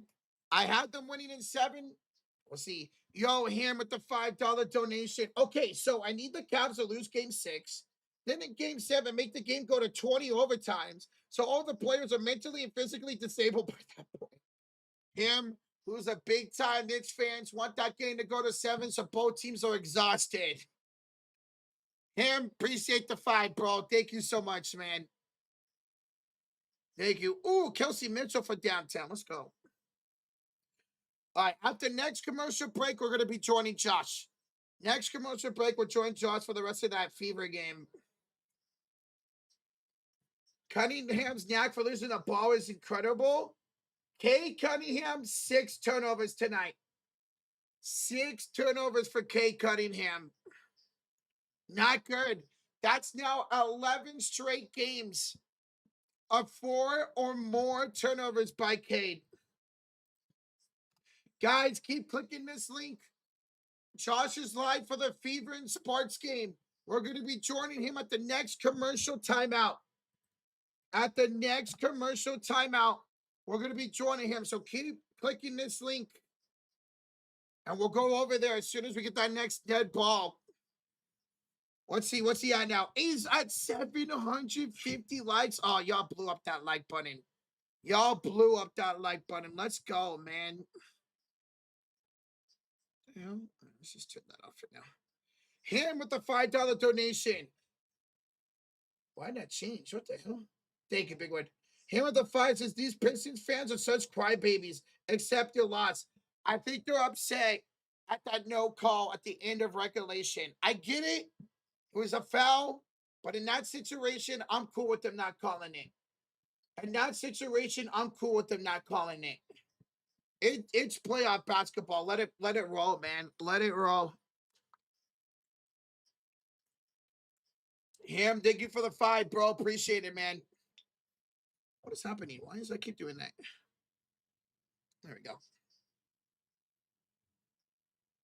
I have them winning in 7. We'll see. Yo, Ham with the $5 donation. Okay, so I need the Cavs to lose game 6. Then in game 7, make the game go to 20 overtimes. So all the players are mentally and physically disabled by that point. Him, who's a big-time Knicks fans, want that game to go to 7 so both teams are exhausted. Him, appreciate the 5, bro. Thank you so much, man. Thank you. Ooh, Kelsey Mitchell for downtown. Let's go. All right, after next commercial break, we're going to be joining Josh. Next commercial break, we're joining Josh for the rest of that Fever game. Cunningham's knack for losing the ball is incredible. Cade Cunningham, 6 turnovers tonight. 6 turnovers for Cade Cunningham. Not good. That's now 11 straight games of 4 or more turnovers by Cade. Guys, keep clicking this link. Josh is live for the Fever and Sparks game. We're going to be joining him at the next commercial timeout. At the next commercial timeout, we're going to be joining him. So keep clicking this link. And we'll go over there as soon as we get that next dead ball. Let's see, what's he at now? He's at 750 likes. Oh, y'all blew up that like button. Y'all blew up that like button. Let's go, man. Let's just turn that off for now. Him with the $5 donation. Why did that change? What the hell? Thank you, Big One. Him with the 5 says, these Pistons fans are such crybabies. Accept your loss. I think they're upset at that no call at the end of regulation. I get it. It was a foul. But in that situation, I'm cool with them not calling it. In that situation, I'm cool with them not calling it. It's playoff basketball. Let it roll, man. Let it roll. Him, thank you for the 5, bro. Appreciate it, man. What is happening? Why does I keep doing that? There we go.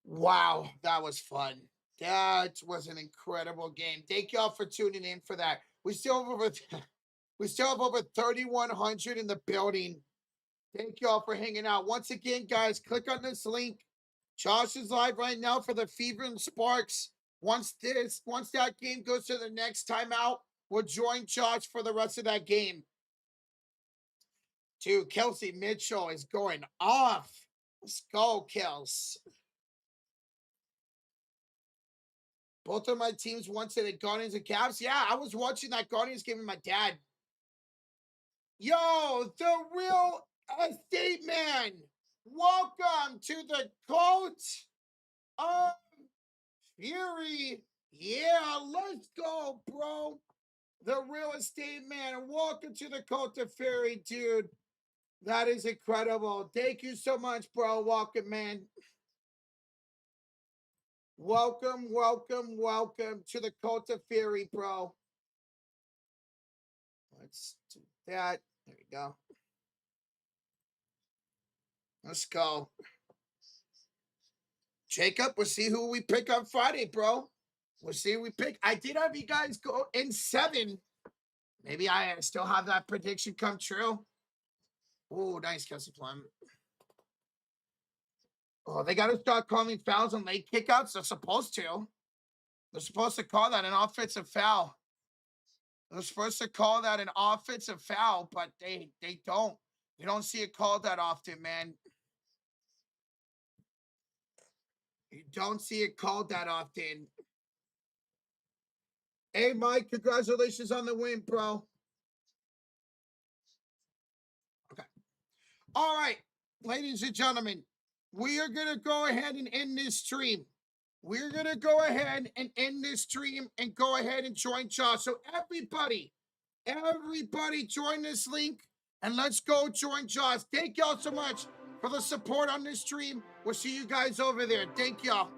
Wow, that was fun. That was an incredible game. Thank y'all for tuning in for that. We still have over 3,100 in the building. Thank y'all for hanging out. Once again, guys, click on this link. Josh is live right now for the Fever and Sparks. Once that game goes to the next timeout, we'll join Josh for the rest of that game. Dude, Kelsey Mitchell is going off. Let's go, Kels. Both of my teams won to the Guardians and Cavs. Yeah, I was watching that Guardians game with my dad. Yo, the real estate man. Welcome to the Cult of Fury. Yeah, let's go, bro. The real estate man. Welcome to the Cult of Fury, dude. That is incredible. Thank you so much, bro. Welcome, man. Welcome, welcome, welcome to the Cult of Fury, bro. Let's do that. There we go. Let's go. Jacob, we'll see who we pick on Friday, bro. We'll see who we pick. I did have you guys go in 7. Maybe I still have that prediction come true. Oh, nice, Kelsey Plum. Oh, they got to start calling fouls on late kickouts. They're supposed to. They're supposed to call that an offensive foul. They're supposed to call that an offensive foul, but they don't. You don't see it called that often, man. You don't see it called that often. Hey, Mike, congratulations on the win, bro. Okay. All right, ladies and gentlemen, we are going to go ahead and end this stream. We're going to go ahead and end this stream and go ahead and join Josh. So everybody join this link and let's go join Josh. Thank y'all so much for the support on this stream. We'll see you guys over there. Thank y'all.